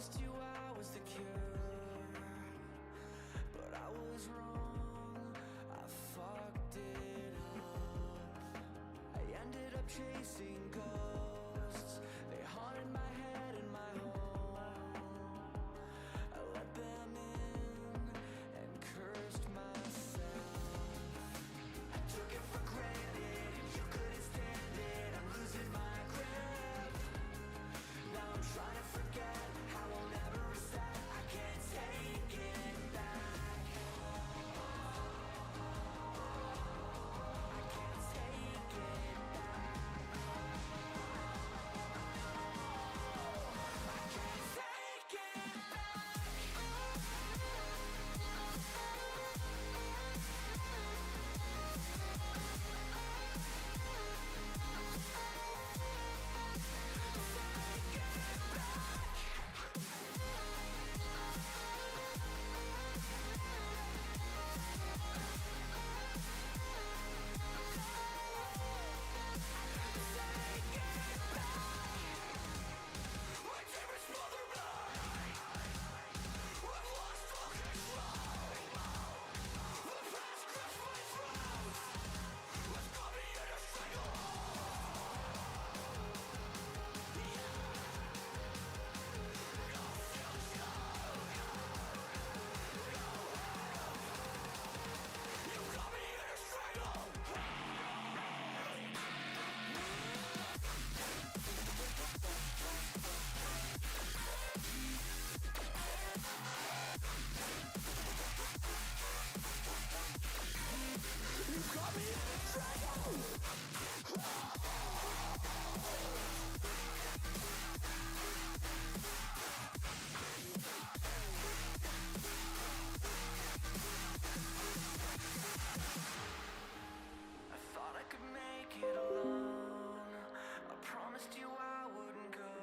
promised you I was the cure, but I was wrong. I fucked it up. I ended up chasing ghosts. They haunted my head and my home. I let them in and cursed myself. I took it for granted and you couldn't stand it. I'm losing my grip. Now I'm trying to forget how I'll never reset. I can't take it back. I can't take it back. I can't take it I thought I could make it alone. I promised you I wouldn't go.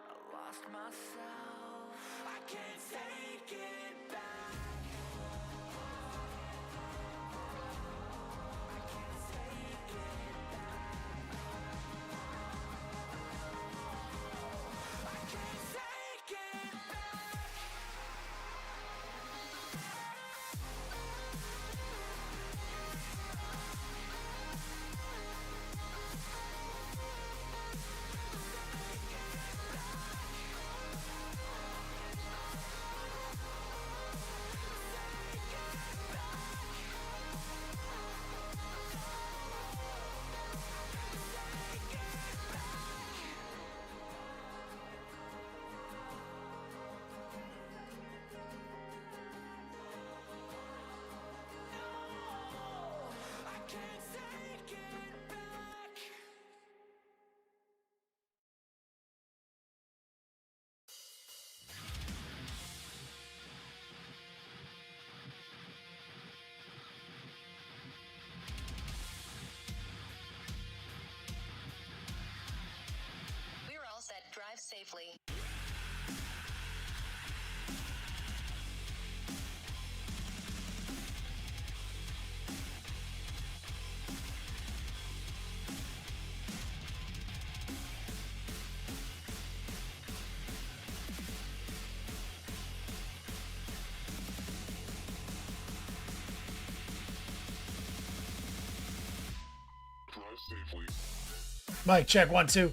I lost myself. I can't take it back. I can't take it back. I can't take it back. I can't take it back. We're all set. Drive safely. Drive safely. Mic check 1 2.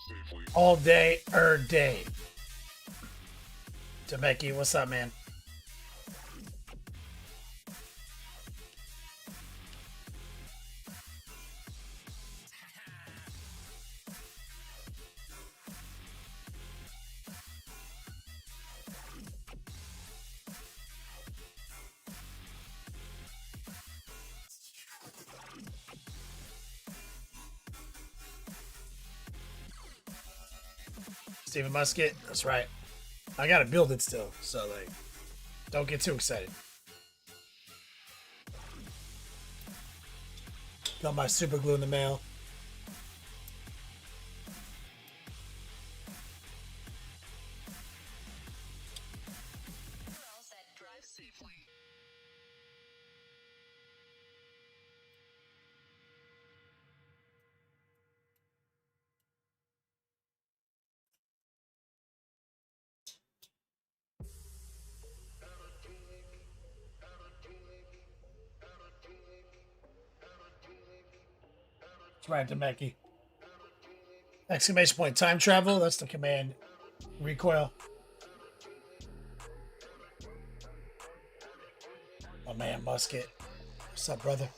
safely. All day, day. Temeki, what's up, man? Steven Musket, that's right. I gotta build it still, so like, don't get too excited. Got my super glue in the mail. We're all set. Drive safely. That's right, Temeki. Exclamation point, time travel, that's the command. Recoil. My man, Musket. What's up, brother?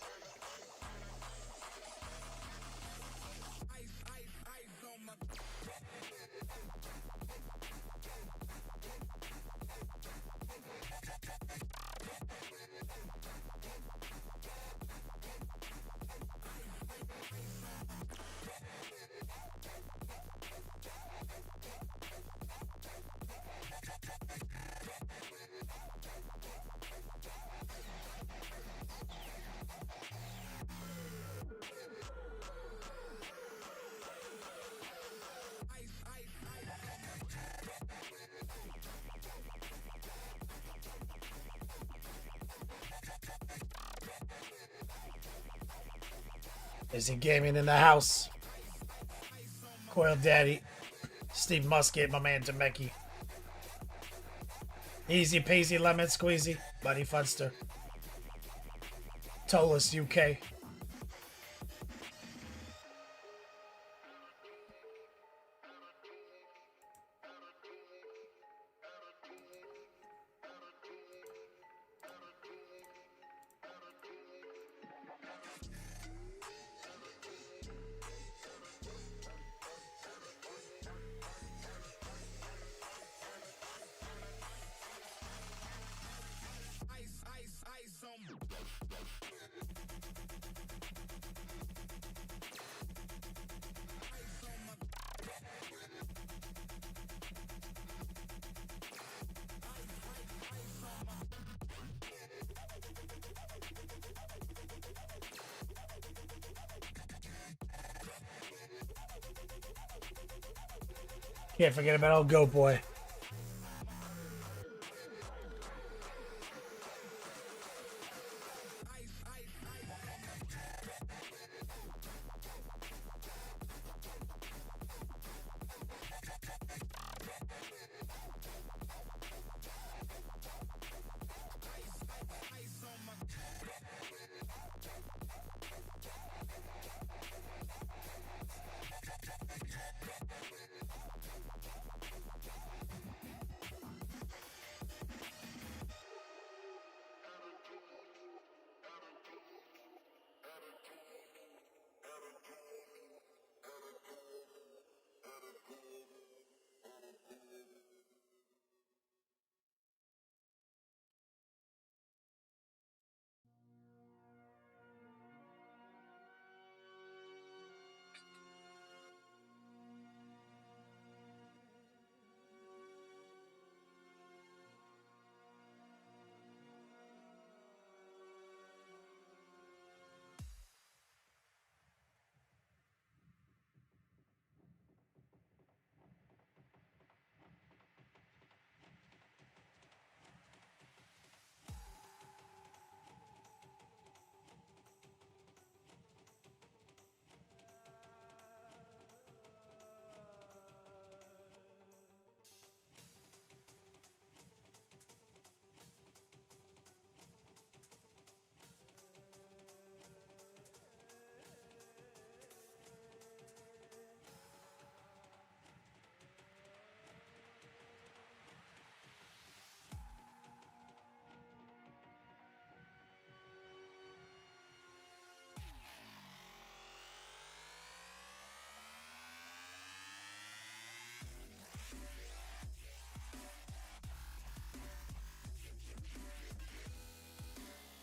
Is he gaming in the house? Coil Daddy. Steve Musket, my man Temeki. Easy peasy lemon squeezy. Buddy Funster. Tolus UK. Can't forget about old Goat Boy.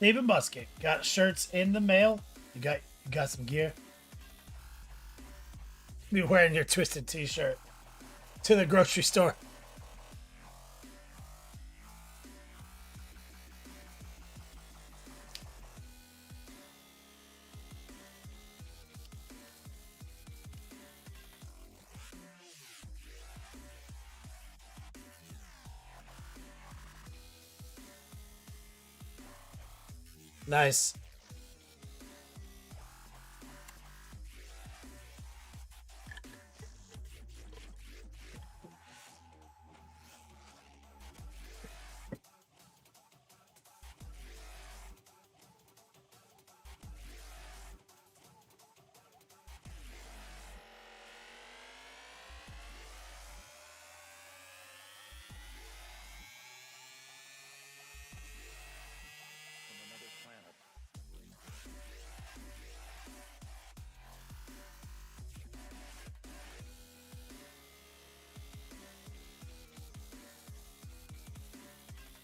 David Musket got shirts in the mail. You got some gear. Be wearing your Twisted T-shirt to the grocery store. Nice.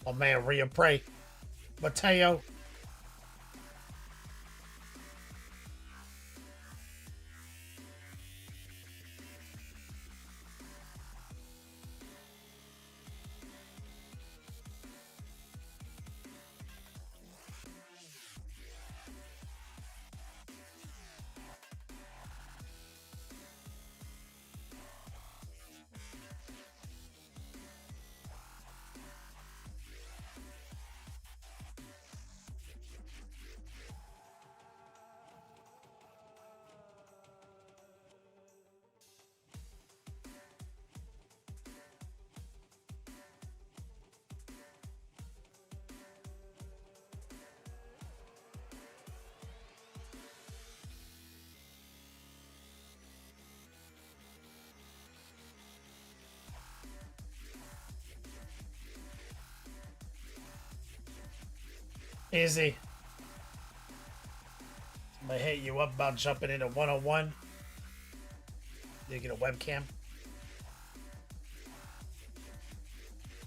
Oh man, Rhea Prey. Mateo. Easy. Somebody hit you up about jumping into 101. You get a webcam.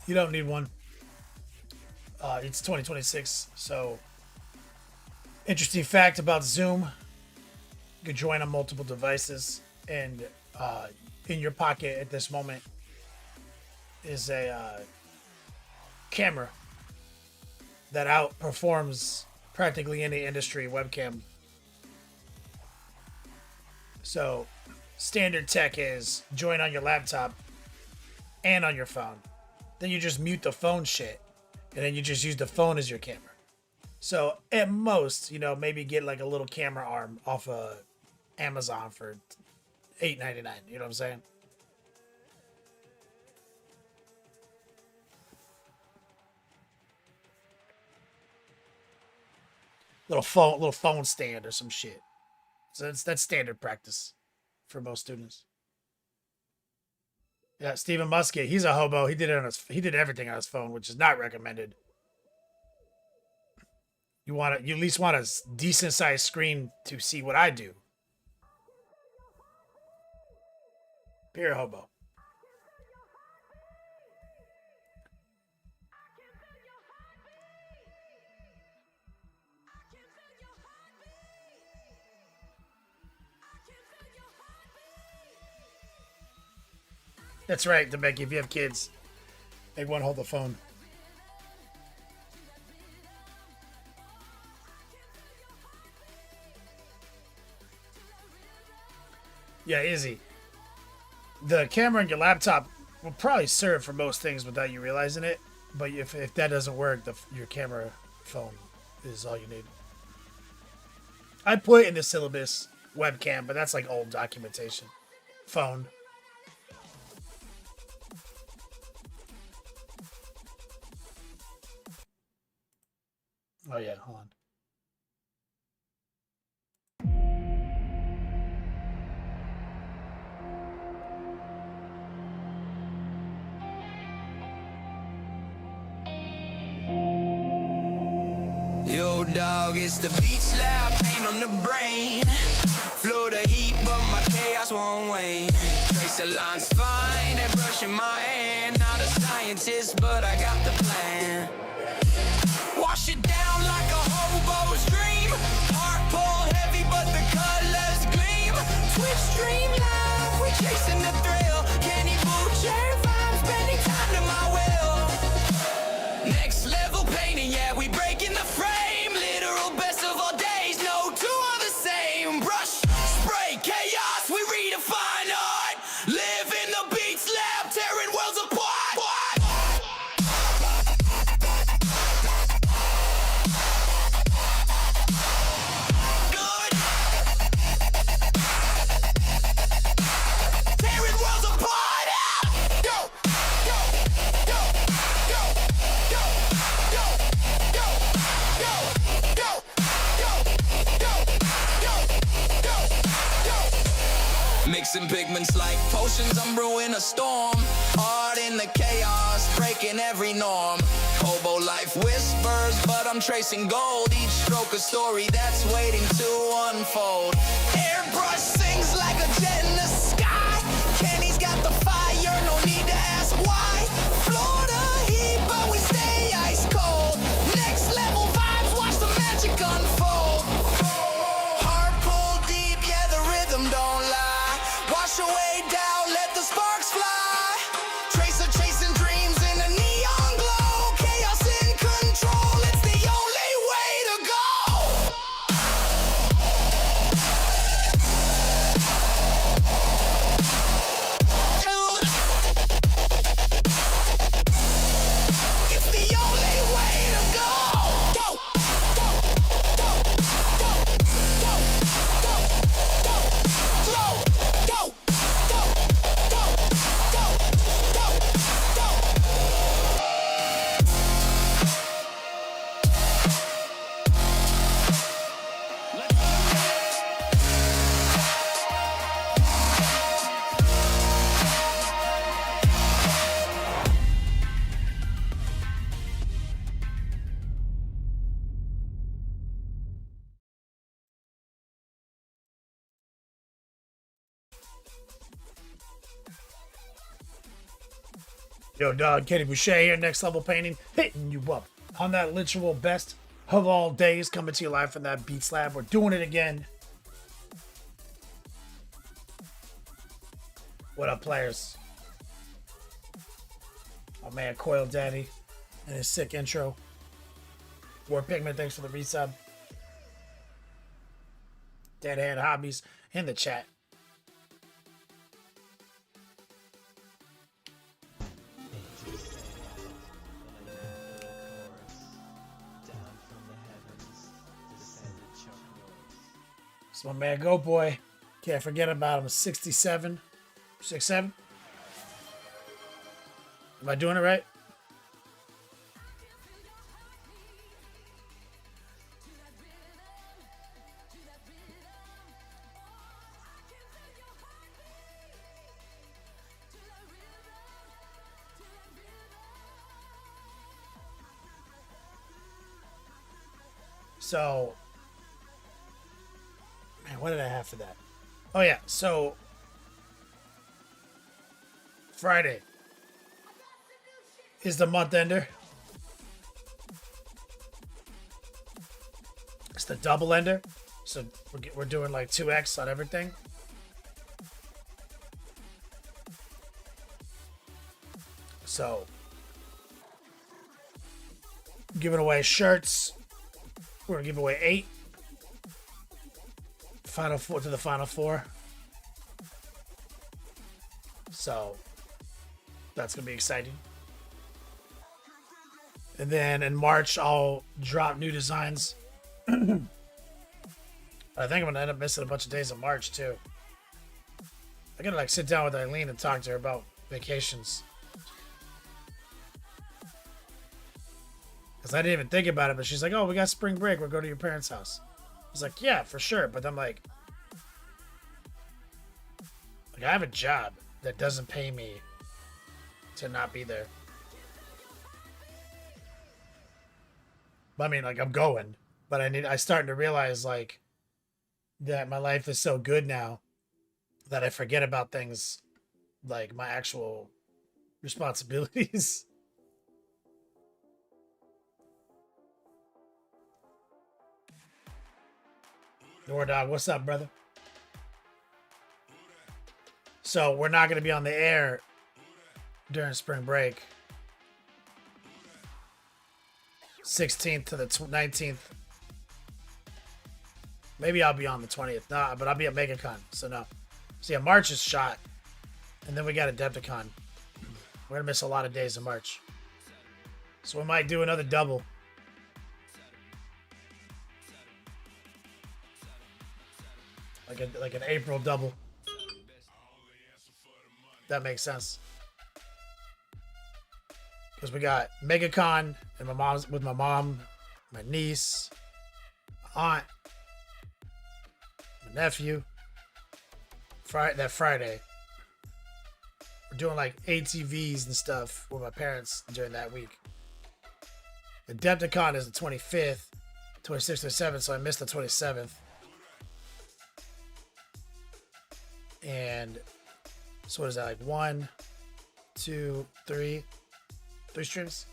You don't need one. It's 2026, so interesting fact about Zoom. You can join on multiple devices, and in your pocket at this moment is a camera that outperforms practically any industry webcam. So standard tech is join on your laptop and on your phone. Then you just mute the phone shit, and then you just use the phone as your camera. So at most, maybe get like a little camera arm off of Amazon for $8.99. You know what I'm saying? Little phone stand or some shit. So that's standard practice for most students. Yeah, Stephen Musket, he's a hobo. He did everything on his phone, which is not recommended. You at least want a decent sized screen to see what I do. Pure hobo. That's right, Debeki. If you have kids, they won't hold the phone. Yeah, easy. The camera on your laptop will probably serve for most things without you realizing it. But if that doesn't work, your camera phone is all you need. I put in the syllabus webcam, but that's like old documentation. Phone. Oh yeah, hold on. Yo, dog, it's the beat slap, pain on the brain. Flow the heat, but my chaos won't wane. Trace the lines fine, and brushing my hand. Not a scientist, but I got the plan. Wash it down like a dream. Heart pull heavy, but the colors gleam. Twitch stream live, we chasing the thrill. Kenny Boucher vibes, bending time to my will. Next level painting, yeah, we breaking the frame. Literal best of all days, no two are the same. Brush, spray, chaos, we redefine art. Live in the beats lab, tearing worlds apart. Good. Tearing worlds apart. Go, go, go, go, go, go, go, go, go, go, go, go. Mixing pigments like potions, I'm brewing a storm. Art in the chaos, breaking every norm. Hobo life whispers, but I'm tracing gold. Each stroke a story that's waiting to unfold. Airbrush sings like a jet in the sky. Kenny's got the fire, no need to ask why. Florida heat, but we stay ice cold. Next level vibes, watch the magic unfold. Heart pull deep, yeah, the rhythm don't lie. Wash away doubt, let the sparks fly. Tracer chasing dreams in a neon glow. Chaos in control, it's the only way to go. It's the only way to go. Go, go, go, go, go, go, go, flow, go, go, go, go, go, go. Yo, dog, Kenny Boucher here, Next Level Painting, hitting you up on that literal best of all days, coming to you live from that Beats Lab. We're doing it again. What up, players? Oh man, Coil Daddy and his sick intro. War Pigment, thanks for the resub. Dead Hand Hobbies in the chat. It's my man Go Boy. Can't forget about him. 67. 67? Am I doing it right? So, man, what did I have for that? Oh yeah, so Friday is the month ender. It's the double ender. So we're doing like 2x on everything. So giving away shirts. We're gonna give away 8. Final 4 to the final 4. So that's gonna be exciting. And then in March I'll drop new designs. I think I'm gonna end up missing a bunch of days of March too. I gotta like sit down with Eileen and talk to her about vacations. Because I didn't even think about it, but she's like, oh, we got spring break. We'll go to your parents' house. I was like, yeah, for sure. But I'm like, I have a job that doesn't pay me to not be there. I mean, like, I'm going, but I starting to realize, like, that my life is so good now that I forget about things like my actual responsibilities. Door Dog, what's up, brother? So we're not going to be on the air during spring break. 16th to the 19th. Maybe I'll be on the 20th. Nah, but I'll be at MegaCon. So no. So yeah, March is shot. And then we got Adepticon. We're going to miss a lot of days in March. So we might do another double. Like an April double. That makes sense. Because we got MegaCon and my mom, my niece, my aunt, my nephew. That Friday. We're doing like ATVs and stuff with my parents during that week. Adepticon is the 25th, 26th, 27th, so I missed the 27th. And so what is that, like 1, 2, 3 streams?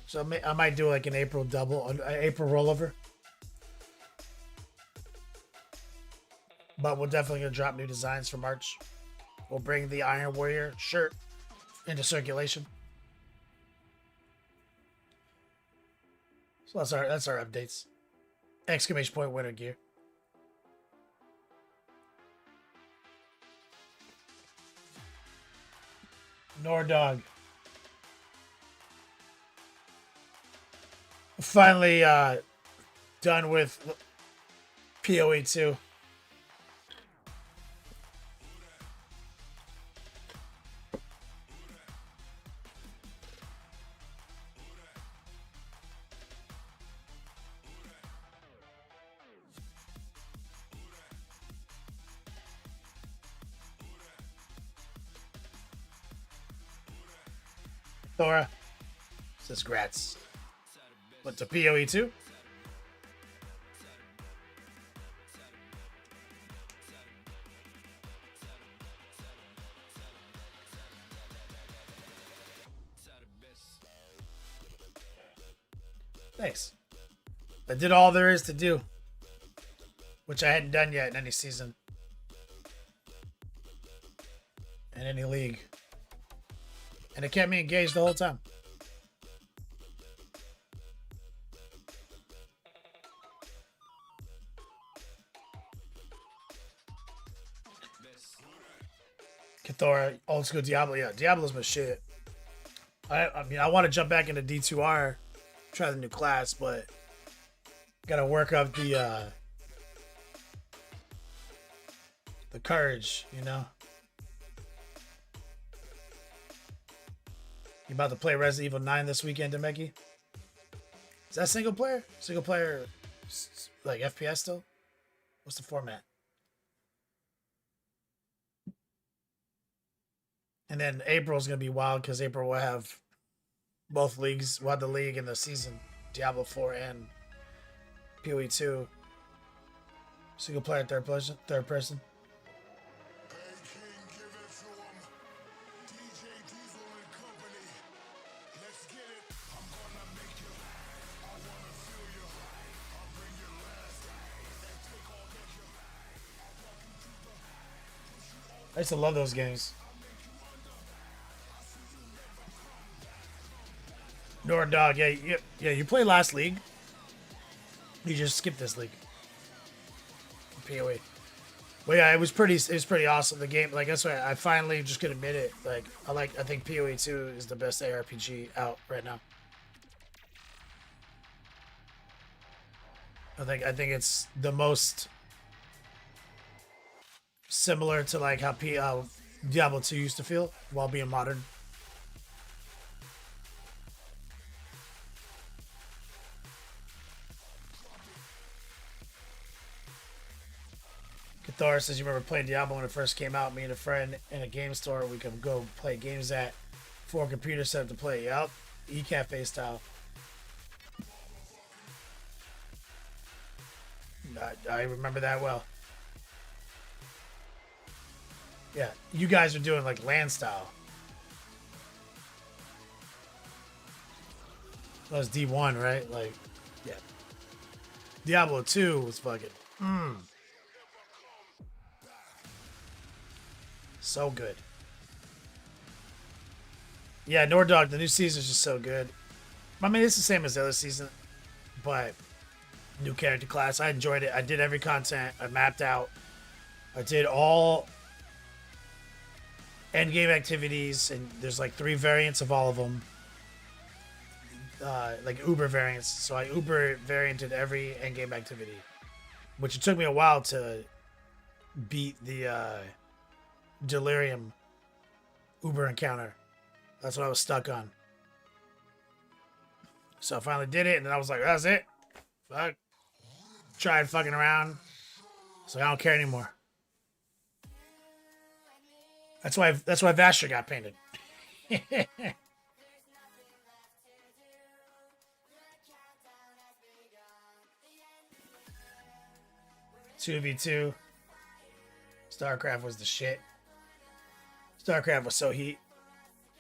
So I might do like an April double, an April rollover. But we're definitely going to drop new designs for March. We'll bring the Iron Warrior shirt into circulation. So that's our updates. Exclamation point winter gear. Nordog. Finally done with PoE 2. Thora says grats. What, to PoE 2? Thanks. I did all there is to do, which I hadn't done yet in any season, in any league. And it kept me engaged the whole time. Cathora, old school Diablo. Yeah, Diablo's my shit. I mean, I want to jump back into D2R, try the new class, but gotta work up the courage, you know? You about to play Resident Evil 9 this weekend, Demeki? Is that single player? Single player, like FPS still? What's the format? And then April's going to be wild because April will have both leagues. We'll have the league and the season. Diablo 4 and PoE 2. Single player, third person. I used to love those games. Nord Dog, yeah, you play last league. You just skipped this league. PoE. Well, yeah, it was pretty awesome. The game, like, that's why I finally just could admit it. Like, I think PoE 2 is the best ARPG out right now. I think it's the most similar to like how Diablo 2 used to feel while being modern. Cathar says, you remember playing Diablo when it first came out? Me and a friend in a game store we could go play games at, 4 computers set up to play. Yup, eCafe style. I remember that well. Yeah, you guys are doing like LAN style. That was D1, right? Like, yeah. Diablo 2 was fucking so good. Yeah, Nordog, the new season is just so good. I mean, it's the same as the other season, but new character class. I enjoyed it. I did every content. I mapped out. I did all end game activities, and there's like 3 variants of all of them. Like Uber variants. So I Uber varianted every end game activity, which it took me a while to beat the Delirium Uber encounter. That's what I was stuck on. So I finally did it, and then I was like, that's it. Fuck. Tried fucking around. So I don't care anymore. That's why Vasher got painted. 2v2. StarCraft was the shit. StarCraft was so heat.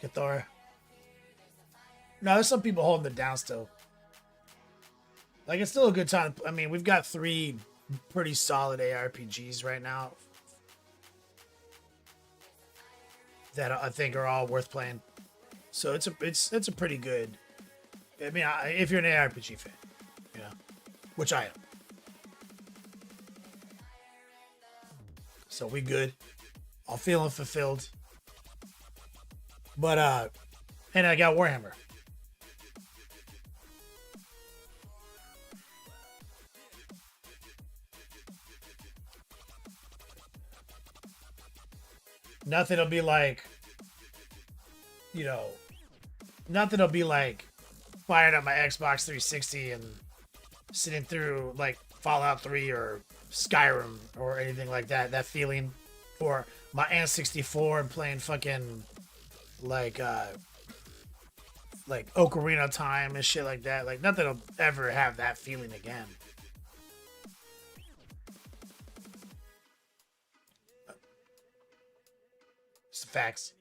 Cathora. No, there's some people holding it down still. Like, it's still a good time. I mean, we've got 3 pretty solid ARPGs right now that I think are all worth playing. So it's a pretty good. I mean, if you're an ARPG fan, you know, which I am. So we good. I'm feeling fulfilled. But and I got Warhammer. Nothing will be like, you know, nothing will be like firing up my Xbox 360 and sitting through like Fallout 3 or Skyrim or anything like that. That feeling, or my N64 and playing fucking like Ocarina of Time and shit like that. Like, nothing will ever have that feeling again. It's facts.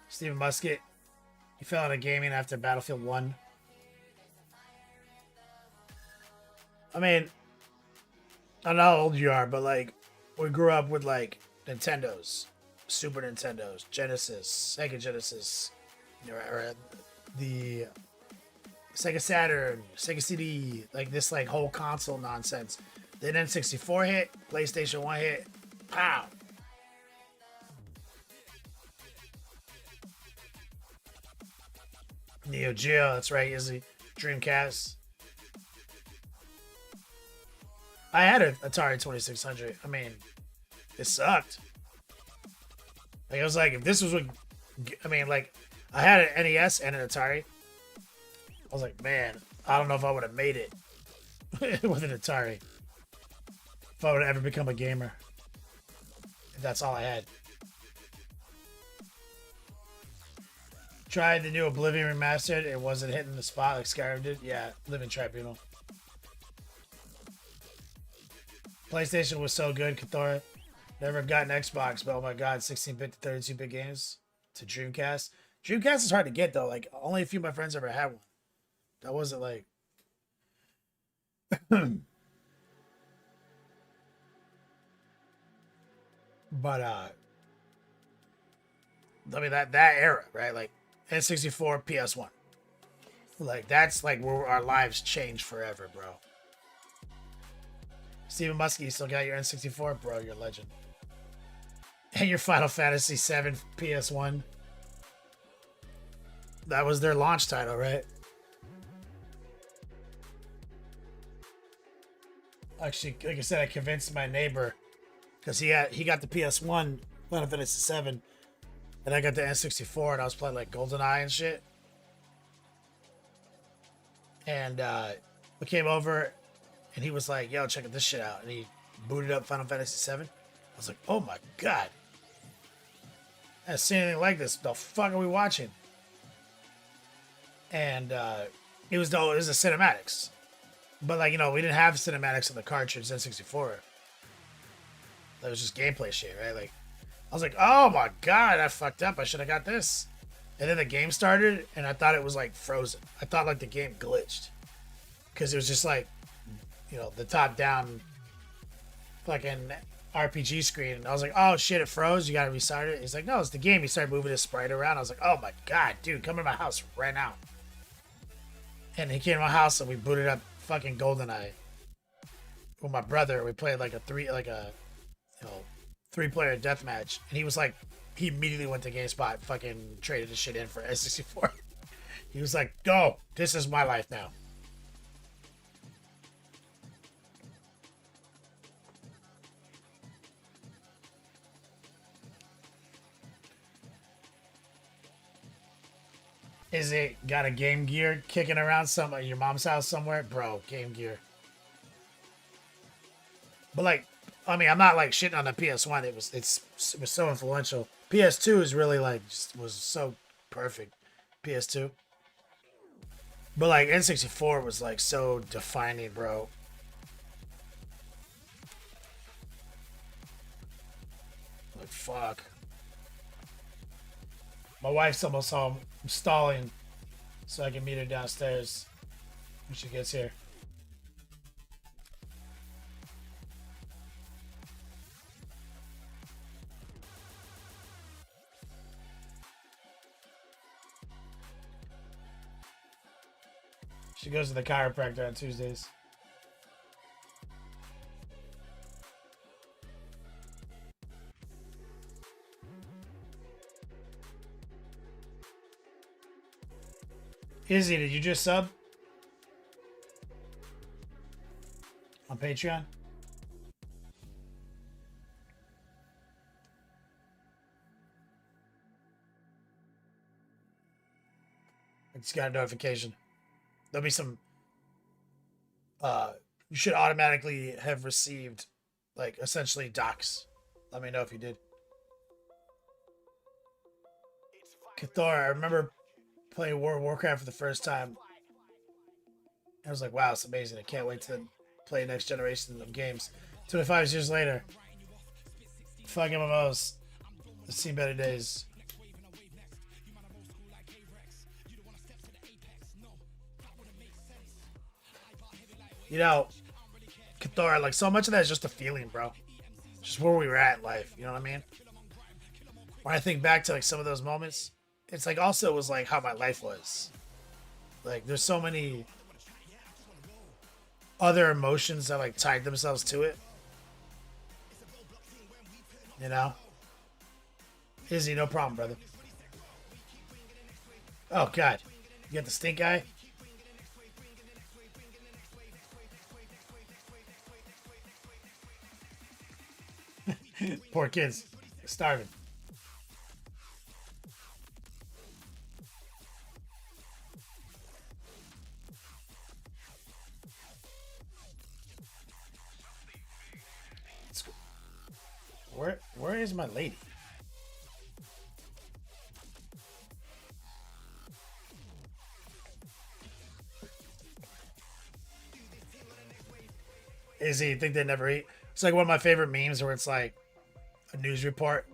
Stephen Musket, he fell out of gaming after Battlefield 1. I mean, I don't know how old you are, but like, we grew up with like Nintendos, Super Nintendos, Genesis, Sega Genesis, or the Sega Saturn, Sega CD, like this like whole console nonsense. Then N64 hit, PlayStation 1 hit, pow. Neo Geo, that's right, Izzy. Dreamcast. I had an Atari 2600. I mean, it sucked. Like, I was like, if this was what, I mean, like, I had an NES and an Atari. I was like, man, I don't know if I would have made it with an Atari. If I would have ever become a gamer. If that's all I had. Tried the new Oblivion remastered. It wasn't hitting the spot like Skyrim did. Yeah, Living Tribunal. PlayStation was so good, Cathora. Never gotten Xbox, but oh my god, 16-bit to 32-bit games to Dreamcast. Dreamcast is hard to get though. Like, only a few of my friends ever had one. That wasn't like. But I mean that era, right? Like N64, PS1. Like, that's like where our lives changed forever, bro. Stephen Muskie, you still got your N64? Bro, you're a legend. And your Final Fantasy VII PS1. That was their launch title, right? Actually, like I said, I convinced my neighbor because he got the PS1 Final Fantasy VII, and I got the N64, and I was playing like GoldenEye and shit. And we came over, and he was like, "Yo, check this shit out," and he booted up Final Fantasy VII. I was like, "Oh my god, I haven't seen anything like this. The fuck are we watching?" And it was the cinematics. But, like, you know, we didn't have cinematics on the cartridge N64. That was just gameplay shit, right? Like, I was like, oh my god, I fucked up. I should have got this. And then the game started, and I thought it was like frozen. I thought like the game glitched because it was just like, you know, the top down fucking RPG screen. And I was like, oh shit, it froze. You gotta restart it. He's like, no, it's the game. He started moving his sprite around. I was like, oh my god, dude, come to my house right now. And he came to my house and we booted up fucking GoldenEye with my brother. We played like a three-player deathmatch, and he was like, he immediately went to GameSpot, fucking traded his shit in for S64. He was like, "Go, this is my life now." Is it got a Game Gear kicking around some at your mom's house somewhere, bro? Game Gear. But like, I mean, I'm not like shitting on the PS1. It was so influential. PS2 is really like just was so perfect. PS2. But like N64 was like so defining, bro. Like fuck. My wife's almost home. I'm stalling so I can meet her downstairs when she gets here. She goes to the chiropractor on Tuesdays. Izzy, did you just sub? On Patreon? I just got a notification. There'll be some you should automatically have received like essentially docs. Let me know if you did. Cathar, I remember playing World of Warcraft for the first time. I was like, wow, it's amazing. I can't wait to play next generation of games. 25 years later. Fucking MMOs. I've seen better days. You know, Cathar, like so much of that is just a feeling, bro. Just where we were at in life, you know what I mean? When I think back to like some of those moments, it's like also was like how my life was. Like there's so many other emotions that like tied themselves to it. You know? Izzy, no problem, brother. Oh god. You got the stink eye? Poor kids. Starving. Where is my lady? Izzy, you think they never eat? It's like one of my favorite memes where it's like a news report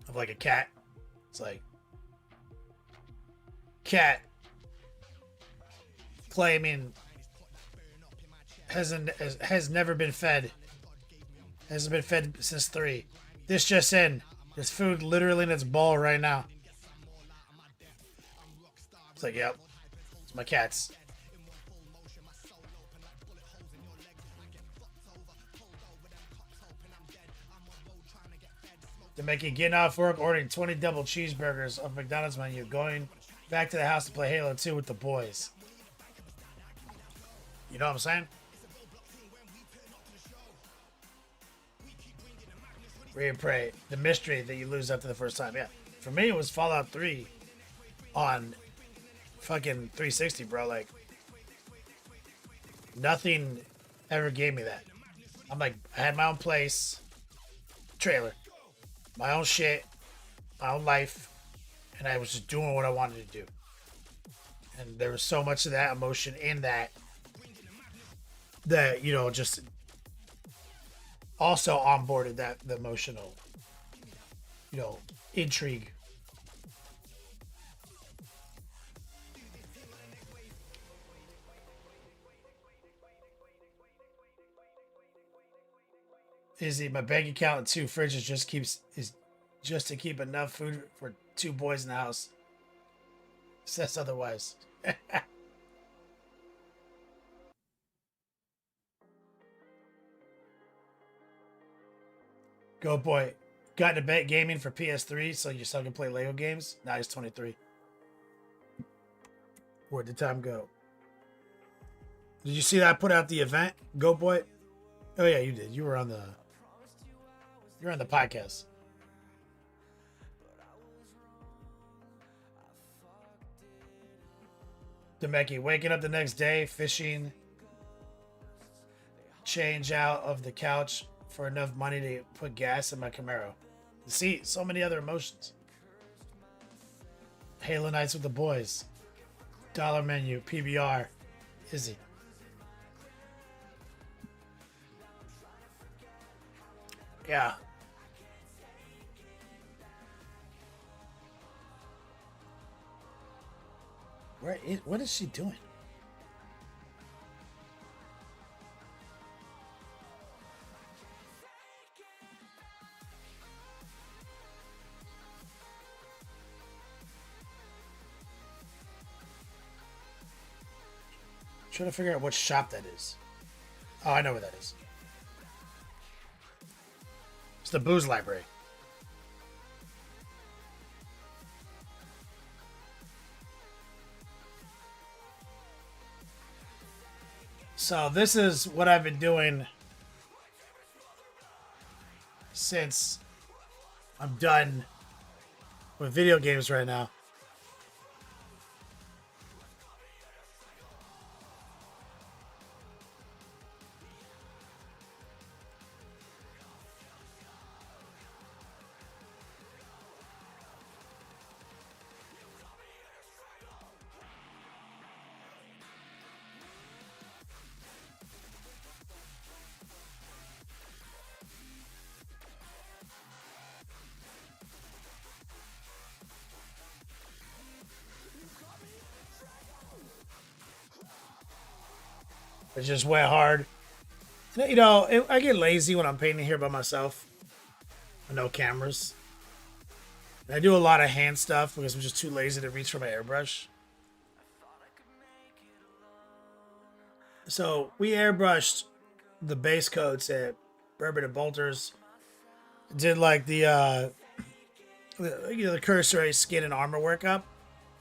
of like a cat. It's like cat claiming has never been fed. Hasn't been fed since 3. This just in. There's food literally in its bowl right now. It's like, yep. It's my cat's. To make it getting off work, ordering 20 double cheeseburgers off McDonald's menu, going back to the house to play Halo 2 with the boys. You know what I'm saying? Read and pray. The mystery that you lose after the first time. Yeah. For me, it was Fallout 3 on fucking 360, bro. Like, nothing ever gave me that. I'm like, I had my own place, trailer, my own shit, my own life, and I was just doing what I wanted to do. And there was so much of that emotion in that, you know, just also onboarded that the emotional, you know, intrigue. Izzy, my bank account and 2 fridges is just to keep enough food for 2 boys in the house. Says otherwise. Go boy. Got into gaming for PS3 so your son can play Lego games. Now he's 23. Where'd the time go? Did you see that I put out the event? Go boy. Oh yeah, you did. You're on the podcast. Demeki, waking up the next day, fishing, change out of the couch for enough money to put gas in my Camaro. See, so many other emotions. Halo nights with the boys. Dollar menu, PBR. Izzy. Yeah. What is she doing? Trying to figure out what shop that is. Oh, I know where that is. It's the booze library. So this is what I've been doing since I'm done with video games right now. It just went hard. You know, I get lazy when I'm painting here by myself. With no cameras. And I do a lot of hand stuff because I'm just too lazy to reach for my airbrush. So we airbrushed the base coats at Bourbon and Bolters. Did like the cursory skin and armor workup,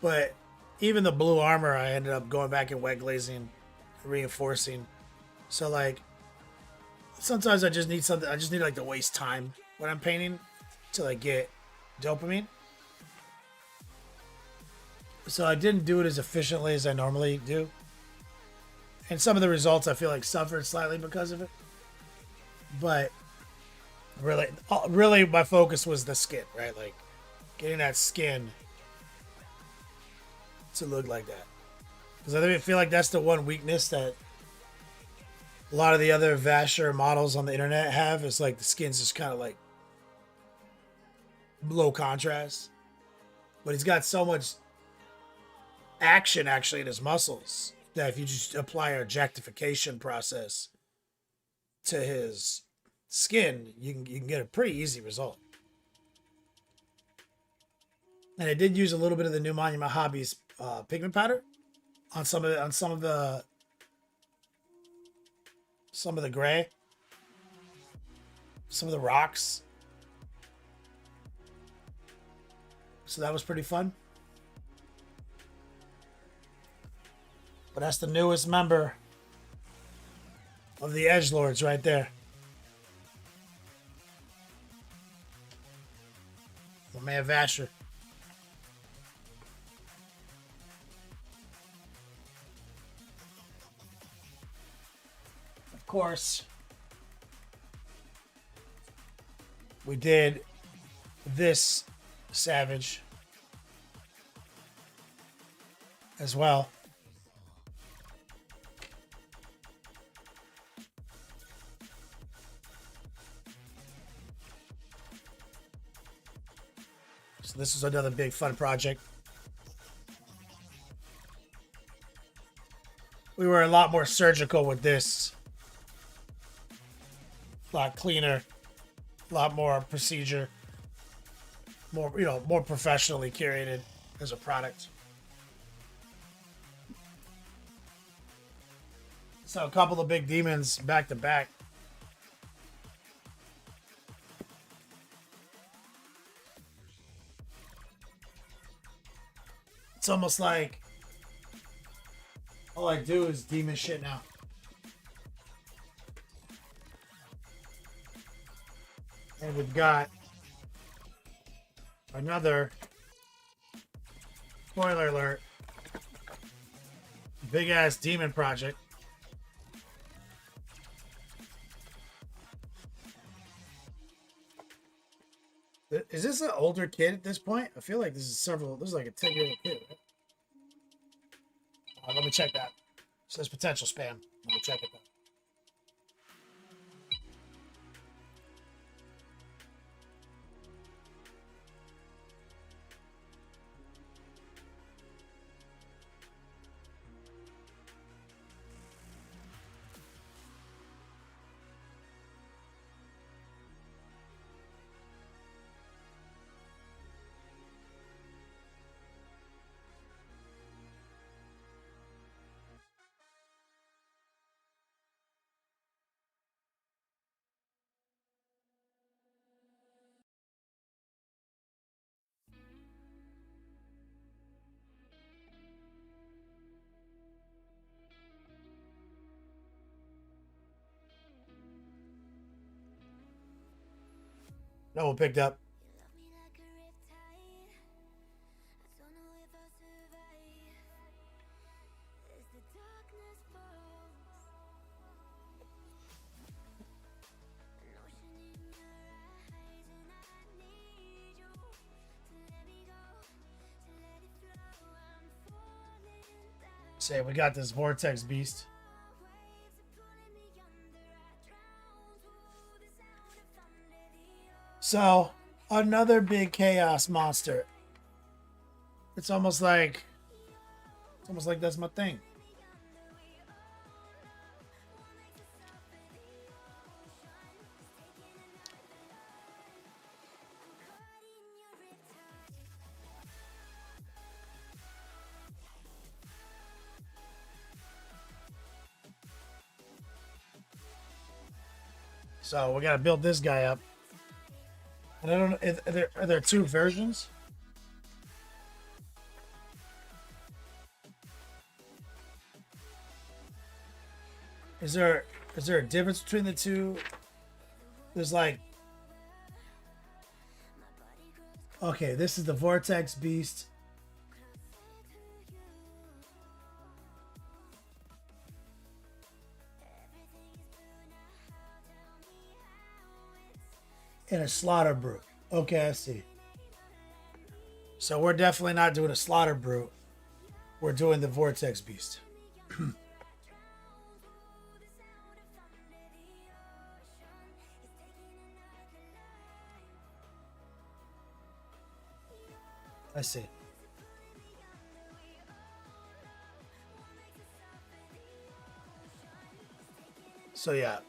but even the blue armor I ended up going back and wet glazing, reinforcing. So like sometimes I just need something. I just need like to waste time when I'm painting to like get dopamine. So I didn't do it as efficiently as I normally do. And some of the results I feel like suffered slightly because of it. But really my focus was the skin, right? Like getting that skin to look like that. Because I feel like that's the one weakness that a lot of the other Vasher models on the internet have is like the skin's just kind of like low contrast. But he's got so much action actually in his muscles that if you just apply a objectification process to his skin, you can get a pretty easy result. And I did use a little bit of the new Monument Hobbyist pigment powder on some of the gray, some of the rocks. So that was pretty fun. But that's the newest member of the Edgelords right there. My man Vasher. Of course, we did this Savage as well. this is another big fun project. We were a lot more surgical with this. A lot cleaner. A lot more procedure. More, more professionally curated as a product. So a couple of big demons back to back. It's almost like all I do is demon shit now. And we've got another, spoiler alert, big ass demon project. Is this an older kid at this point? I feel like this is like a 10-year-old kid. Right? Let me check that. It says potential spam. Let me check it though. No one picked up. Say we got this vortex beast. So, another big chaos monster. It's almost like that's my thing. So, we got to build this guy up. And I don't know, are there two versions? Is there a difference between the two? There's like, okay, this is the Vortex Beast. And a slaughter brute. Okay, I see. So we're definitely not doing a slaughter brute. We're doing the Vortex Beast. I see. So yeah.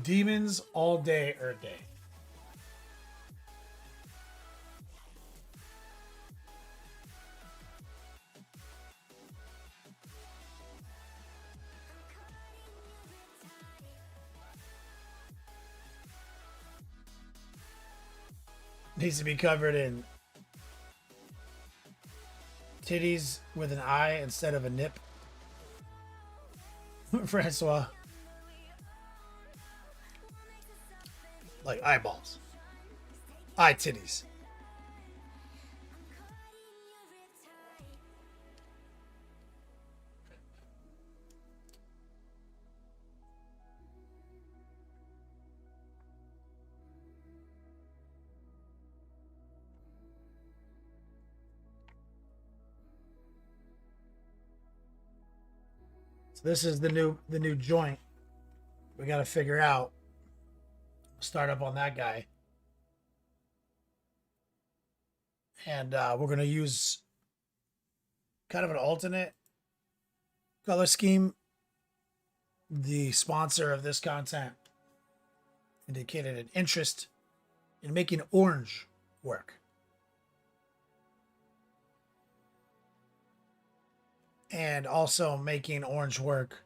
Demons all day, Earth Day. Needs to be covered in titties with an eye instead of a nip. Francois. Like eyeballs. Eye titties. So this is the new joint we got to figure out. Start up on that guy. And we're going to use kind of an alternate color scheme. The sponsor of this content indicated an interest in making orange work. And also making orange work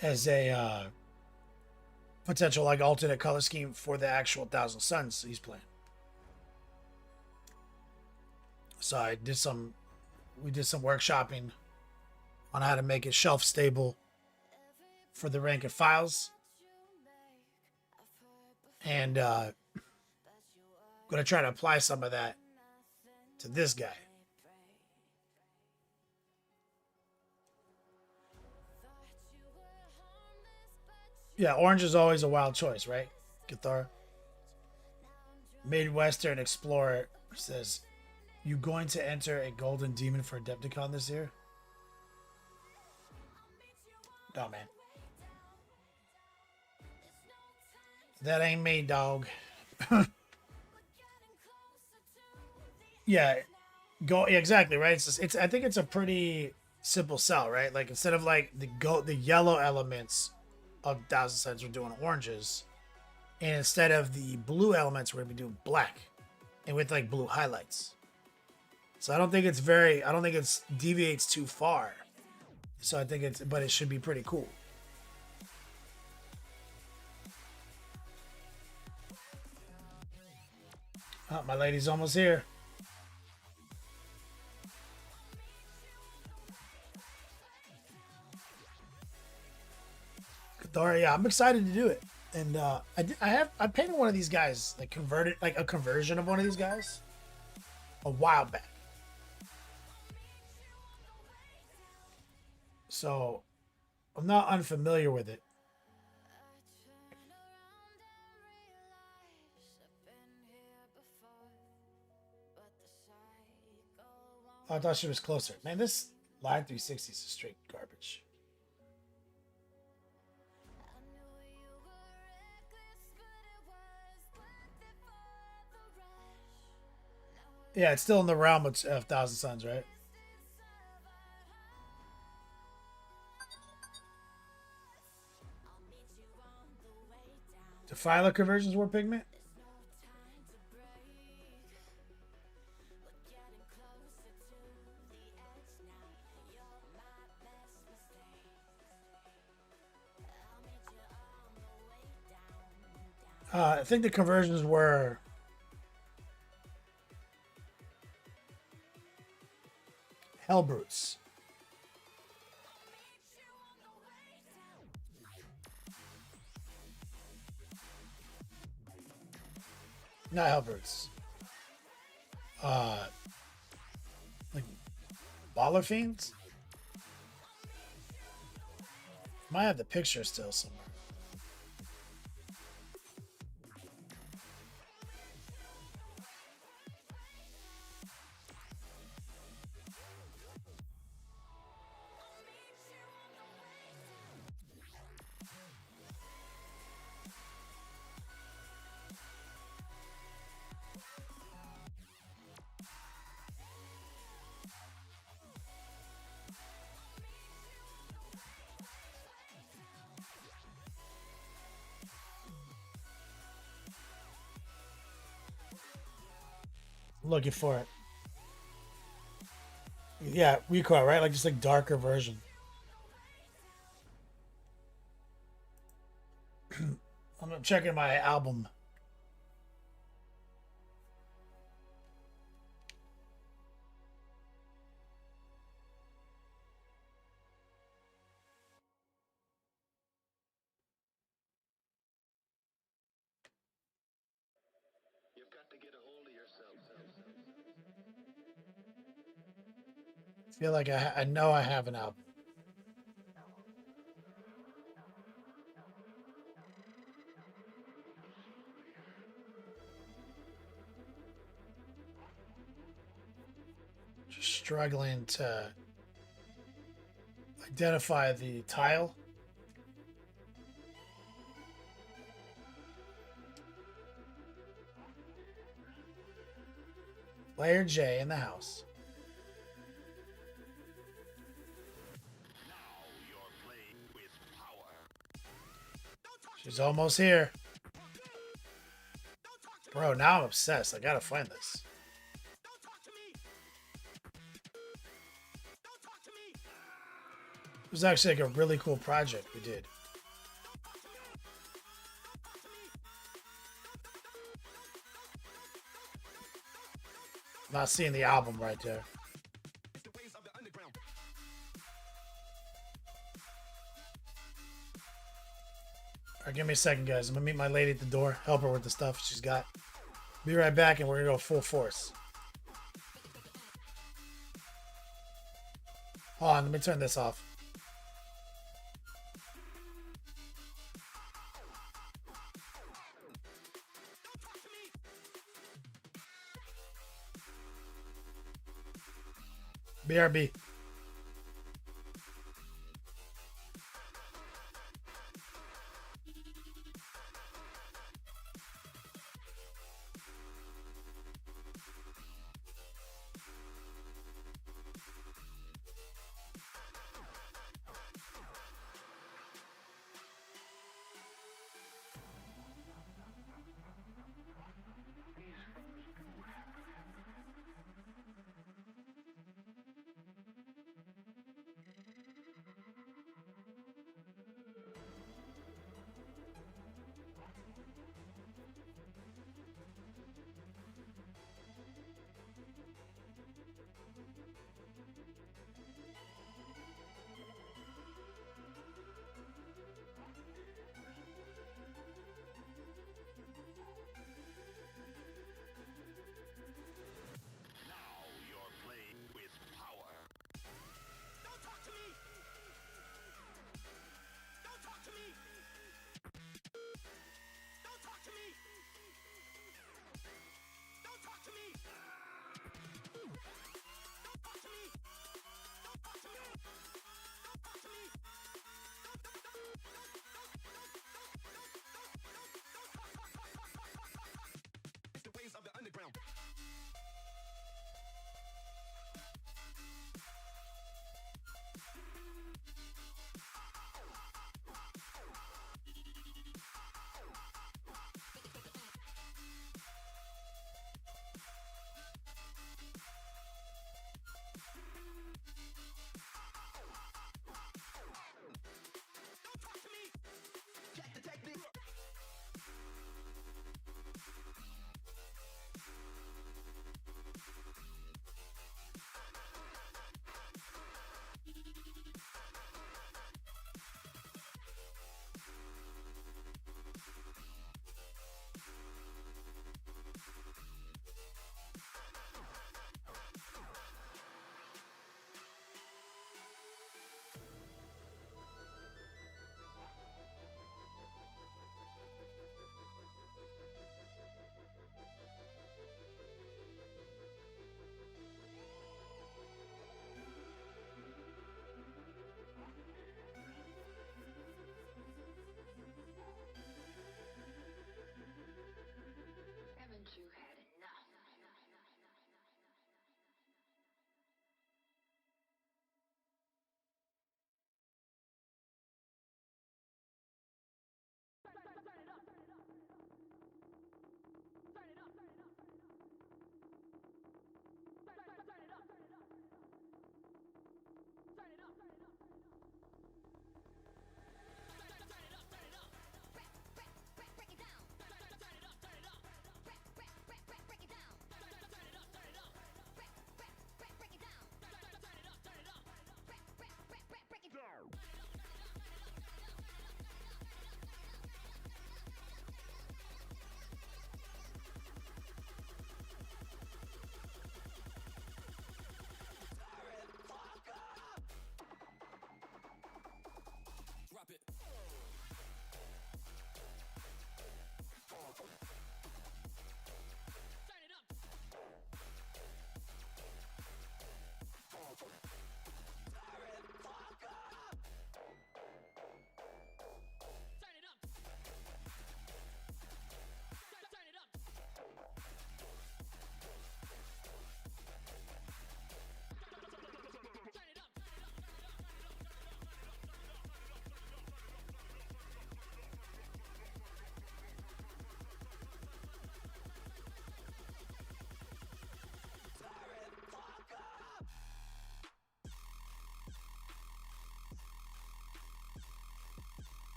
as a potential like alternate color scheme for the actual Thousand Suns he's playing. So we did some workshopping on how to make it shelf stable for the rank and files. And gonna try to apply some of that to this guy. Yeah, orange is always a wild choice, right? Guitar. Midwestern Explorer says, "You going to enter a golden demon for Adepticon this year?" No, man. That ain't me, dog. Yeah, go exactly right. It's I think it's a pretty simple sell, right? Like instead of like the yellow elements of Thousand Suns, we're doing oranges, and instead of the blue elements, we're gonna be doing black, and with like blue highlights. So I don't think it's deviates too far. So I think but it should be pretty cool. Oh, my lady's almost here. Guitar, yeah, I'm excited to do it. And I painted one of these guys, like converted, like a conversion of one of these guys a while back. So I'm not unfamiliar with it. Oh, I thought she was closer. Man, this Line 360 is straight garbage. Yeah, it's still in the realm of Thousand Suns, right? Defiler conversions were pigment? I think the conversions were Hellbrutes. Not Hellbrutes. Like Baller Fiends? Might have the picture still somewhere. Looking for it. Yeah, recoil, right? Like just like darker version. I'm checking my album. You've got to get a hold of yourself. I feel like I know I have an album. Just struggling to identify the tile. Player J in the house. She's almost here. Bro, now I'm obsessed. I gotta find this. It was actually like a really cool project we did. Not seeing the album right there. Alright, give me a second, guys. I'm gonna meet my lady at the door, help her with the stuff she's got. Be right back, and we're gonna go full force. Hold on, let me turn this off. BRB.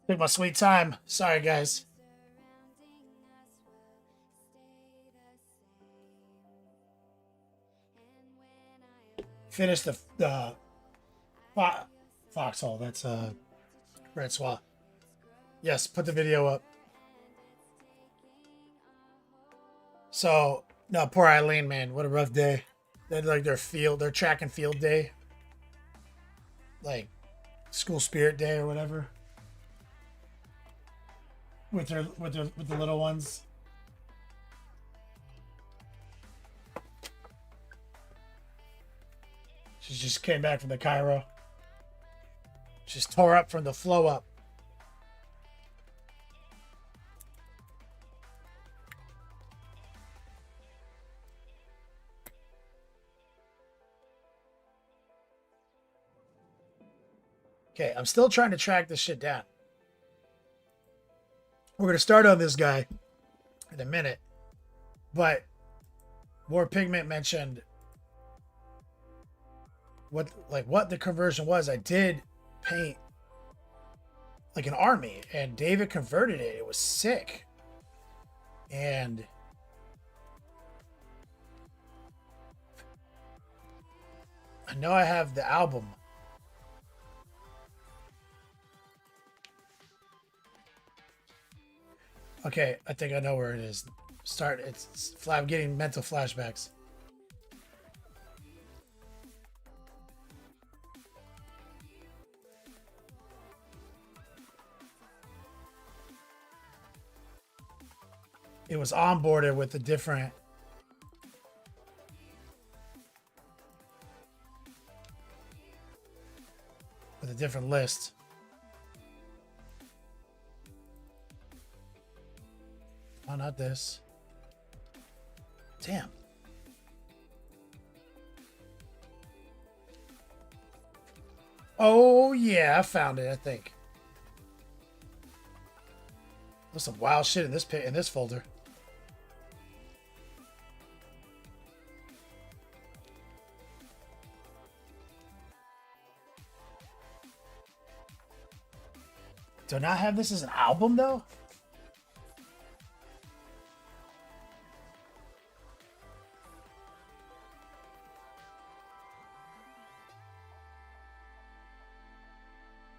Took my sweet time. Sorry, guys. Finish the foxhole. That's Francois. Yes, put the video up. So no, poor Eileen, man. What a rough day. They had like their track and field day, like school spirit day or whatever, with the little ones. She just came back from the Cairo. She's tore up from the flow up. Okay, I'm still trying to track this shit down. We're going to start on this guy in a minute. But War Pigment mentioned what the conversion was. I did paint like an army and David converted it. It was sick. And I know I have the album. Okay, I think I know where it is. I'm getting mental flashbacks. It was onboarded with a different list. Oh, not this. Damn. Oh yeah, I found it. I think there's some wild shit in this folder. Do I not have this as an album though?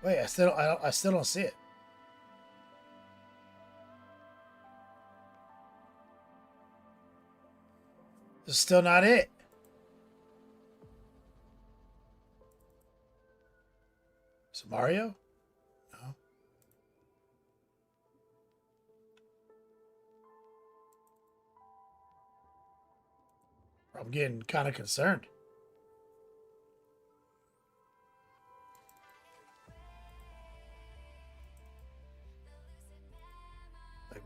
Wait, I still don't see it. This is still not it. Is it Mario? No. I'm getting kind of concerned.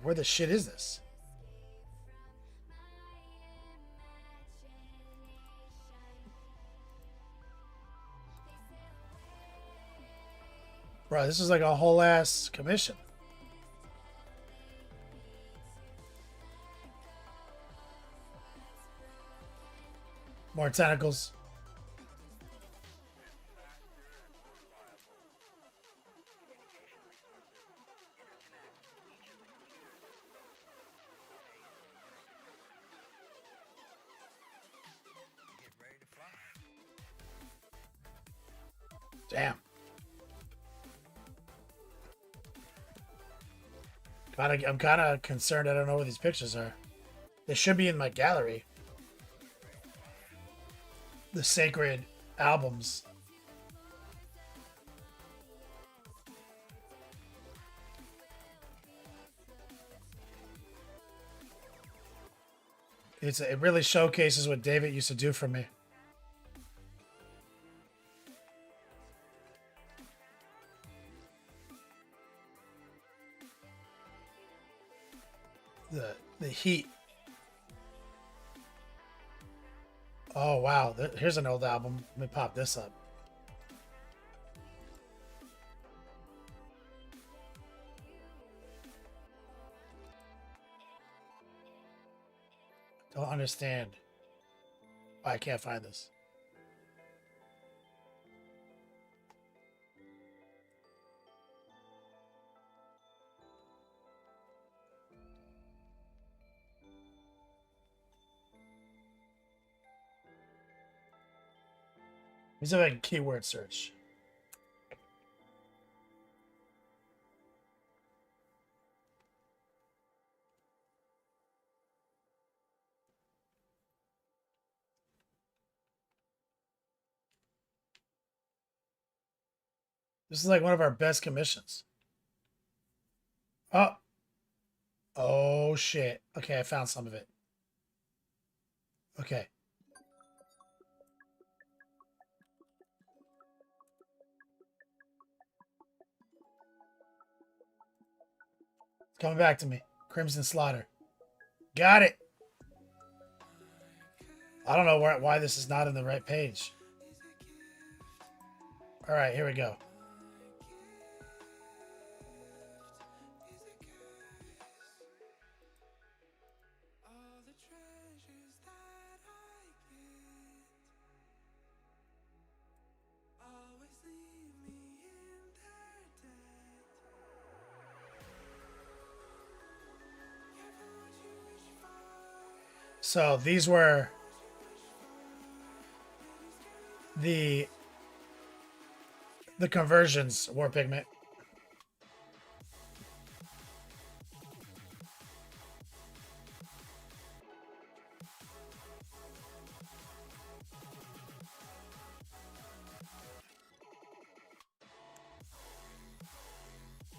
where the shit is this? Bro, this is like a whole ass commission. More tentacles. Damn. I'm kind of concerned I don't know where these pictures are. They should be in my gallery. The sacred albums. It really showcases what David used to do for me. The heat. Oh wow, here's an old album. Let me pop this up. Don't understand why I can't find this. Let's have a keyword search. This is like one of our best commissions. Oh. Oh shit. Okay, I found some of it. Okay. It's coming back to me. Crimson Slaughter. Got it. I don't know why this is not in the right page. All right, here we go. So these were the conversions, War Pigment.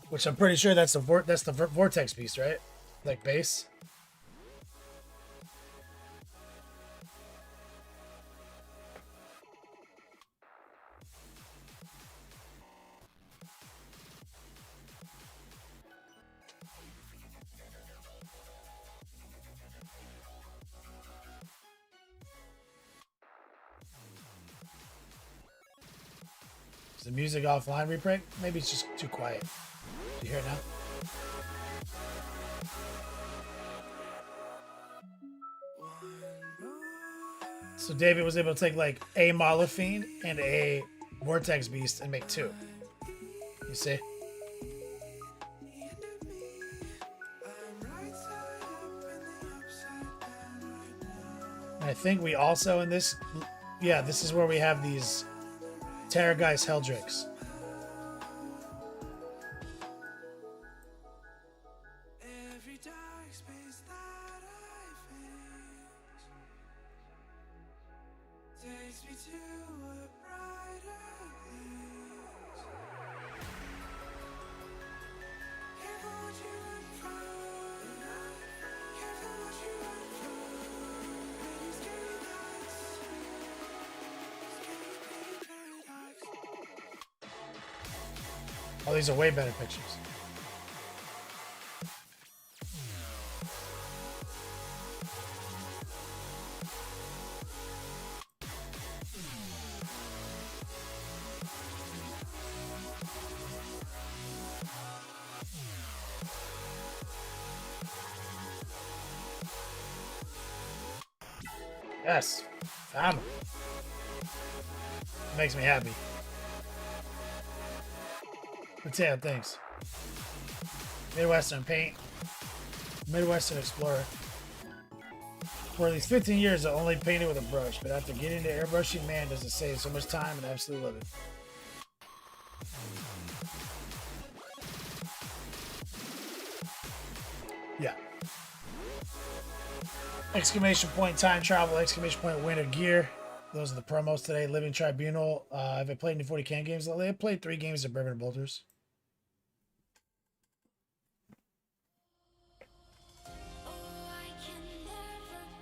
Which I'm pretty sure that's the vortex beast, right? Like base. Is the music offline, reprint? Maybe it's just too quiet. Do you hear it now? So David was able to take like a Molephine and a Vortex Beast and make two. You see? And I think we also in this, yeah, this is where we have these Terrorgeist Heldrakes. Oh, these are way better pictures. Yes. Found him. Makes me happy. Potato, thanks. Midwestern paint. Midwestern explorer. For at least 15 years, I only painted with a brush, but after getting into airbrushing, man, does it save so much time, and I absolutely love it. Yeah. Exclamation point time travel, exclamation point winter gear. Those are the promos today. Living Tribunal. Have I played any 40 can games lately? I played 3 games of Bourbon and Bolters.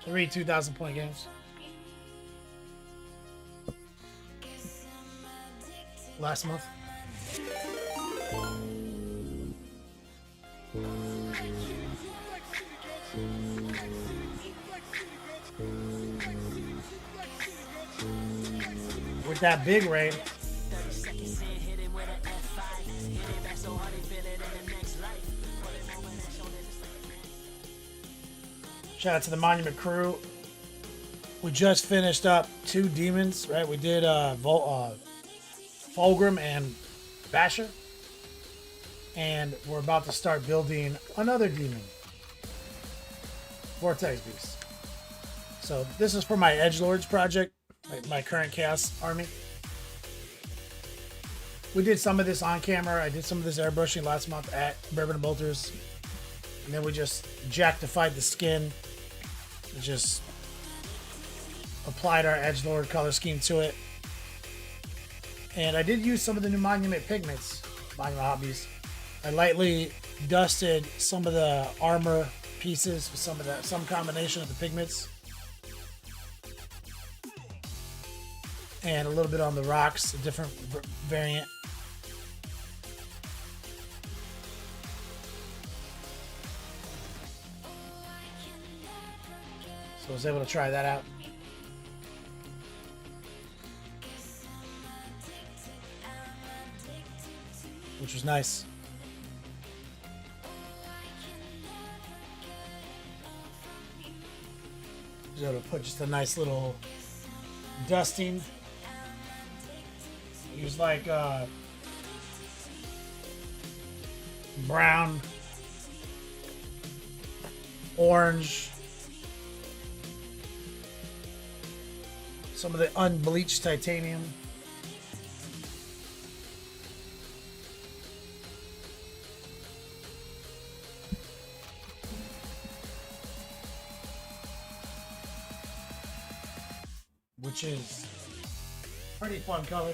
3 2,000-point games. Last month. With that big rain. Shout out to the Monument crew. We just finished up 2 demons, right? We did Fulgrim and Basher. And we're about to start building another demon. Vortex Beast. So this is for my Edgelords project, my current Chaos army. We did some of this on camera. I did some of this airbrushing last month at Bourbon and Bolters. And then we just jactified the skin. We just applied our Edgelord color scheme to it. And I did use some of the new Monument pigments, Monument Hobbies. I lightly dusted some of the armor pieces with some combination of the pigments. And a little bit on the rocks, a different variant. So I was able to try that out. Which was nice. I was able to put just a nice little dusting. Use like brown, orange, some of the unbleached titanium. Which is pretty fun color.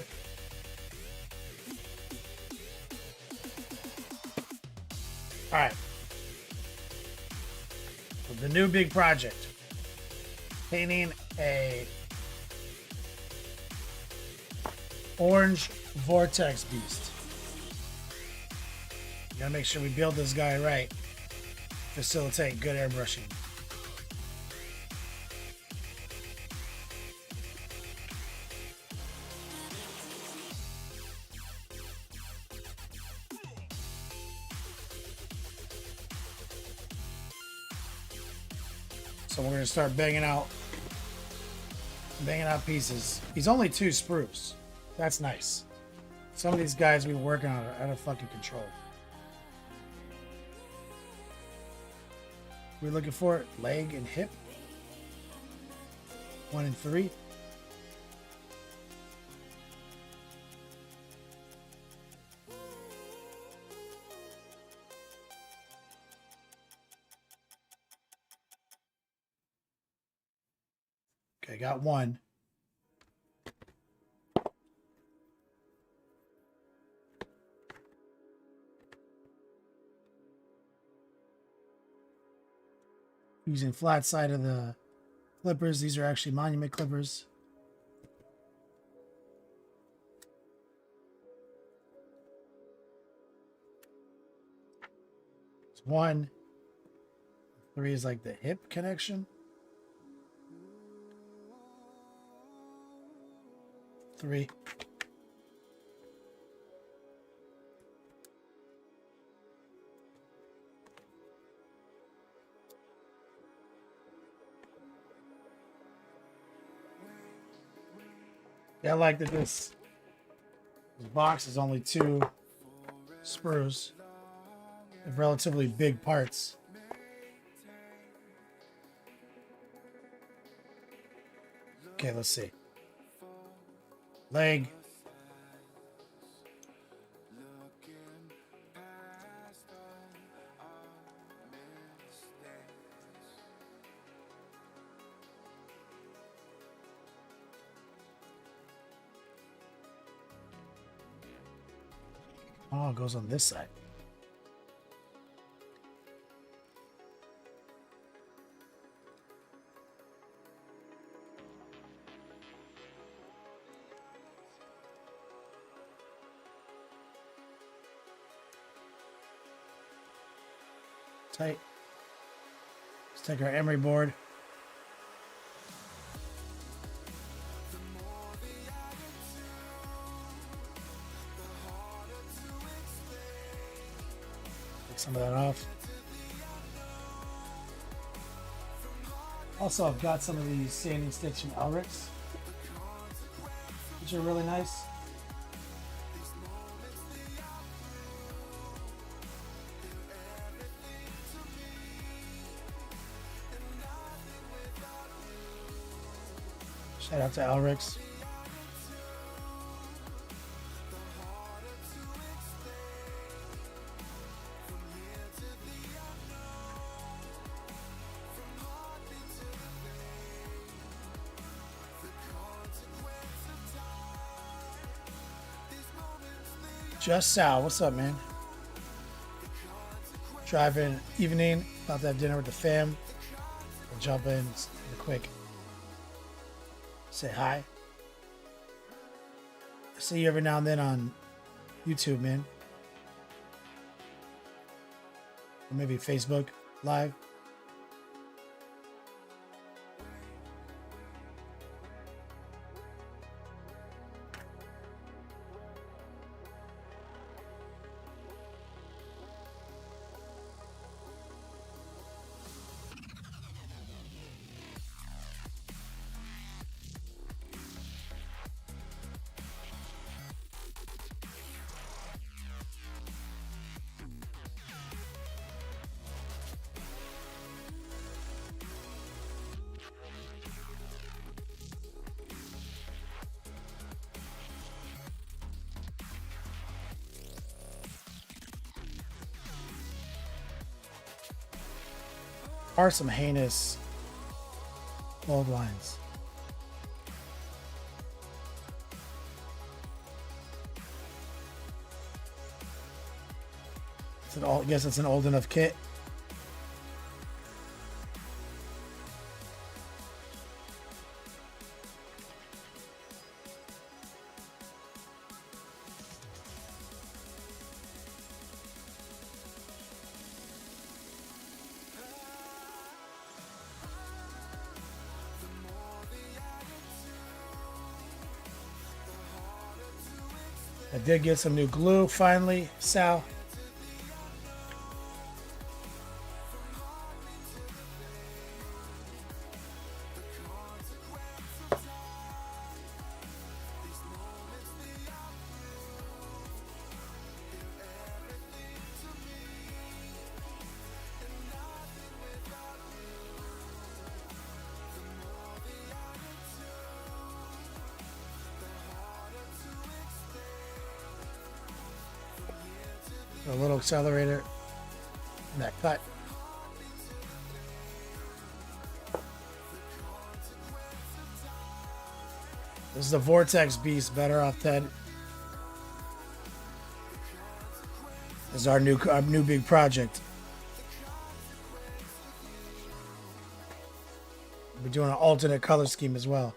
All right. So the new big project. Painting a orange Vortex Beast. Gotta make sure we build this guy right. Facilitate good airbrushing. So we're gonna start banging out pieces. He's only 2 spruce. That's nice. Some of these guys we were working on are out of fucking control. We're looking for leg and hip. 1 and 3. Okay, got 1. Using flat side of the clippers. These are actually Monument clippers. It's 1. 3 is like the hip connection. 3. Yeah, I like that this box is only 2 sprues. They're relatively big parts. Okay, let's see. Leg. Oh, it goes on this side. Tight. Let's take our emery board. Take some of that off. Also, I've got some of these sanding sticks from Elric's, which are really nice. Shout out to Elric's. Just Sal, what's up, man? Driving evening, about to have dinner with the fam. We'll jump in quick. Say hi. I see you every now and then on YouTube, man. Or maybe Facebook Live. Are some heinous mold lines. I guess it's an old enough kit. I did get some new glue finally, Sal. A little accelerator and that cut. This is the Vortex Beast, better off Ted. This is our new big project. We're doing an alternate color scheme as well.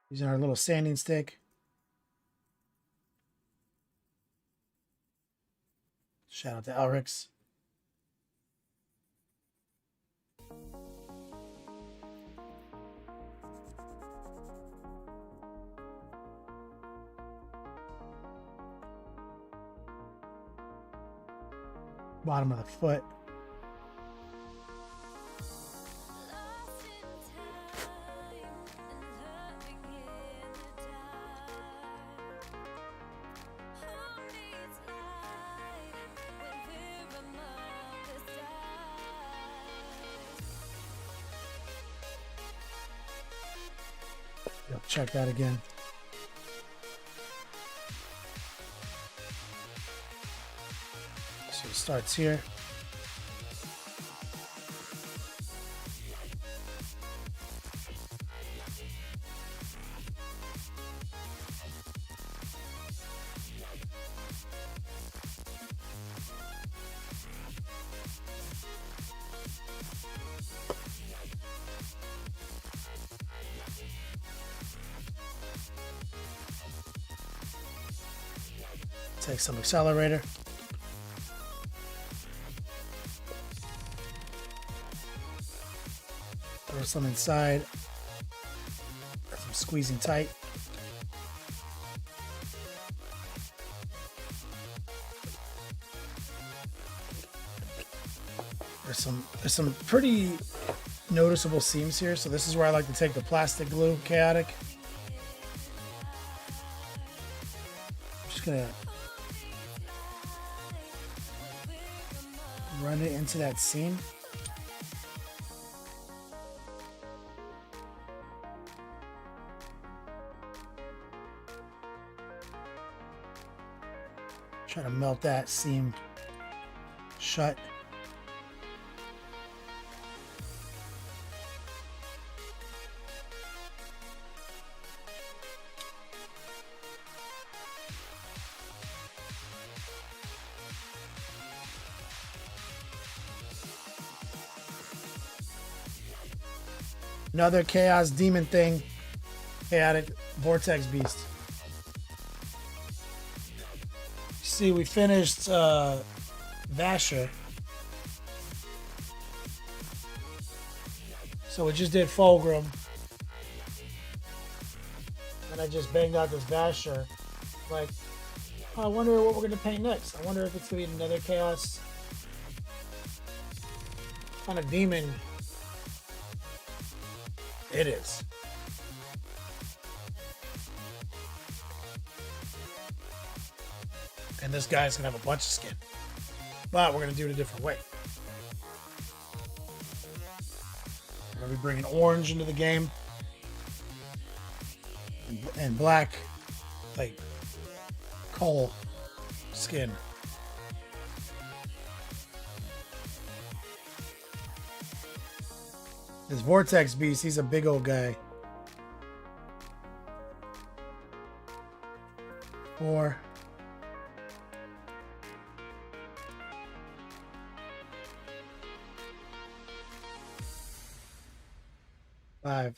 Using our little sanding stick. Shout out to Elrix. Bottom of the foot. Yep, check that again. So it starts here. Take some accelerator. Throw some inside. Some squeezing tight. There's some pretty noticeable seams here, so this is where I like to take the plastic glue, Chaotic. I'm just gonna run it into that seam. Try to melt that seam shut. Another chaos demon thing. Chaotic vortex beast. See, we finished Vasher. So we just did Fulgrim. And I just banged out this Vasher. Like, oh, I wonder what we're going to paint next. I wonder if it's going to be another chaos kind of demon. It is. And this guy's gonna have a bunch of skin. But we're gonna do it a different way. We're gonna be bringing orange into the game. And black, like, coal skin. This Vortex Beast, he's a big old guy. 4. 5.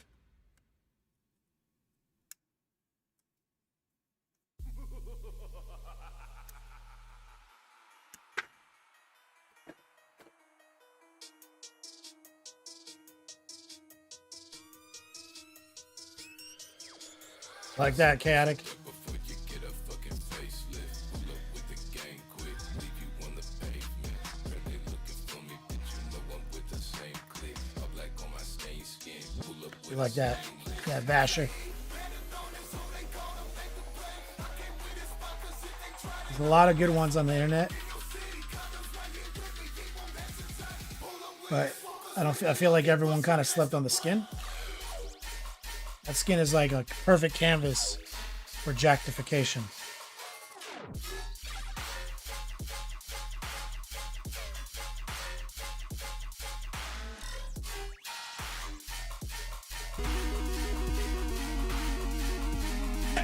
Like that, Chaotic. You like that? That Vasher. There's a lot of good ones on the internet, but I feel like everyone kind of slept on the skin. That skin is like a perfect canvas for jactification.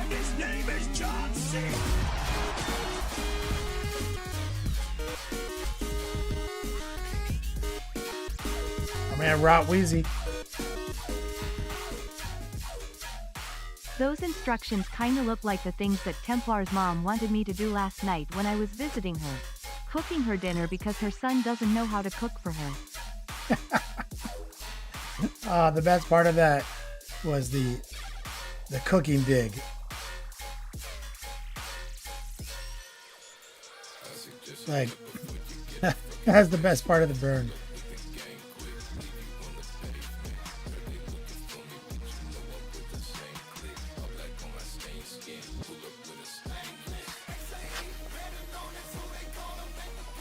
His name is John C. My man Rot Wheezy. Those instructions kinda look like the things that Templar's mom wanted me to do last night when I was visiting her. cooking her dinner because her son doesn't know how to cook for her. The best part of that was the cooking dig. Like, that's the best part of the burn.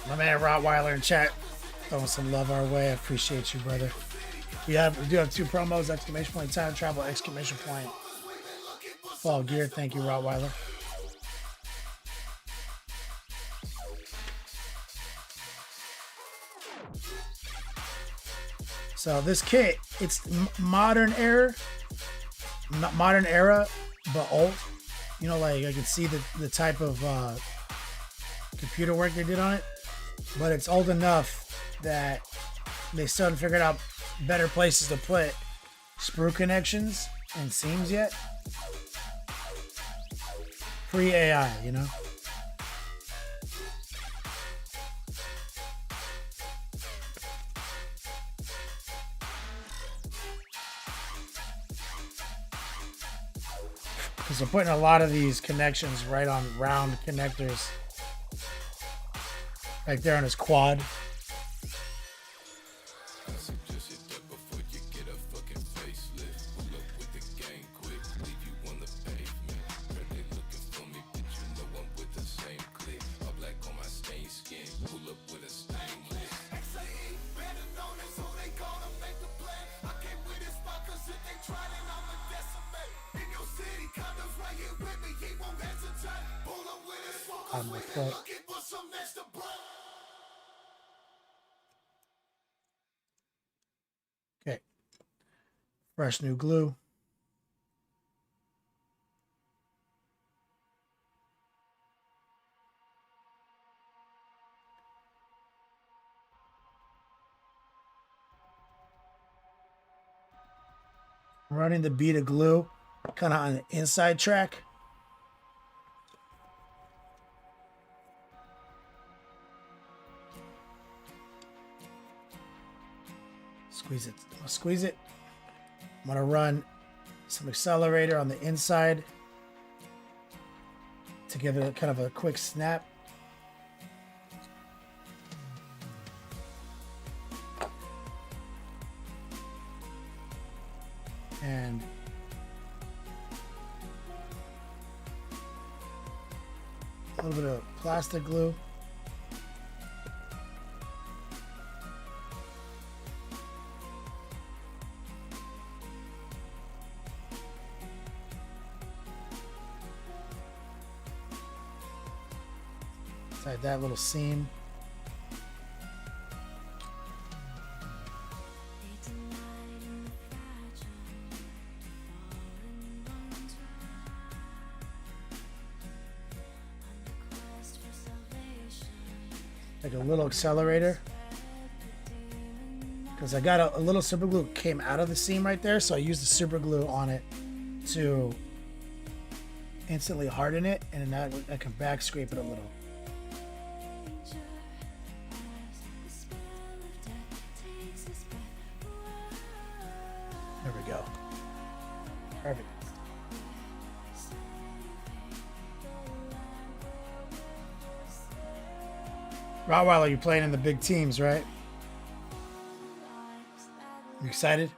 My man Rottweiler in chat throwing some love our way. I appreciate you, brother. We do have 2 promos, exclamation point, time travel, exclamation point. Fall gear, thank you, Rottweiler. So this kit, it's modern era, but old. You know, like I can see the type of computer work they did on it, but it's old enough that they still haven't figured out better places to put sprue connections and seams yet. Pre-AI, you know? Because they're putting a lot of these connections right on round connectors. Right there on his quad. On the foot. Okay. Fresh new glue. Running the bead of glue kind of on the inside track. Squeeze it. I'll squeeze it. I'm going to run some accelerator on the inside to give it a kind of a quick snap. And a little bit of plastic glue. Inside that little seam. Like a little accelerator, because I got a little super glue came out of the seam right there, so I used the super glue on it to instantly harden it, and then I can back scrape it a little. There we go. Perfect. Rottweiler, you're playing in the big teams, right? You excited?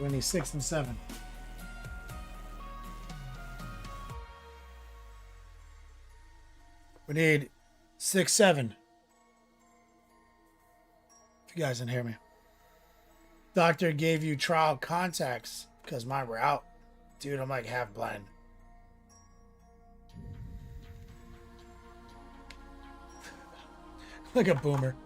We need 6 and 7. We need 6, 7. If you guys didn't hear me. Doctor gave you trial contacts because mine were out. Dude, I'm like half blind. Look at Boomer.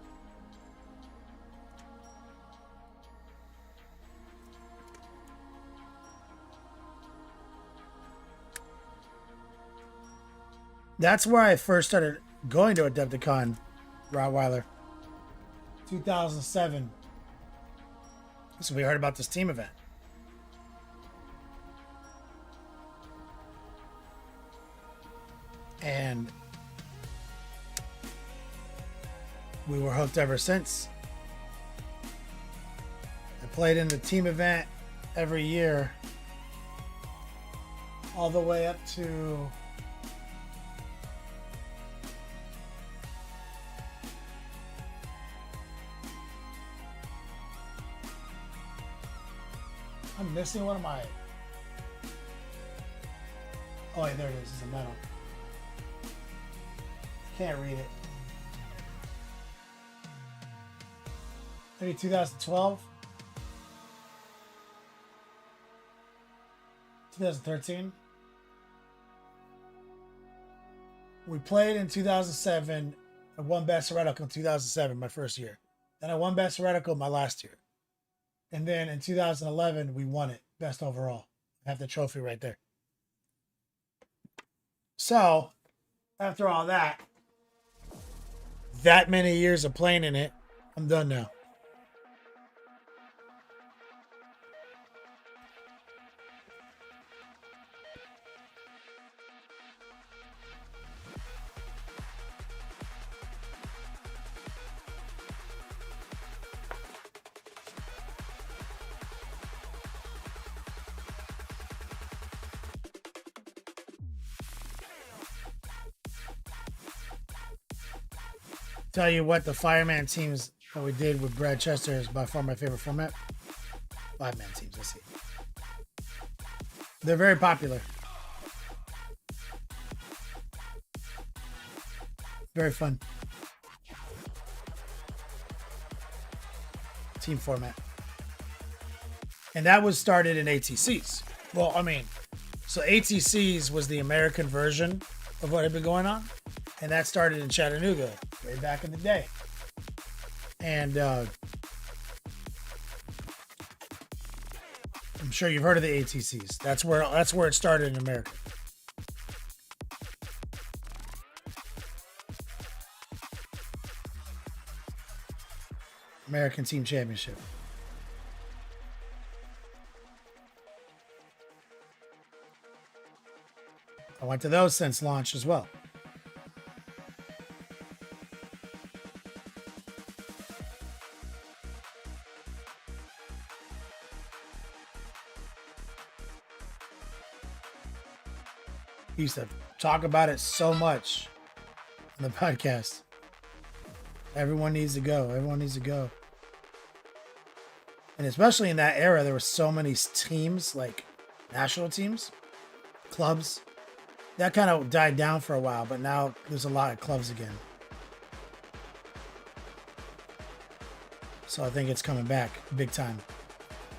That's where I first started going to Adepticon, Rottweiler. 2007. So we heard about this team event. And we were hooked ever since. I played in the team event every year, all the way up to I'm missing one of my. Oh, wait, there it is. It's a metal. Can't read it. Maybe 2012, 2013. We played in 2007. I won Best Heretical in 2007, my first year. Then I won Best Heretical my last year. And then in 2011, we won it. Best overall. I have the trophy right there. So, after all that many years of playing in it, I'm done now. Tell you what, the fireman teams that we did with Brad Chester is by far my favorite format. 5-man teams, let's see. They're very popular. Very fun. Team format. And that was started in ATCs. Well, I mean, so ATCs was the American version of what had been going on. And that started in Chattanooga way back in the day. And I'm sure you've heard of the ATCs. That's where it started in America. American Team Championship. I went to those since launch as well. We used to talk about it so much on the podcast. Everyone needs to go. Everyone needs to go. And especially in that era, there were so many teams, like national teams, clubs. That kind of died down for a while, but now there's a lot of clubs again. So I think it's coming back big time.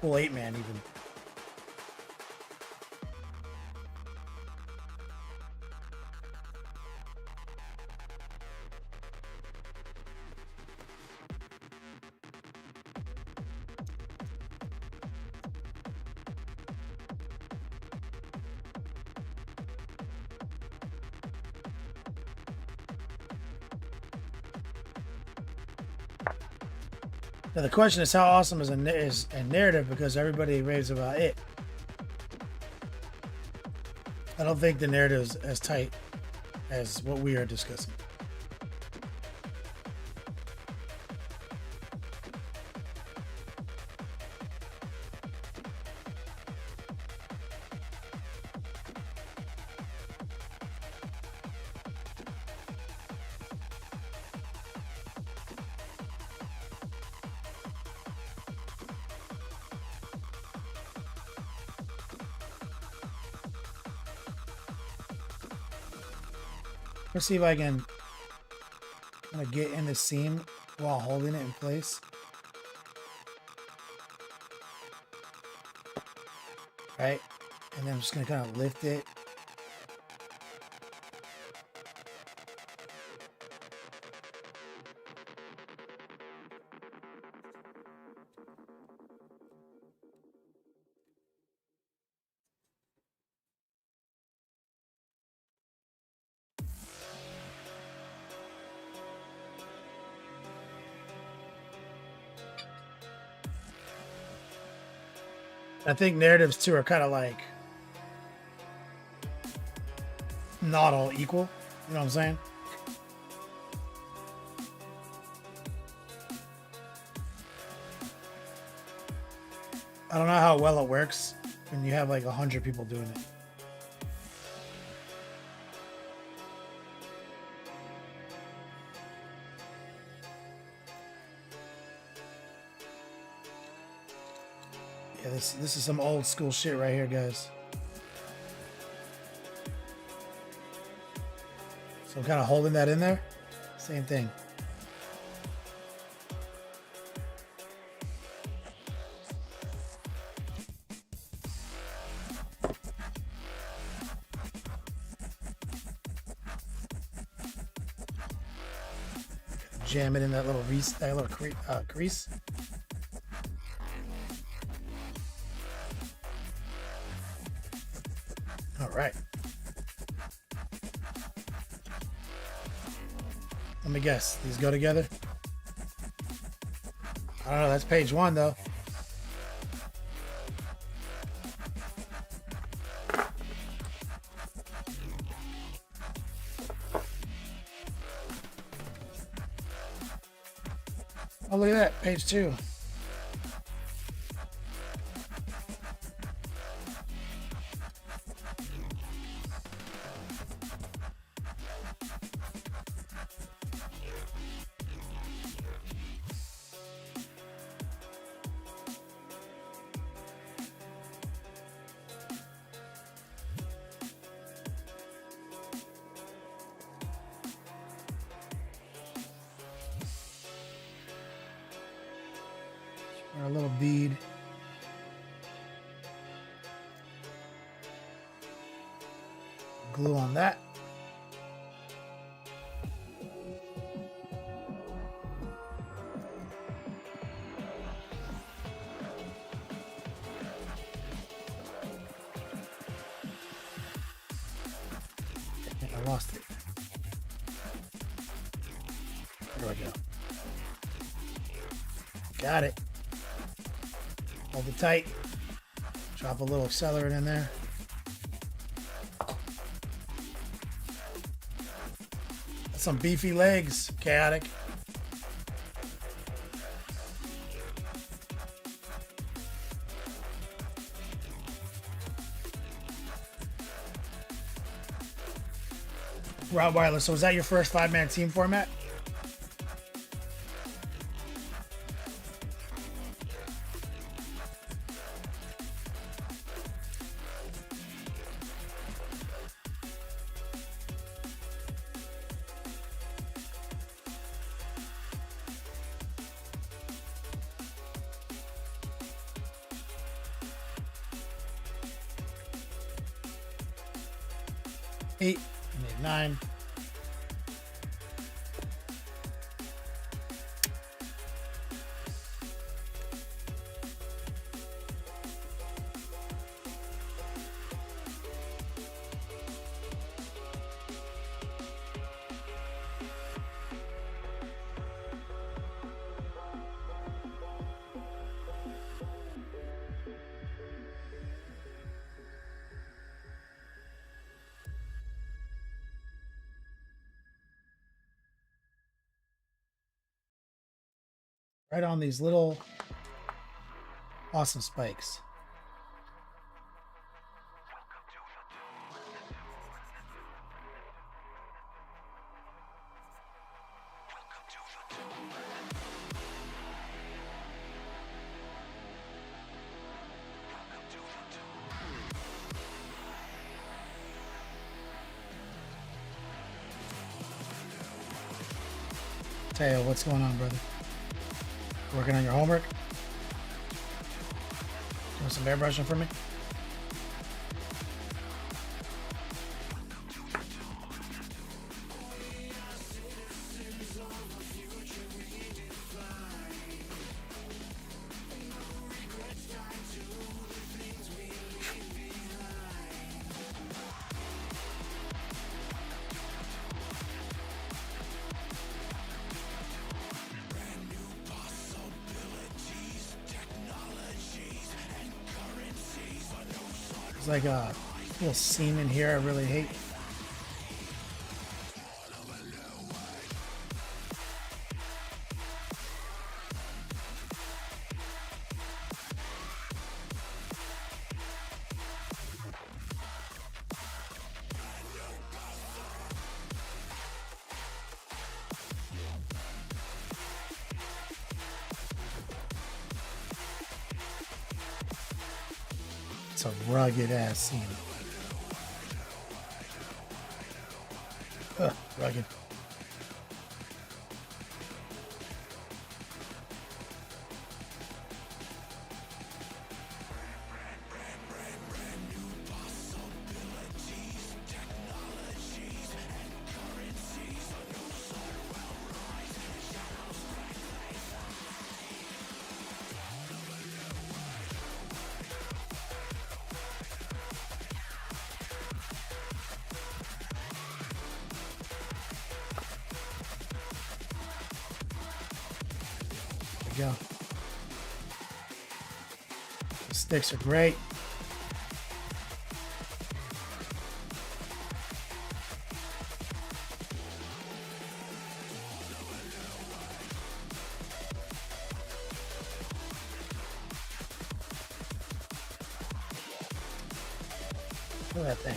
Full 8-man even. Now the question is, how awesome is a narrative, because everybody raves about it. I don't think the narrative is as tight as what we are discussing. Let's see if I can kind of get in the seam while holding it in place. Right? And then I'm just going to kind of lift it. I think narratives too are kind of like not all equal. You know what I'm saying? I don't know how well it works when you have like 100 people doing it. Yeah, this is some old school shit right here, guys. So I'm kind of holding that in there. Same thing. Jam it in that little crease. All right. Let me guess. These go together? I don't know. That's page 1, though. Oh, look at that. Page 2. Or a little bead. Glue on that. I lost it. Where do I go? Got it. Hold it tight. Drop a little accelerant in there. That's some beefy legs, Chaotic. Rottweiler, so is that your first 5-man team format? Eight, I need 9. Right on these little awesome spikes. Teo, what's going on, brother? Working on your homework? Doing some airbrushing for me? There's like a little seam in here I really hate. It's a rugged ass seam. Ugh, rugged. Go. The sticks are great. Look at that thing.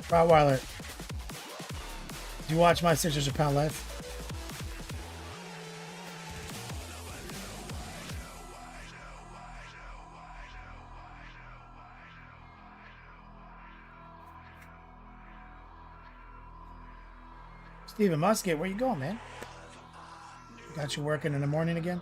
Rottweiler, do you watch my 600-pound life? Steven Musket, where you going, man? Got you working in the morning again?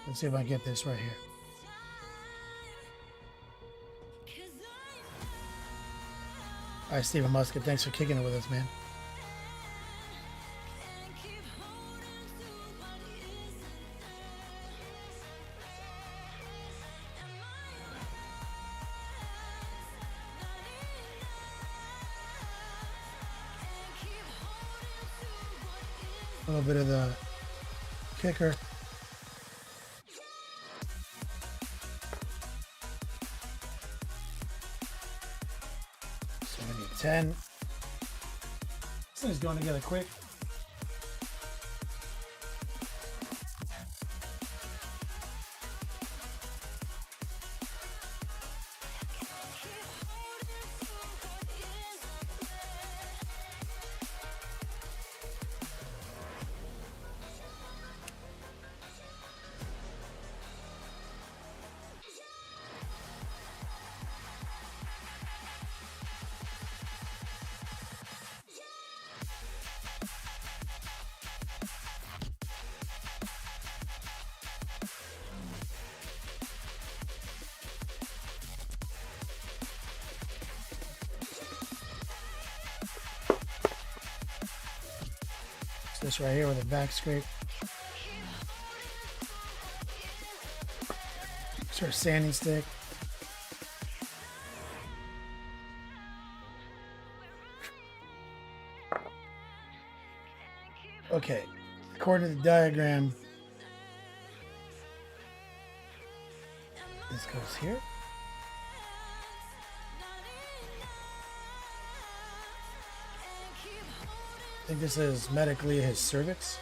Let's see if I can get this right here. All right, Steven Musket, thanks for kicking it with us, man. A little bit of the kicker. So we need 10. This thing's going together quick. This right here with a back scrape. Sort of sanding stick. Okay, according to the diagram, this goes here. I think this is medically his cervix.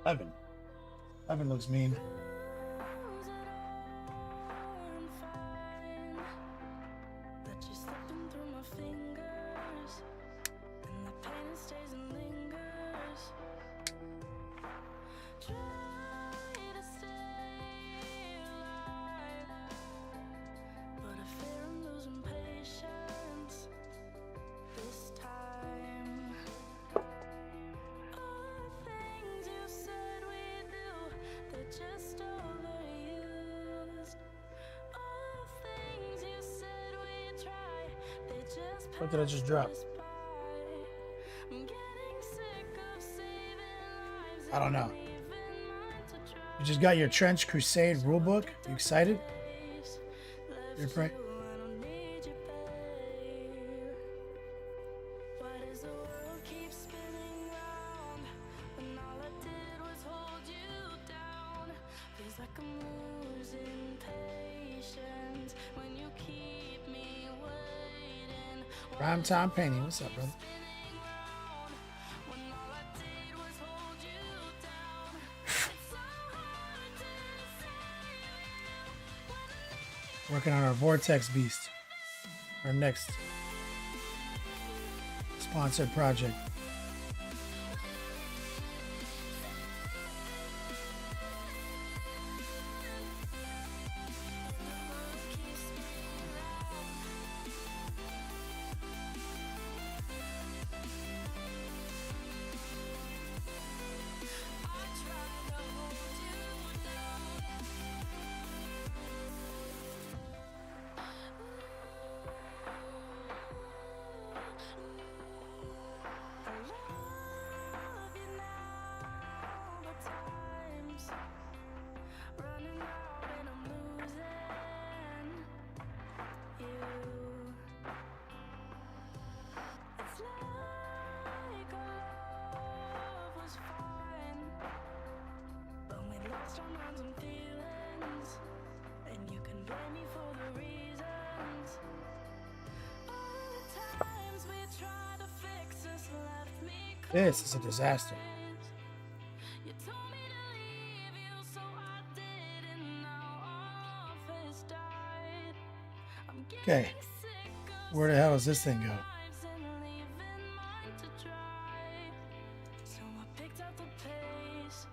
Evan. Evan looks mean. Just overused. All the things you said we try, they just What did I just drop? pass us by. I'm getting sick of saving lives I don't know. and leaving mine to try. You just got your Trench Crusade rulebook. You excited? Left You're right. you, I don't need you, babe. Why does the world keep spinning round when all I did was hold you down? Feels like I'm losing patience when you keep me waiting. Prime time painting. What's up, brother? Spinning round when all I did was hold you down. It's so hard to say. Working on our Vortex Beast. Our next sponsored project. This is a disaster. You told me to leave you, so I did, and now our office died. I'm Okay. getting sick of Where the hell does this thing go? lives and leaving mine to dry. So I picked up the pace,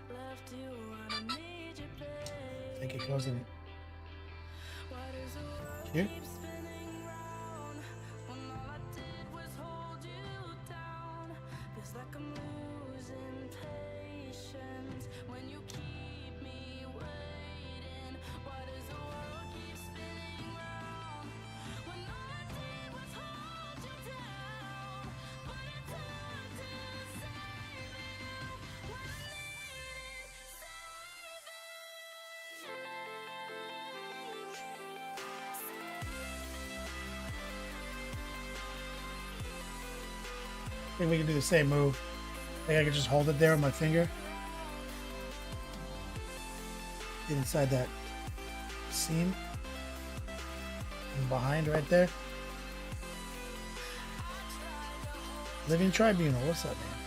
left you, I don't need you, I babe. think it goes in. Why does the world Here. keep spinning round when all I did was hold you down? Feels like I'm losing patience when you keep me waiting. Why does the world keep spinning round when all I did was hold you down? But it's hard to save you when I needed I think we can do the same move. I think I can just hold it there with my finger. Get inside that seam. And behind right there. Living Tribunal, what's up, man?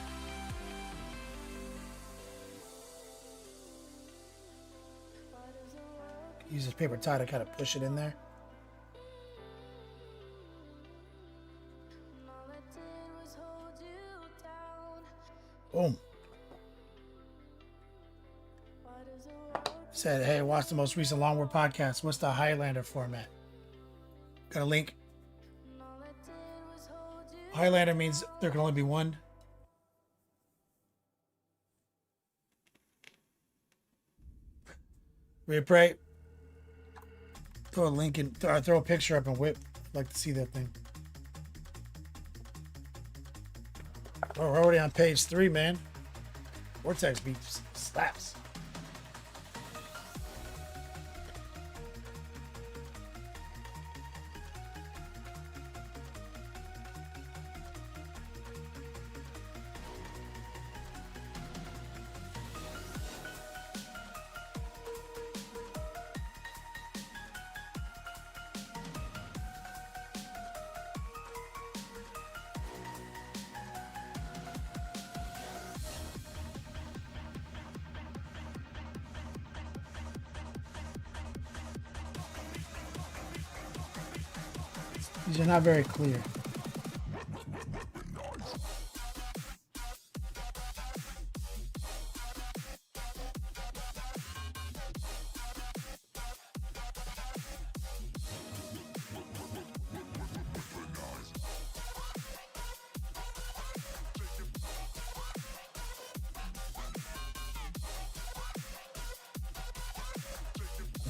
Use this paper towel to kind of push it in there. all I did was hold you down. Boom. Why does the world Said, hey, watch the most recent Longword podcast. What's the Highlander format? Got a link. all I did was hold you Highlander means there can only be one. We pray. Throw a link in, throw a picture up and whip. I'd like to see that thing. Oh, we're already on page 3, man. Vortex beat slaps. These are not very clear.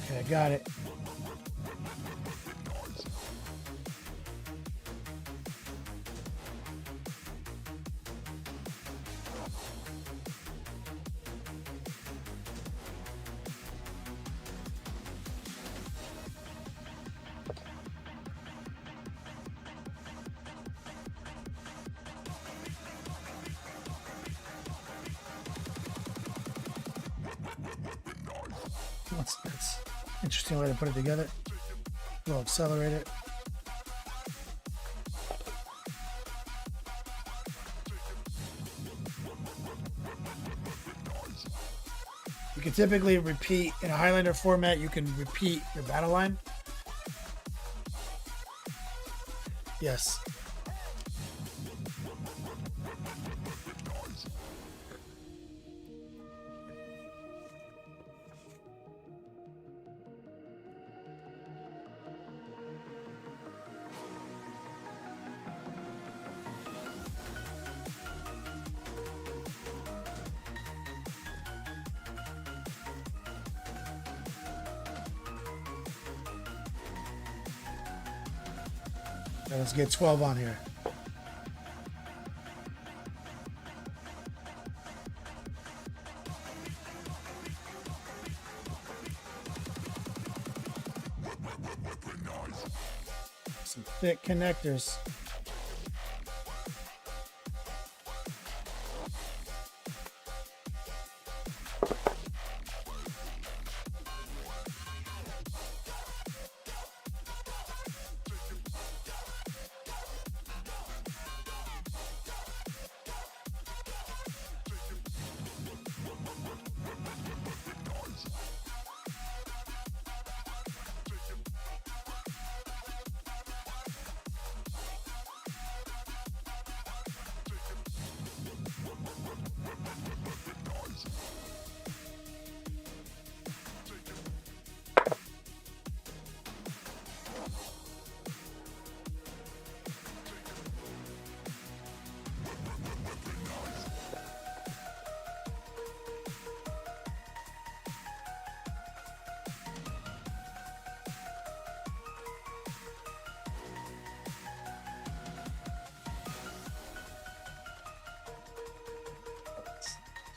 Okay, I got it. That's interesting way to put it together. We'll accelerate it. You can typically repeat in a Highlander format. You can repeat your battle line. Yes. Now let's get 12 on here. Some thick connectors.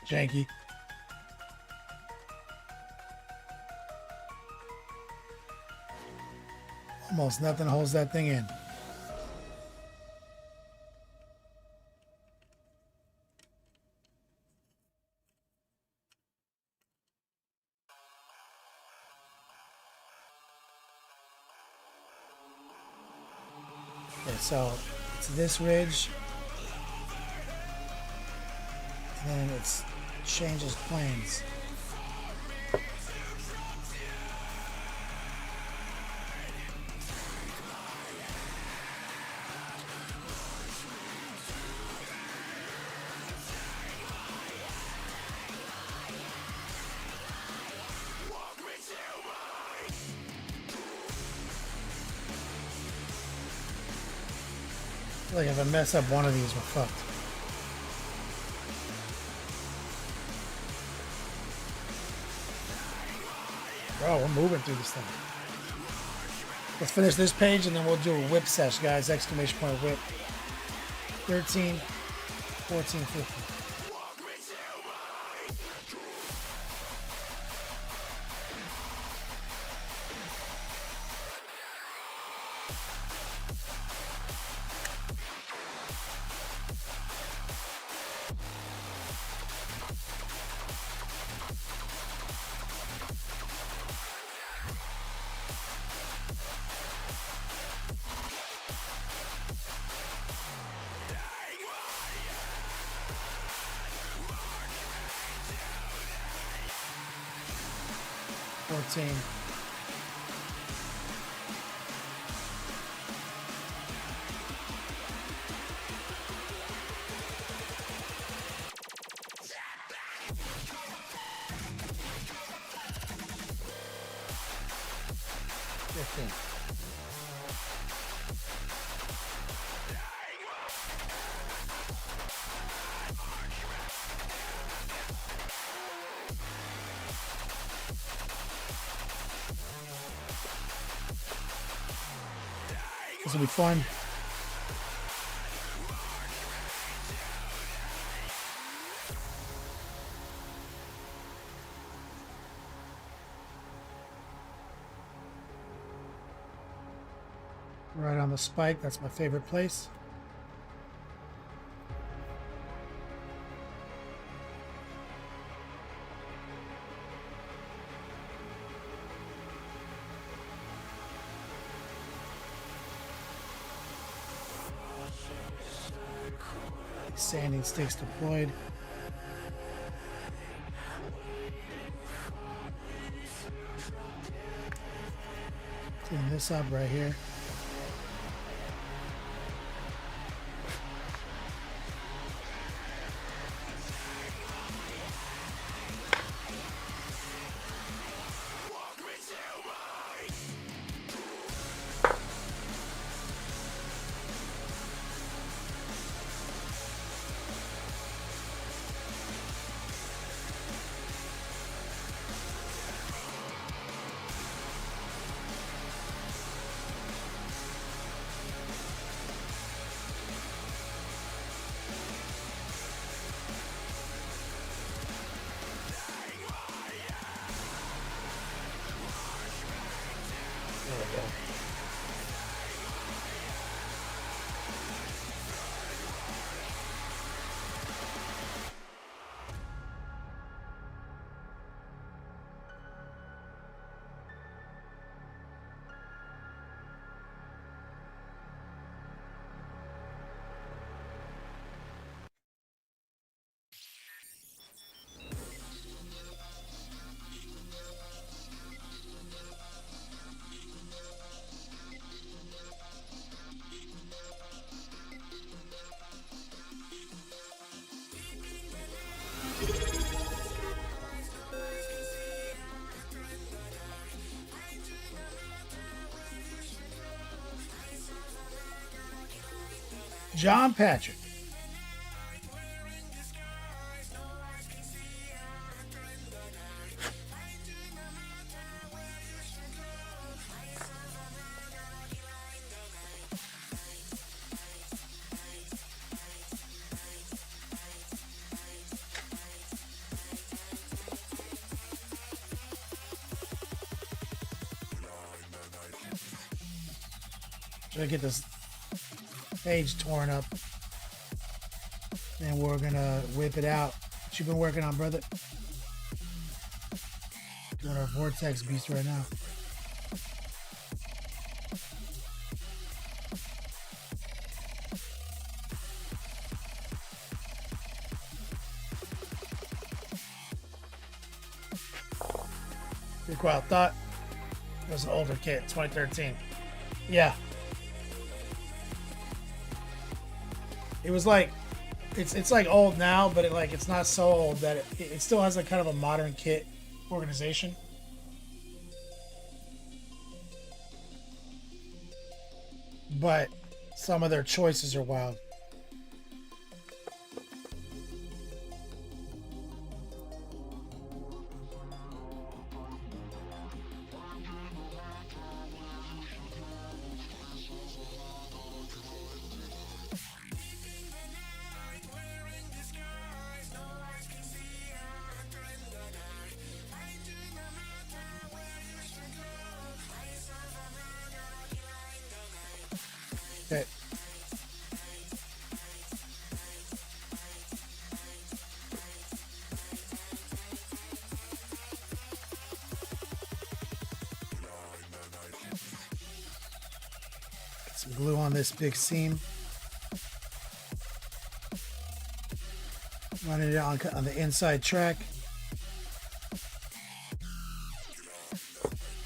Janky. Almost nothing holds that thing in. Okay, so it's this ridge, and then it's changes planes. I feel like if I mess up one of these, we're fucked. Bro, we're moving through this thing. Let's finish this page and then we'll do a whip sesh, guys. Exclamation point whip. 13, 14, 15. 15. This will be fun. Right on the spike, that's my favorite place. Sanding sticks deployed. Clean this up right here. There we go. John Patrick. Should I get this page torn up? And we're gonna whip it out. What you been working on, brother? Doing our vortex beast right now. Big Wild Thought. It was an older kit, 2013. Yeah. It was like, it's like old now, but it's not so old that it still has like kind of a modern kit organization. But some of their choices are wild. Okay. Get some glue on this big seam. Running it on the inside track.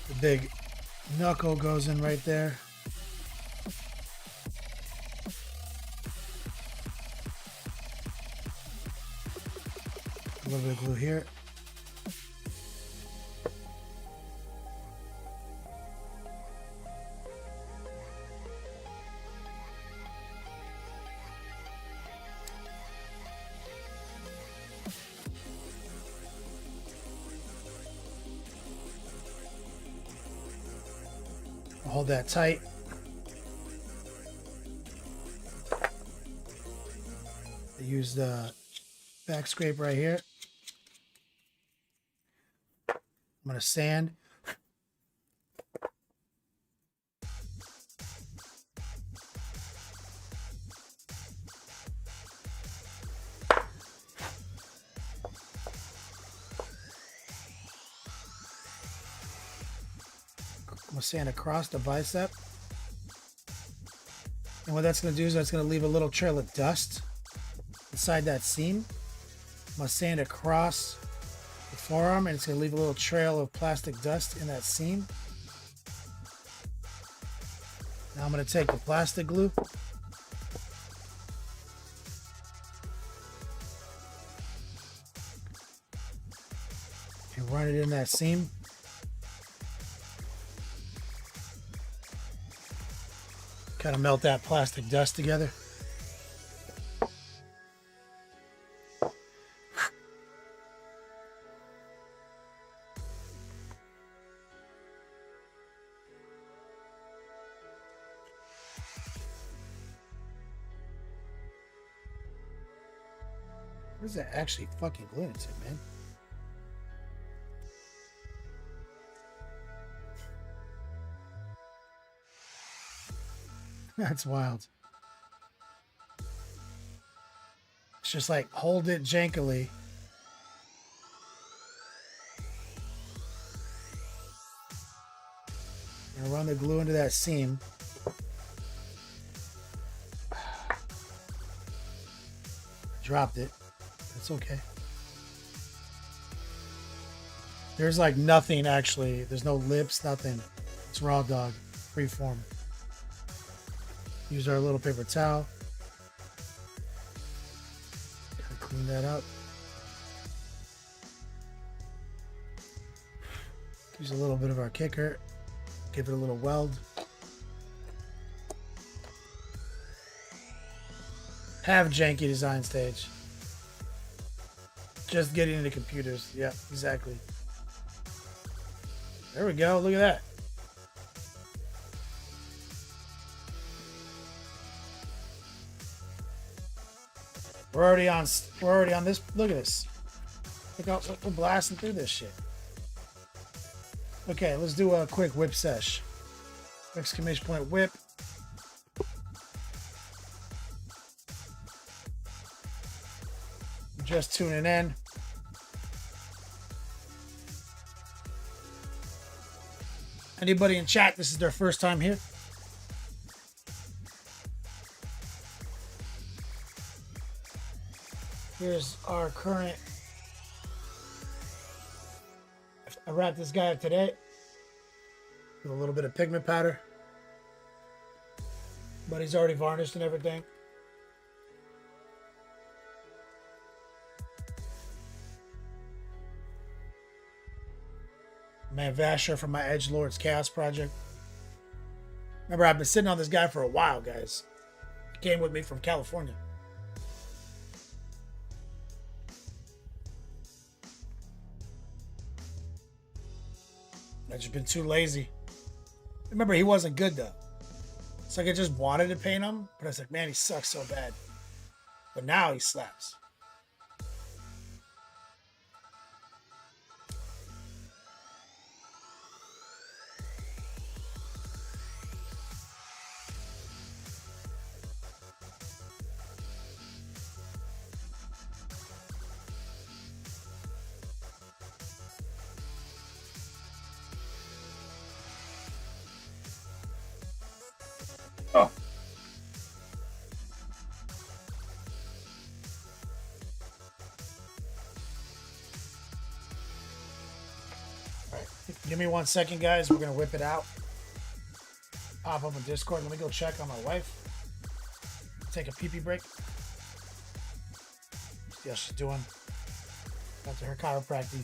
The big knuckle goes in right there. A little bit of glue here. Hold that tight. I use the back scrape right here. I'm going to sand. I'm going to sand across the bicep. And what that's going to do is that's going to leave a little trail of dust inside that seam. I'm going to sand across the forearm, and it's going to leave a little trail of plastic dust in that seam. Now I'm going to take the plastic glue. And run it in that seam. Kind of melt that plastic dust together. Where's that actually fucking gluing to, man? That's wild. It's just like hold it jankily. And run the glue into that seam. Dropped it. That's okay. There's like nothing actually. There's no lips, nothing. It's raw dog, free form. Use our little paper towel. Gotta clean that up. Use a little bit of our kicker. Give it a little weld. Have janky design stage. Just getting into computers. Yeah, exactly. There we go. Look at that. We're already on this. Look at this. Look how we're blasting through this shit. Okay, let's do a quick whip sesh. Exclamation point whip. Just tuning in. Anybody in chat, this is their first time here? Here's our current. I wrapped this guy up today with a little bit of pigment powder, but he's already varnished and everything. Man, Vasher from my Edgelord's Chaos project. Remember, I've been sitting on this guy for a while, guys. He came with me from California. I've just been too lazy. Remember, he wasn't good, though. It's like I just wanted to paint him, but I was like, man, he sucks so bad. But now he slaps. Oh. All right. Give me 1 second, guys. We're going to whip it out. Pop up on Discord. Let me go check on my wife. Take a pee-pee break. See how she's doing after her chiropractic.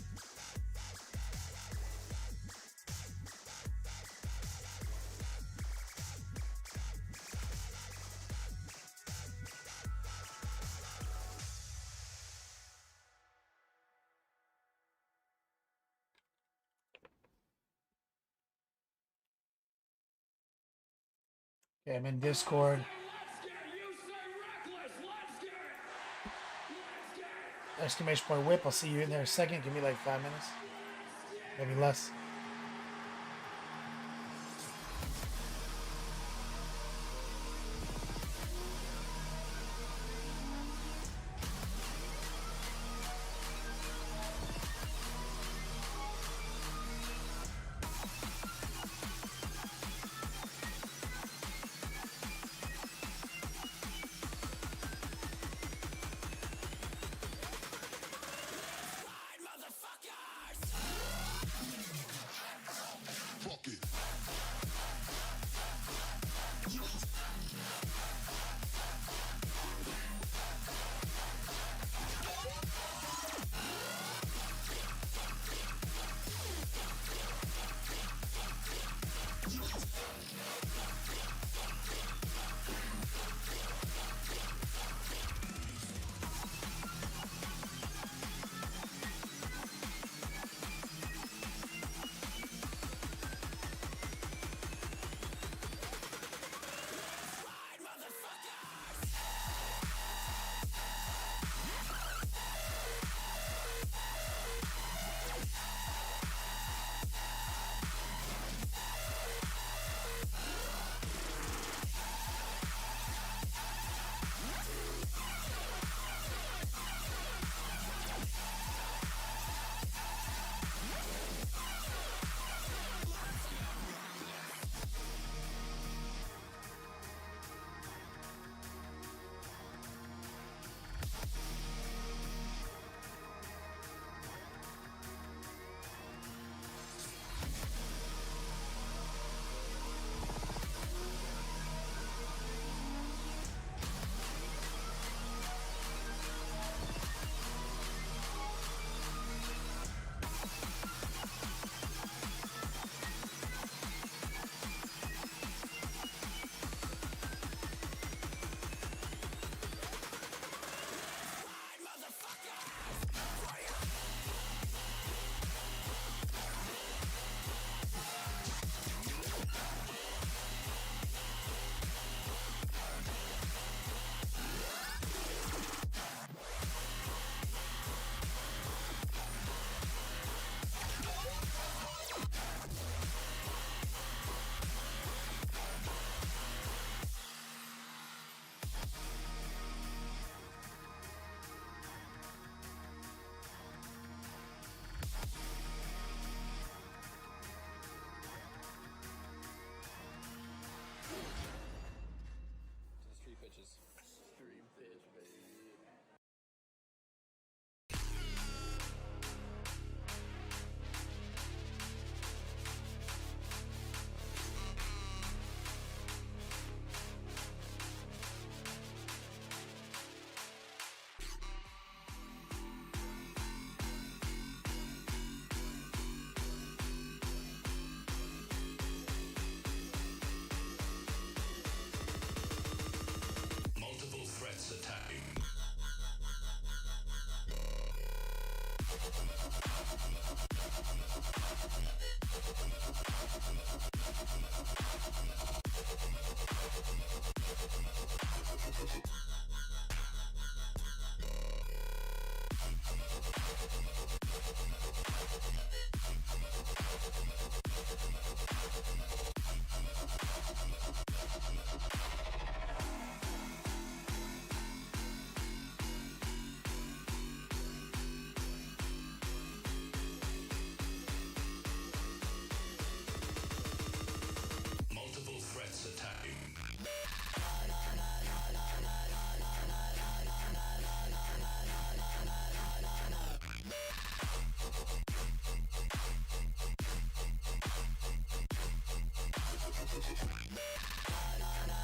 Okay, I'm in Discord. Exclamation point whip. I'll see you in there in a second. Give me like 5 minutes. Maybe less.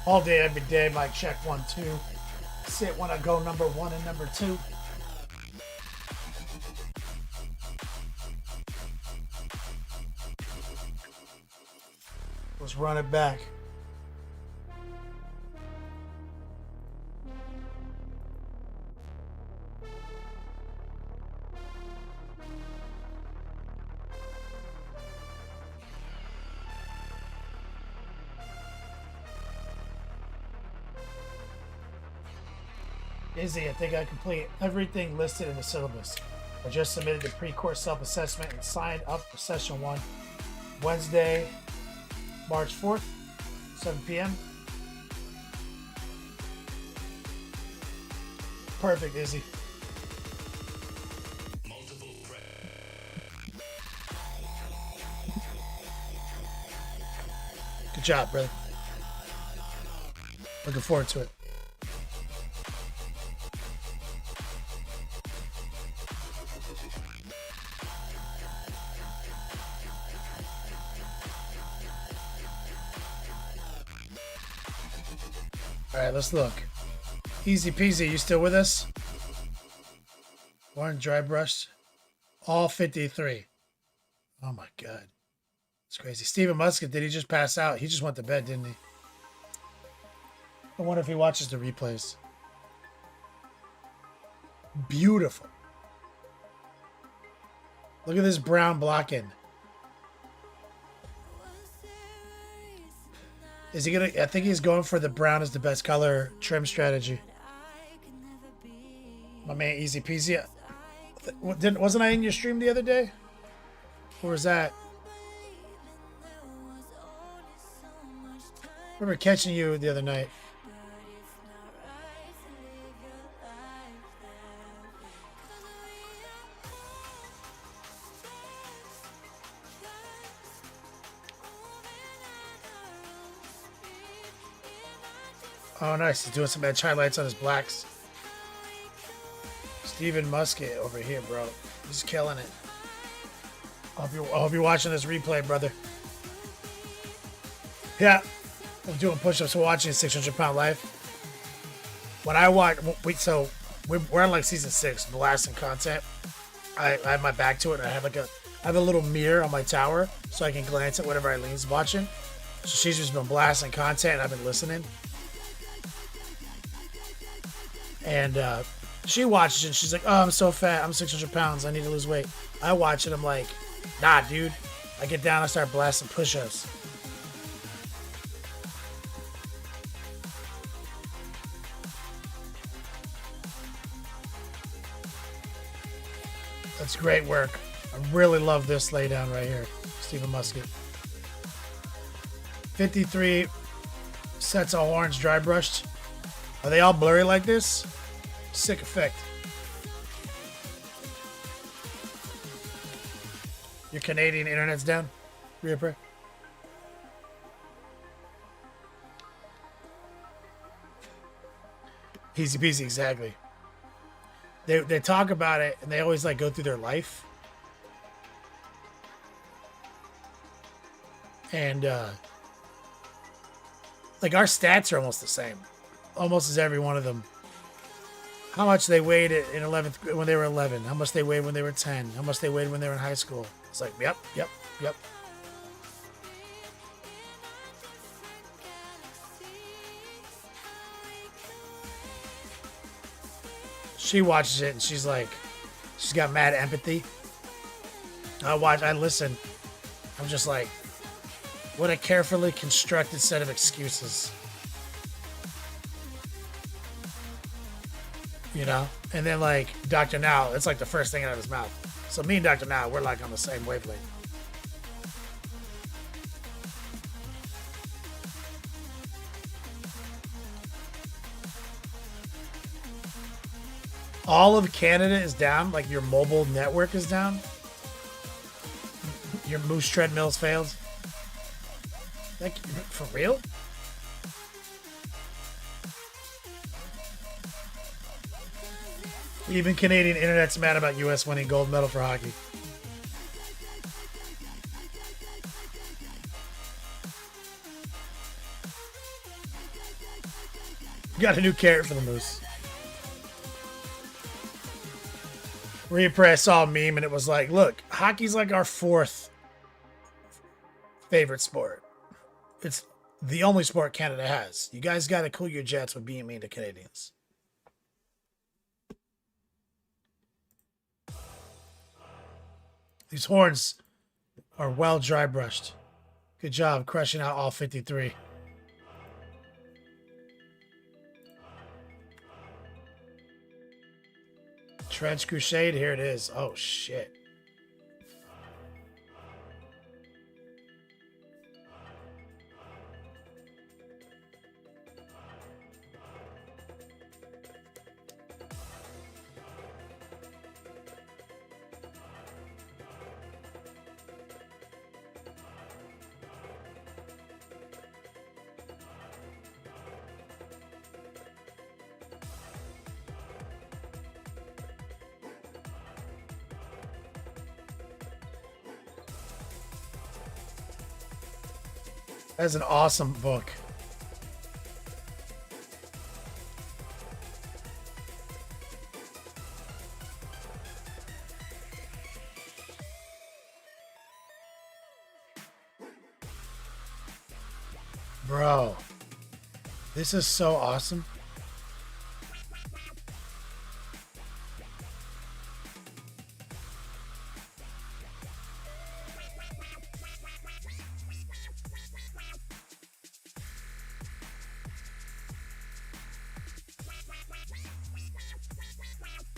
All day, every day, mic check 1, 2. Sit when I go number 1 and number 2. Let's run it back. Izzy, I think I complete everything listed in the syllabus. I just submitted the pre-course self-assessment and signed up for session 1. Wednesday, March 4th, 7 p.m. Perfect, Izzy. Good job, brother. Looking forward to it. All right, let's look. Easy peasy, you still with us? Orange dry brush. All 53. Oh my God. It's crazy. Stephen Muscat, did he just pass out? He just went to bed, didn't he? I wonder if he watches the replays. Beautiful. Look at this brown blocking. Is he gonna? I think he's going for the brown is the best color trim strategy. My man, easy peasy. Wasn't I in your stream the other day? Or was that? I remember catching you the other night. Oh, nice. He's doing some edge highlights on his blacks. Stephen Muscat over here, bro. He's killing it. I hope you're watching this replay, brother. Yeah. I'm doing push-ups while watching 600-pound life. When I watch... So, we're on like season 6, blasting content. I have my back to it. I have a little mirror on my tower so I can glance at whatever Eileen's watching. So she's just been blasting content and I've been listening. And she watches it and she's like, oh, I'm so fat. I'm 600 pounds. I need to lose weight. I watch it. I'm like, nah, dude. I get down. I start blasting push-ups. That's great work. I really love this laydown right here. Stephen Muscat. 53 sets of orange dry brushed. Are they all blurry like this? Sick effect. Your Canadian internet's down? Reaper. Easy peasy, exactly. They talk about it and they always like go through their life. And like our stats are almost the same. Almost as every one of them. How much they weighed in 11th when they were 11. How much they weighed when they were 10. How much they weighed when they were in high school. It's like, yep. She watches it and she's like, she's got mad empathy. I listen. I'm just like, what a carefully constructed set of excuses. You know? And then like Dr. Now, it's like the first thing out of his mouth. So me and Dr. Now, we're like on the same wavelength. All of Canada is down, like your mobile network is down. Your Moose treadmills failed. Like, for real? Even Canadian internet's mad about US winning gold medal for hockey. Got a new carrot for the Moose. I saw a meme and it was like, look, hockey's like our 4th favorite sport. It's the only sport Canada has. You guys got to cool your jets with being mean to Canadians. These horns are well dry brushed. Good job crushing out all 53. . Trench Crusade, here it is. Oh shit. That's an awesome book. Bro, this is so awesome.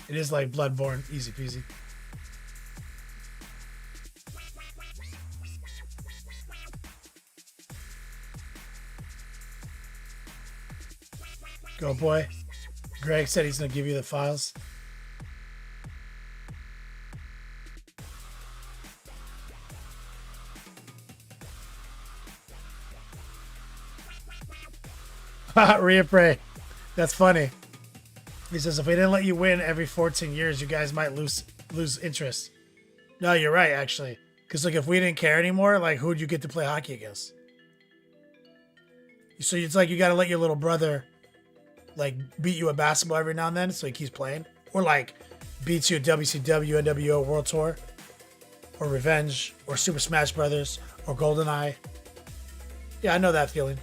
It is like Bloodborne, easy peasy. Go, boy. Greg said he's going to give you the files. Reapray. That's funny. He says, if we didn't let you win every 14 years, you guys might lose interest. No, you're right, actually. Because, like, if we didn't care anymore, like, who'd you get to play hockey against? So it's like you got to let your little brother, like, beat you at basketball every now and then so he keeps playing. Or, like, beats you at WCW, NWO World Tour. Or Revenge. Or Super Smash Brothers. Or GoldenEye. Yeah, I know that feeling.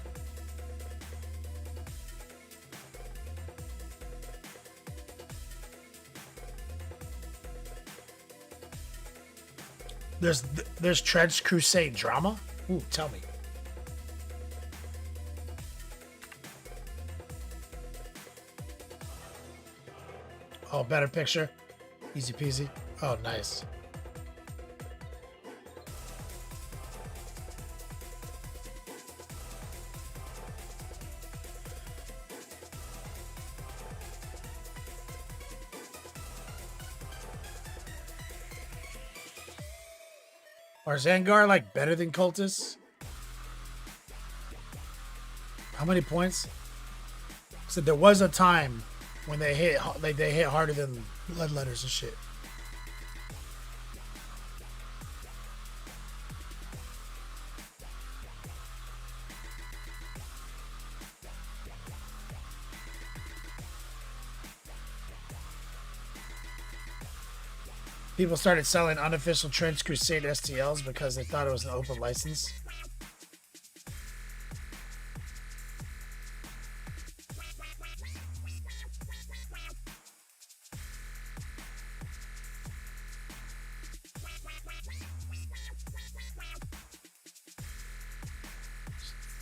There's Trench Crusade drama? Ooh, tell me. Oh, better picture. Easy peasy. Oh, nice. Are Zangar like better than Cultists? How many points? So there was a time when they hit harder than Bloodletters and shit. People started selling unofficial Trench Crusade STLs because they thought it was an open license.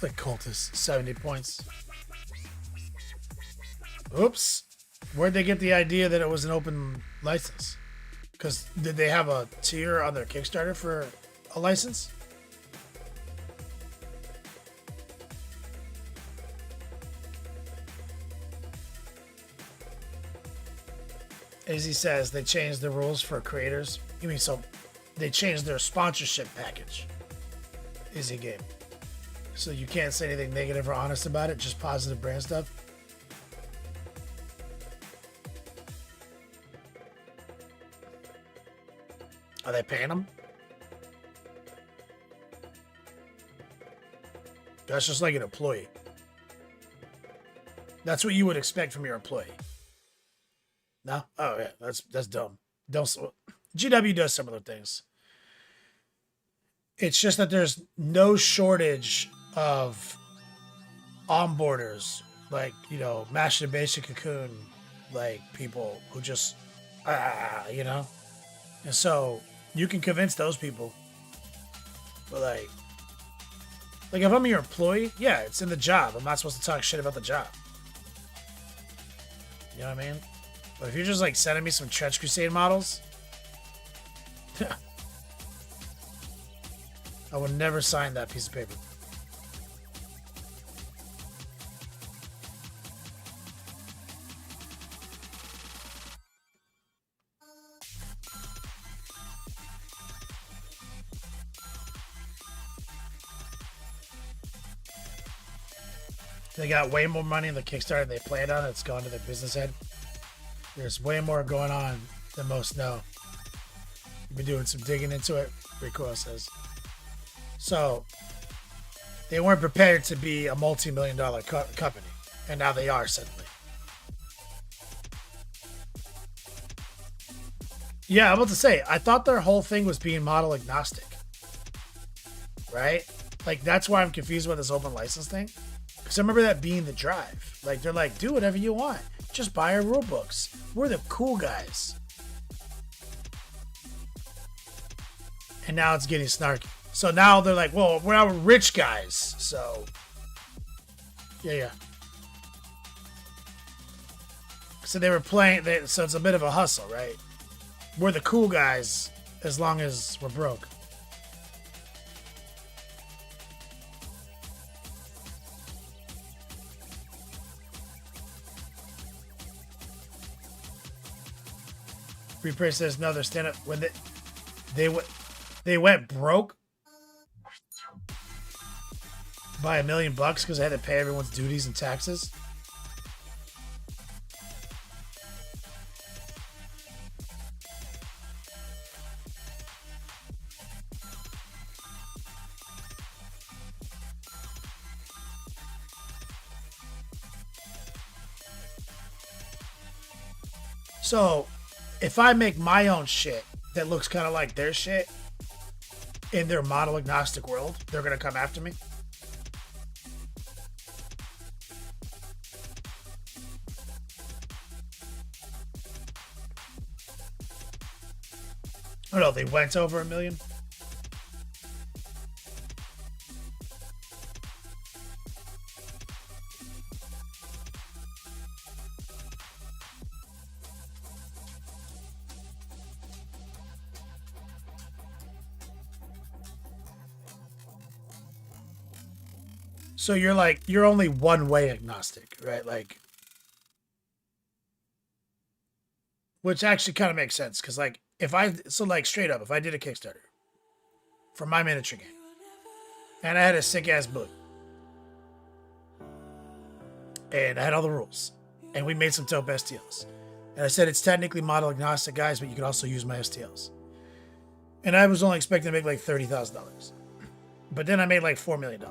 Like Cultist, 70 points. Oops. Where'd they get the idea that it was an open license? Because did they have a tier on their Kickstarter for a license? As he says, they changed the rules for creators. You mean so they changed their sponsorship package? Izzy game. So you can't say anything negative or honest about it, just positive brand stuff. Are they paying them? That's just like an employee. That's what you would expect from your employee. No? Oh yeah, that's dumb. GW does similar things. It's just that there's no shortage of onboarders, like, you know, masturbation cocoon, like people who just, you know? And so you can convince those people. But like if I'm your employee, yeah, it's in the job. I'm not supposed to talk shit about the job. You know what I mean? But if you're just like sending me some Trench Crusade models, I would never sign that piece of paper. They got way more money in the Kickstarter than they planned on. It's gone to their business head. There's way more going on than most know. You've been doing some digging into it. Pretty cool, it says. So, they weren't prepared to be a multi-million-dollar company. And now they are, suddenly. Yeah, I'm about to say, I thought their whole thing was being model agnostic. Right? Like, that's why I'm confused about this open license thing. Because I remember that being the drive. Like, they're like, do whatever you want. Just buy our rule books. We're the cool guys. And now it's getting snarky. So now they're like, well, we're now rich guys. So, yeah. So they were playing, so it's a bit of a hustle, right? We're the cool guys as long as we're broke. Reaper says no, they're stand up when they went broke by $1 million because they had to pay everyone's duties and taxes. So, if I make my own shit that looks kind of like their shit in their model agnostic world, they're going to come after me? Oh no, they went over $1 million? So you're only one way agnostic, right? Like, which actually kind of makes sense because, like, straight up, if I did a Kickstarter for my miniature game and I had a sick ass book and I had all the rules and we made some dope STLs and I said it's technically model agnostic, guys, but you could also use my STLs, and I was only expecting to make like $30,000, but then I made like $4 million.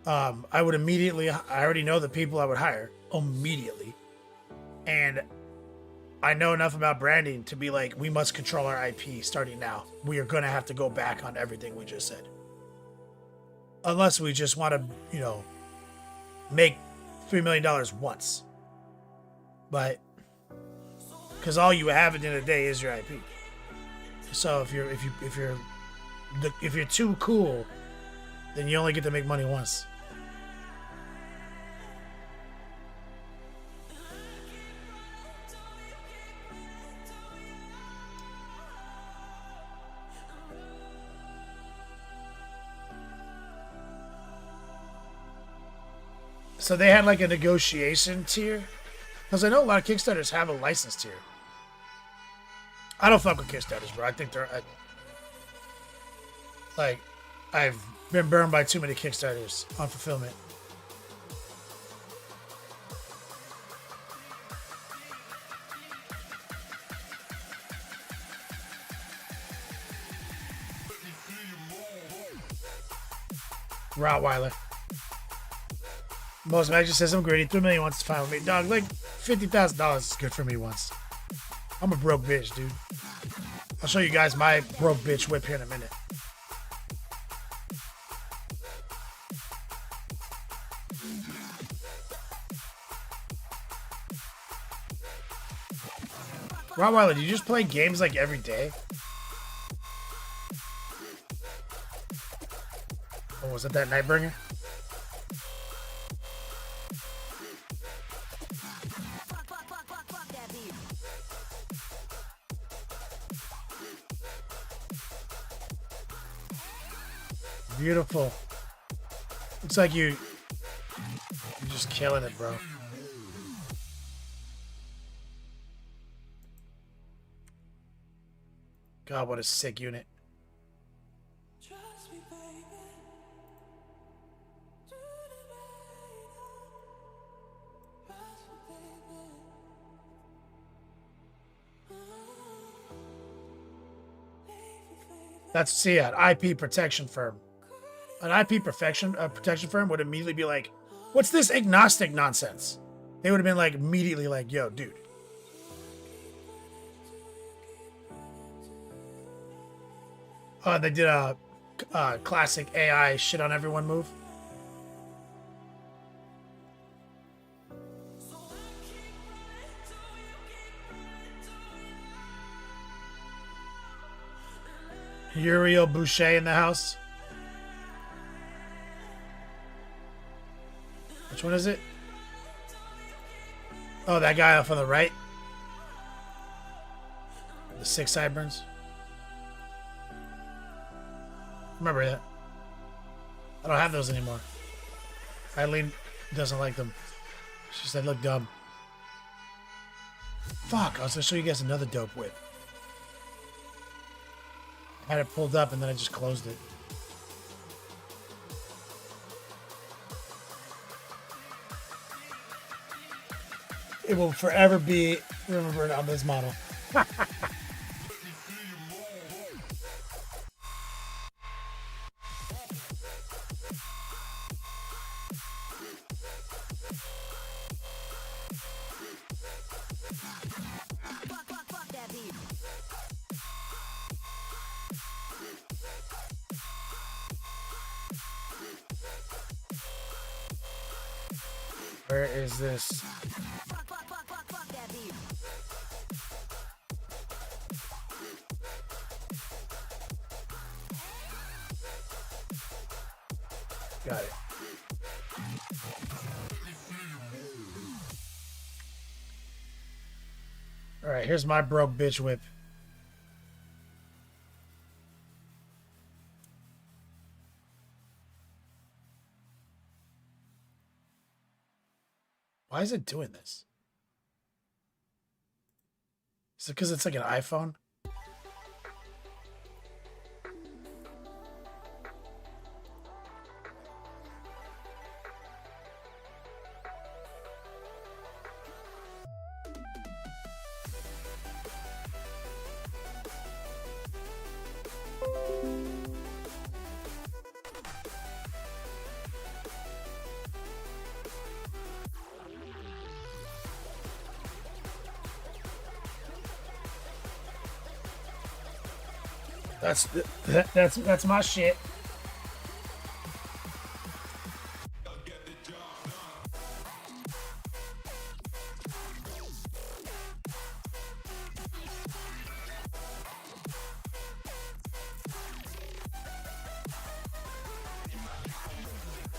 I would immediately, I already know the people I would hire immediately. And I know enough about branding to be like, we must control our IP starting now. We are going to have to go back on everything we just said. Unless we just want to, make $3 million once. But, because all you have at the end of the day is your IP. So if you're too cool, then you only get to make money once. So they had like a negotiation tier? Because I know a lot of Kickstarters have a license tier. I don't fuck with Kickstarters, bro. I think they're... I've been burned by too many Kickstarters on fulfillment. Rottweiler. Most Magic says I'm greedy. $3 million once is fine with me. Dog, like $50,000 is good for me once. I'm a broke bitch, dude. I'll show you guys my broke bitch whip here in a minute. Rottweiler, do you just play games like every day? Oh, was it that Nightbringer? Beautiful. Looks like you're just killing it, bro. God, what a sick unit. That's, see, an IP protection firm. An IP protection firm would immediately be like, what's this agnostic nonsense? They would have been like, immediately like, yo, dude. They did a classic AI shit on everyone move. Uriel Boucher in the house. Which one is it? Oh, that guy off on the right. The 6 sideburns. Remember that. I don't have those anymore. Eileen doesn't like them. She said, look dumb. Fuck, I was gonna show you guys another dope whip. I had it pulled up and then I just closed it. It will forever be remembered on this model. Where is this? Got it. All right, here's my broke bitch whip. Why is it doing this? Is it because it's like an iPhone? That's my shit.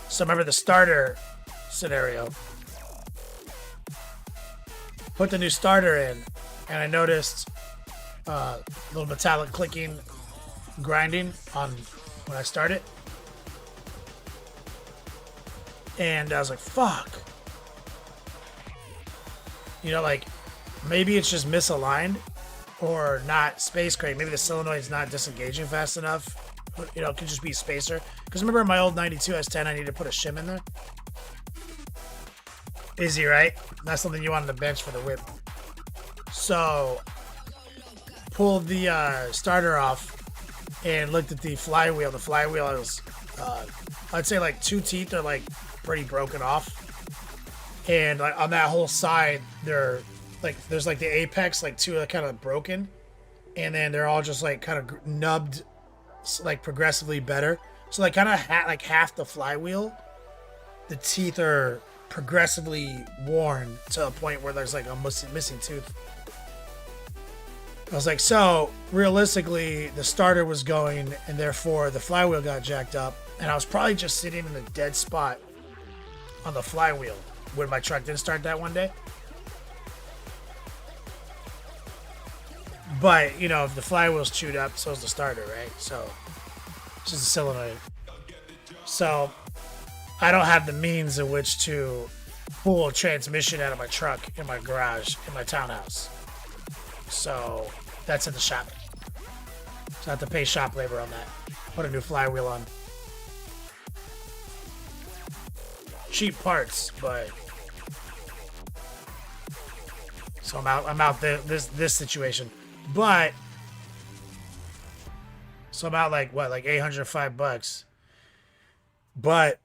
So remember the starter scenario. Put the new starter in, and I noticed little metallic clicking, grinding on when I start it. And I was like, fuck. You know, like, maybe it's just misaligned or not space crate. Maybe the solenoid's not disengaging fast enough. You know, it could just be spacer. Because remember in my old 92 S10, I needed to put a shim in there. Easy, right? That's something you want on the bench for the whip. So, pulled the starter off and looked at the flywheel. The flywheel is, I'd say like 2 teeth are like pretty broken off. And like on that whole side, they're like, there's like the apex, like 2 are kind of broken. And then they're all just like kind of nubbed, like progressively better. So like kind of like half the flywheel, the teeth are progressively worn to a point where there's like a missing tooth. I was like, so realistically, the starter was going, and therefore the flywheel got jacked up, and I was probably just sitting in a dead spot on the flywheel when my truck didn't start that one day. But, you know, if the flywheel's chewed up, so is the starter, right? So, it's just a solenoid. So I don't have the means in which to pull a transmission out of my truck in my garage in my townhouse. So that's in the shop. So I have to pay shop labor on that. Put a new flywheel on. Cheap parts, but so I'm out there this situation. But so I'm out like what, like $805. But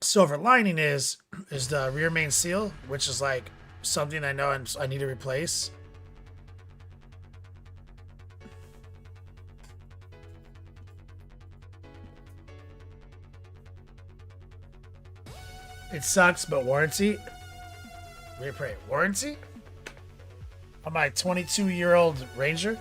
silver lining is the rear main seal, which is like something I know I need to replace. It sucks, but warranty. Repair warranty on my 22-year-old Ranger.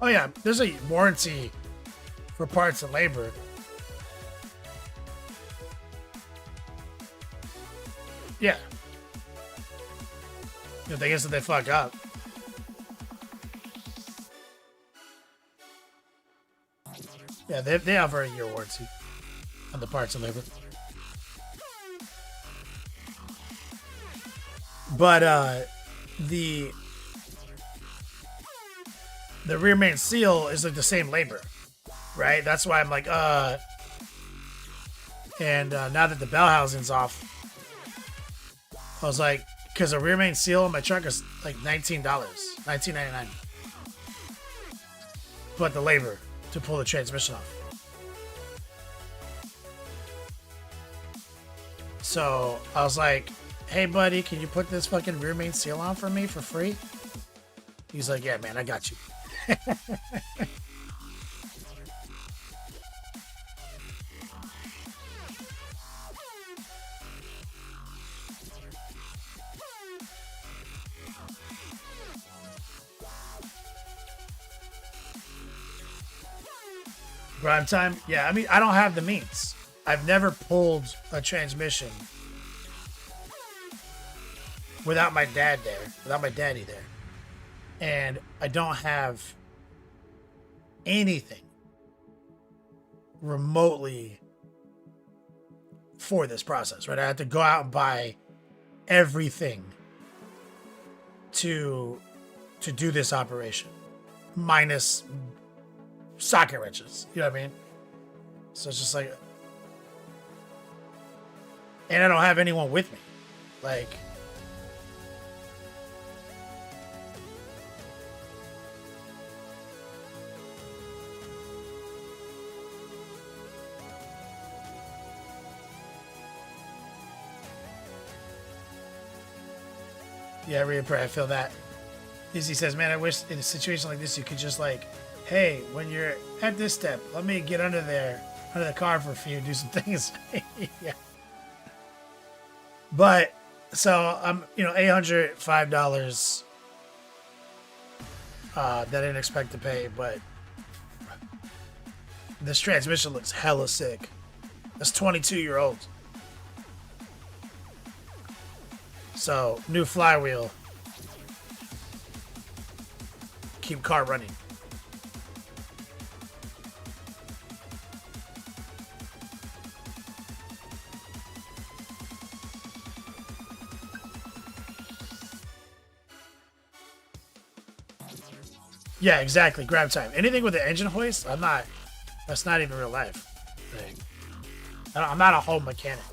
Oh yeah, there's a warranty for parts and labor. Yeah. The thing is that they fuck up. Yeah, they offer a year warranty on the parts and labor. But the rear main seal is like the same labor, right? That's why I'm like, and now that the bell housing's off, I was like, because the rear main seal on my truck is like $19, $19.99. But the labor to pull the transmission off. So I was like, hey buddy, can you put this fucking rear main seal on for me for free? He's like, yeah, man, I got you. Grind time? Yeah, I mean, I don't have the means. I've never pulled a transmission without my dad there, without my daddy there. And I don't have anything remotely for this process, right? I had to go out and buy everything to do this operation, minus socket wrenches. You know what I mean? So it's just like, and I don't have anyone with me. Like, yeah, I feel that. Izzy says, man, I wish in a situation like this, you could just like, hey, when you're at this step, let me get under the car for a few, do some things. Yeah. But, so I'm, $805 that I didn't expect to pay, but this transmission looks hella sick. That's 22-year-old. So, new flywheel. Keep car running. Yeah, exactly. Grab time. Anything with the engine hoist, that's not even real life. Like, I'm not a home mechanic.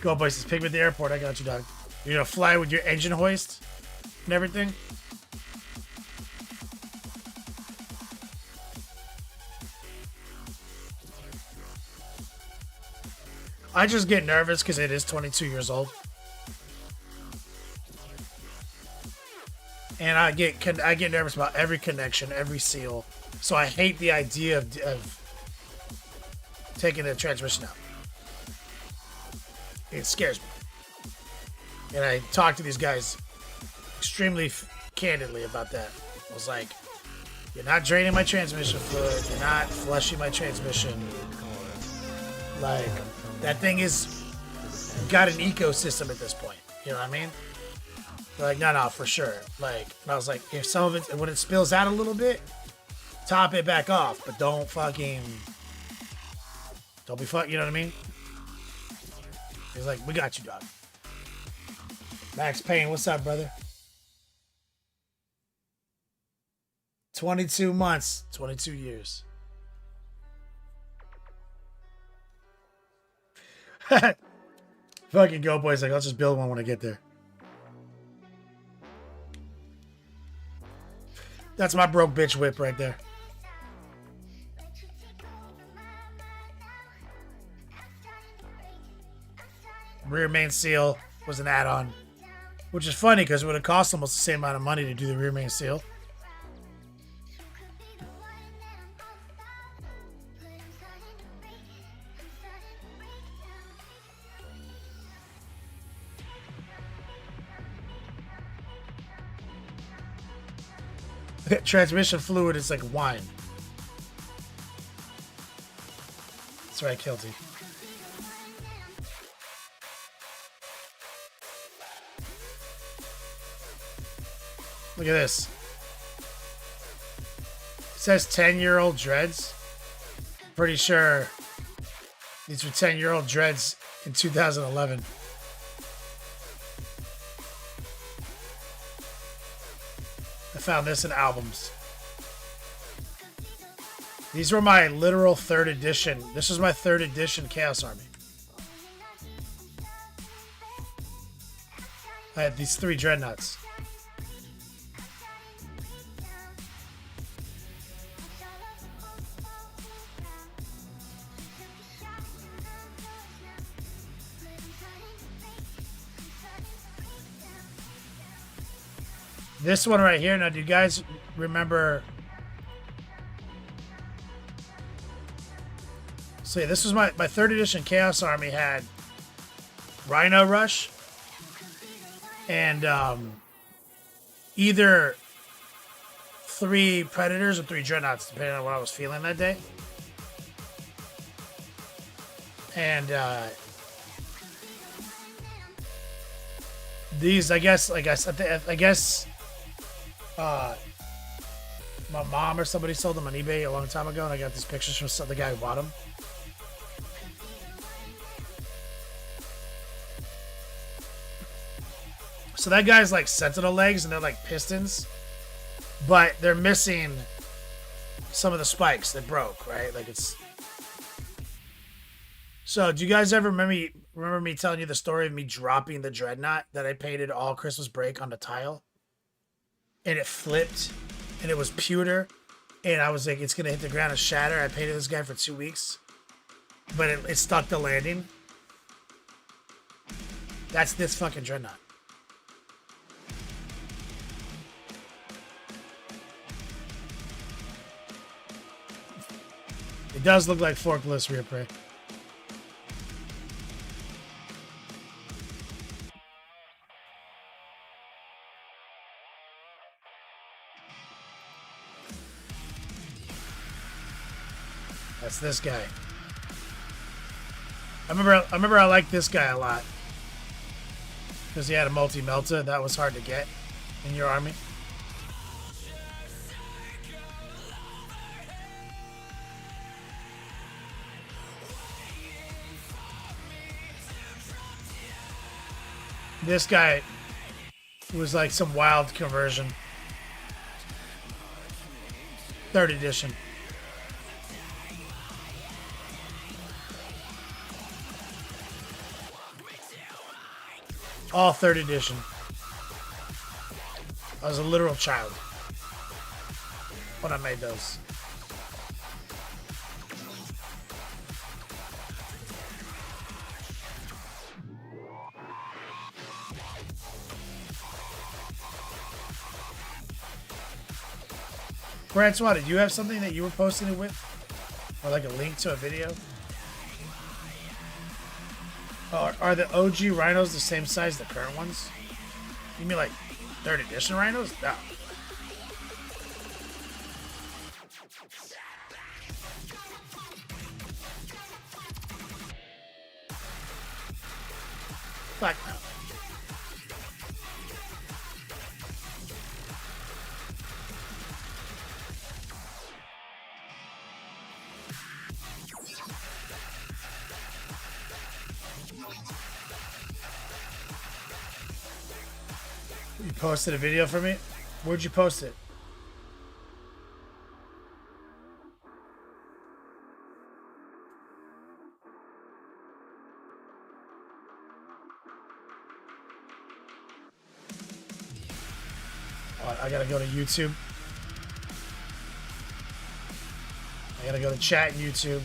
Go, boys. Just pick me at the airport. I got you, dog. You're gonna fly with your engine hoist and everything? I just get nervous because it is 22 years old. And I get nervous about every connection, every seal. So I hate the idea of taking the transmission out. It scares me. And I talked to these guys extremely candidly about that. I was like, you're not draining my transmission fluid. You're not flushing my transmission. Like, that thing is got an ecosystem at this point. You know what I mean? They're like, no, for sure. Like, and I was like, if some of it, when it spills out a little bit, top it back off, but don't be you know what I mean? He's like, we got you, dog. Max Payne, what's up, brother? 22 months, 22 years. Fucking Go Boy's like, I'll just build one when I get there. That's my broke bitch whip right there. Rear main seal was an add-on, which is funny because it would have cost almost the same amount of money to do the rear main seal. Transmission fluid is like wine. That's right, Kilty. Look at this. It says 10-year-old dreads. Pretty sure these were 10-year-old dreads in 2011. I found this in albums. These were my literal 3rd edition. This is my 3rd edition Chaos Army. I had these 3 dreadnoughts. This one right here. Now, do you guys remember? So yeah, this was my 3rd edition Chaos Army had Rhino Rush and either 3 Predators or 3 Dreadnoughts, depending on what I was feeling that day. And these, I guess, my mom or somebody sold them on eBay a long time ago, and I got these pictures from the guy who bought them. So that guy's like Sentinel legs, and they're like pistons, but they're missing some of the spikes that broke, right? Like it's. So, do you guys ever remember me telling you the story of me dropping the Dreadnought that I painted all Christmas break on the tile? And it flipped, and it was pewter, and I was like, it's gonna hit the ground and shatter. I painted this guy for 2 weeks, but it stuck the landing. That's this fucking Dreadnought. It does look like forkless rear prey. That's this guy. I remember I liked this guy a lot because he had a multi-melta. That was hard to get in your army. This guy was like some wild conversion. 3rd edition. All 3rd edition. I was a literal child when I made those. Francois, did you have something that you were posting it with? Or like a link to a video? Are the OG rhinos the same size as the current ones? You mean like 3rd edition rhinos? No. Fuck no. You posted a video for me? Where'd you post it? Oh, I gotta go to YouTube. I gotta go to chat and YouTube.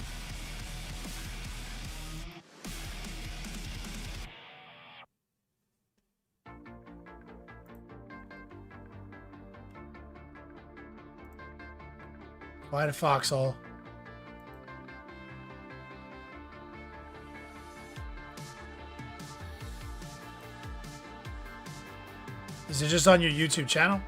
Find a foxhole. Is it just on your YouTube channel?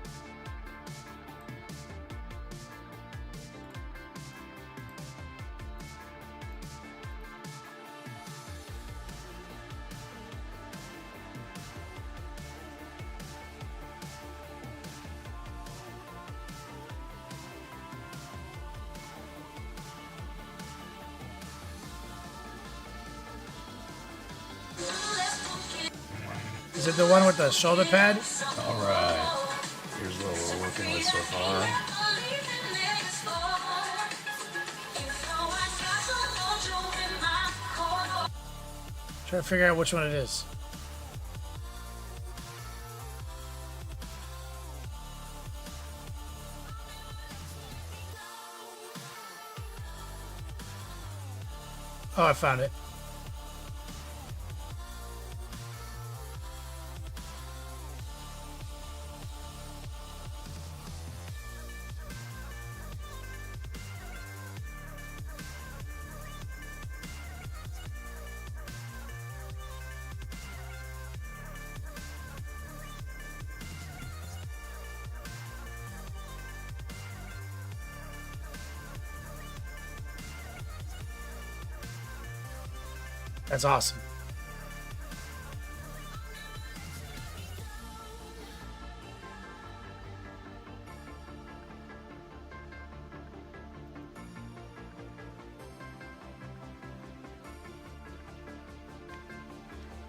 Is it the one with the shoulder pad? All right. Here's what we're working with so far. Try to figure out which one it is. Oh, I found it. That's awesome.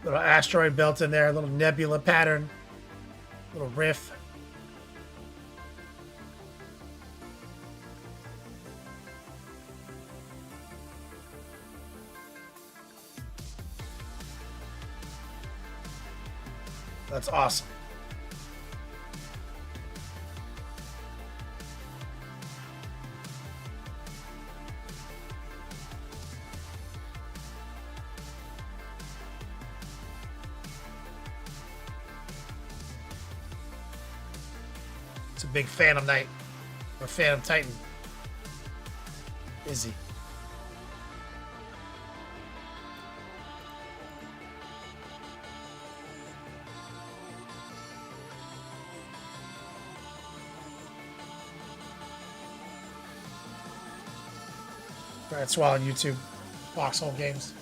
Little asteroid belt in there, a little nebula pattern, little riff. That's awesome. It's a big Phantom Knight or Phantom Titan. Is he? That's while on YouTube. Foxhole Games.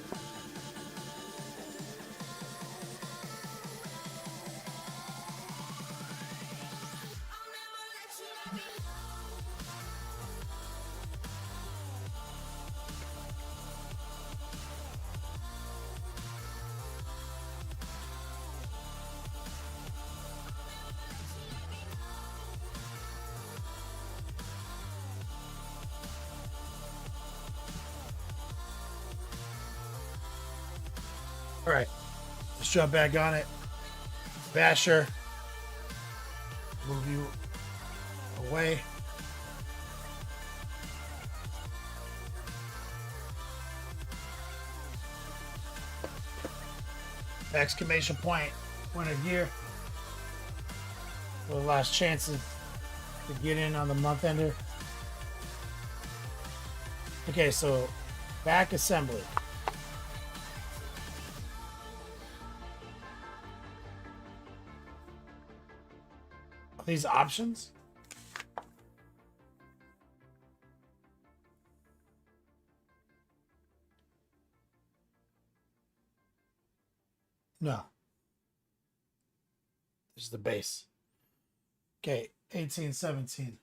All right, let's jump back on it. Basher, move you away. Exclamation point of year. For the last chances to get in on the month ender. Okay, so back assembly. These options? No. This is the base. Okay, 1817.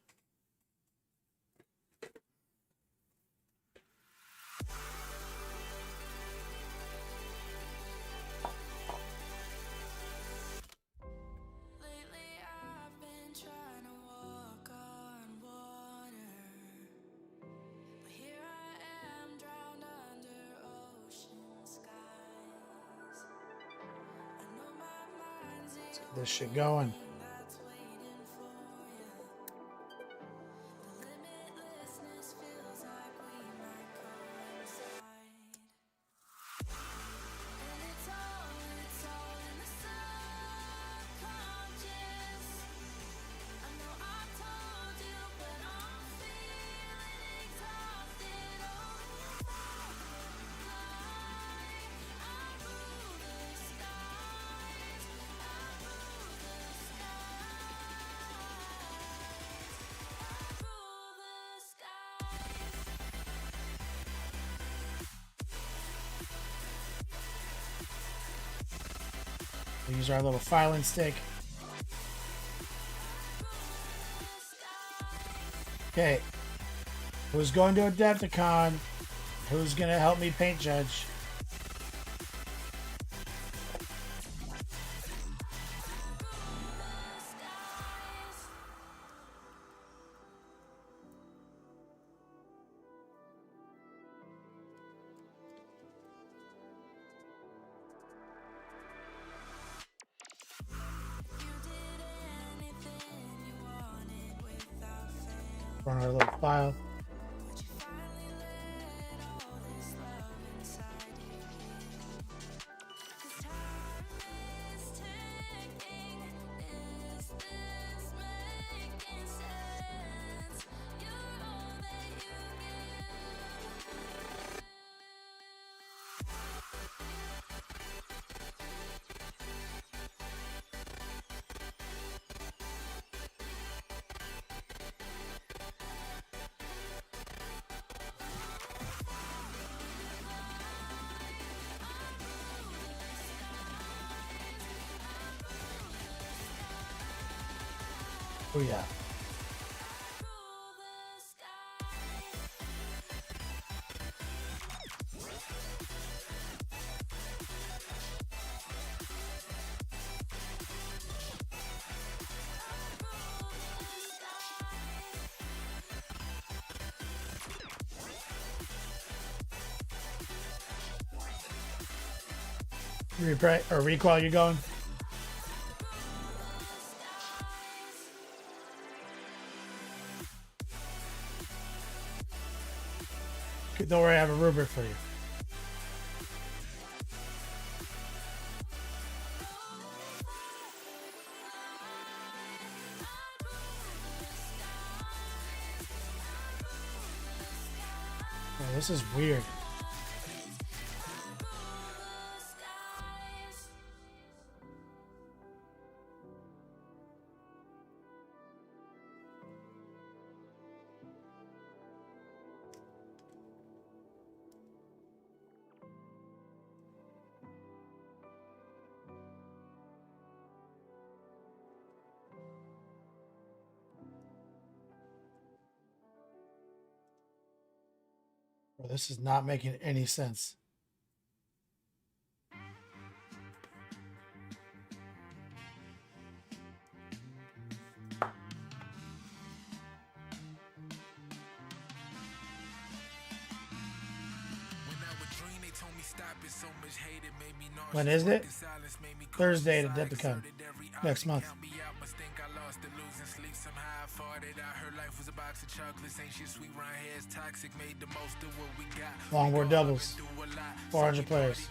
Lately I've been trying to walk on water, but here I am drowned under ocean skies. I know my mind's the Let's get this shit going. only thing that's waiting for you. The limitlessness feels like we might coincide. And it's all in the subconscious. I know I told you, but I'm feeling exhausted. Oh, I rule the skies. I rule the skies. We'll use our little filing stick. Okay. Who's going to Adepticon? Who's going to help me paint judge? Run our little file. Oh yeah. Recall you going? Don't worry, I have a rubric for you. Oh, this is weird. Bro, this is not making any sense. When is it? Thursday at Adepticon. Next month. Longboard doubles. 400 players.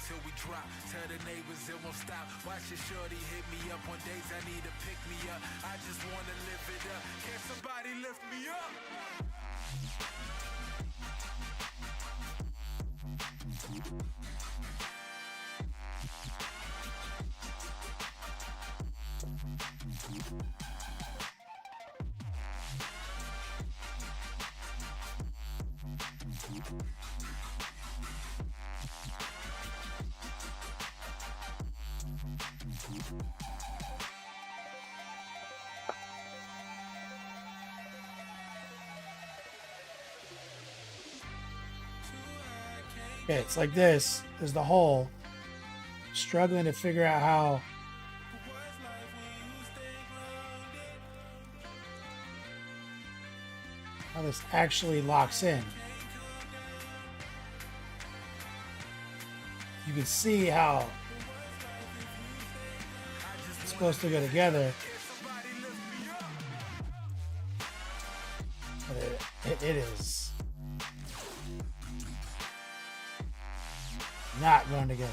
Okay, it's like this. There's the hole. Struggling to figure out how this actually locks in. You can see how it's supposed to go together. But it is not going together.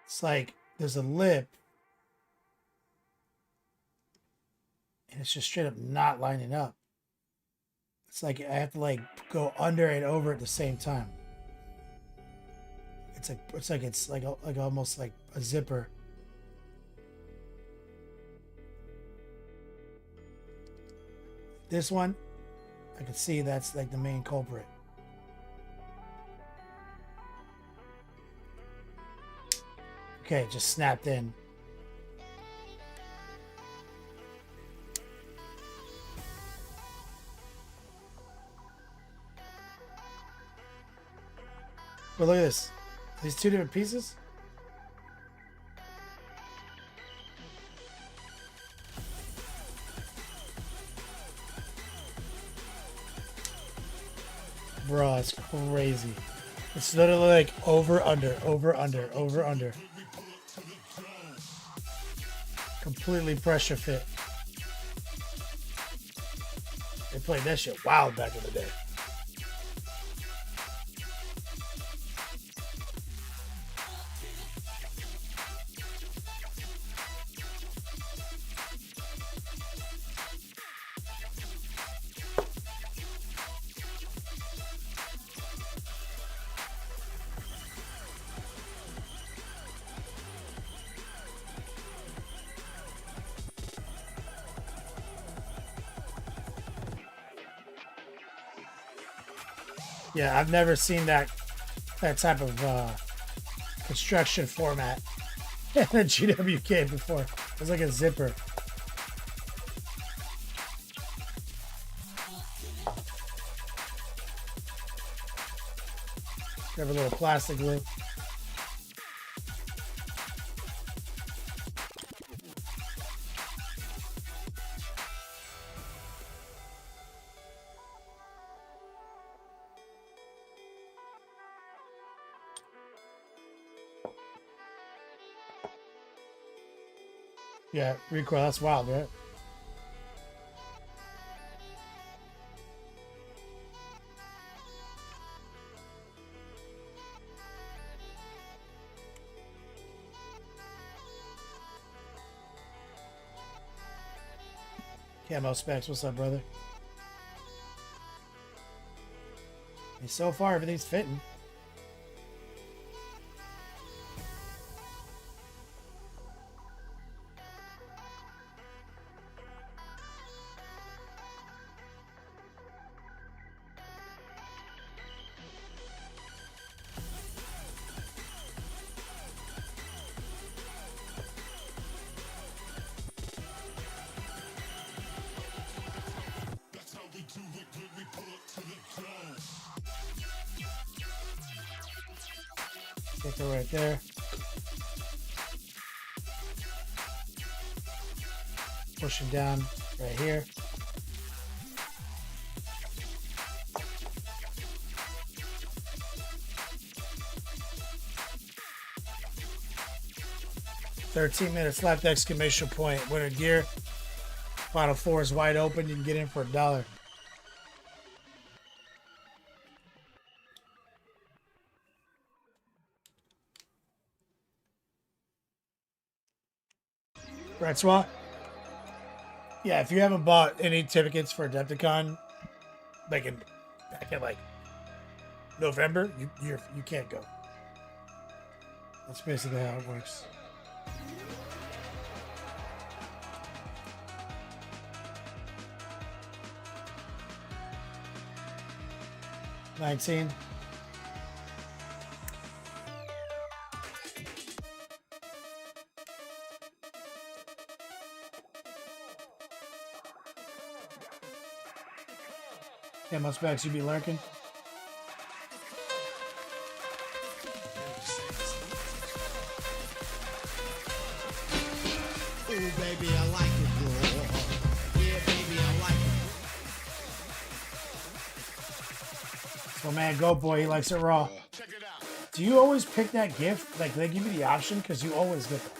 It's like there's a lip and it's just straight up not lining up. It's like I have to like go under and over at the same time. It's like almost like a zipper. This one, I can see that's like the main culprit. Okay, just snapped in. But look at this. These two different pieces. Bro, it's crazy. It's literally like over, under, over, under, over, under. Completely pressure fit. They played that shit wild back in the day. Yeah, I've never seen that type of construction format in a GWK before. It's like a zipper. Grab a little plastic loop. Yeah, recoil, that's wild, right? Camo Specs, what's up, brother? And so far, everything's fitting. Take it right there. Pushing down right here. $13 left, exclamation point. Winter gear. Final four is wide open. You can get in for $1. Right, Swat? Yeah, if you haven't bought any tickets for Adepticon, back in like November, you can't go. That's basically how it works. 19. How much back you be lurking? Oh, baby, I like it raw. Yeah, baby, I like it. So man, go boy, he likes it raw. Do you always pick that gift? Like they give you the option because you always get that.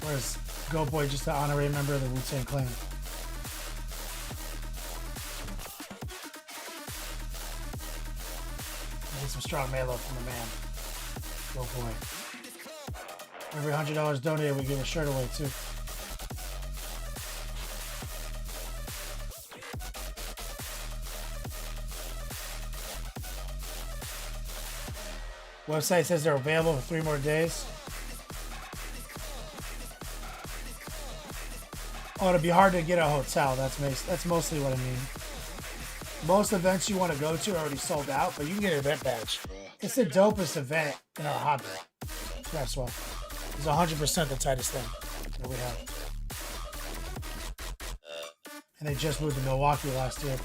Whereas Go Boy just an honorary member of the Wu-Tang Clan. Get some strong Malo from the man. Go Boy. Every $100 donated, we give a shirt away too. Website says they're available for 3 more days. Oh, it'd be hard to get a hotel. That's mostly what I mean. Most events you want to go to are already sold out, but you can get an event badge. It's the dopest event in our hobby. That's why. It's 100% the tightest thing that we have. And they just moved to Milwaukee last year.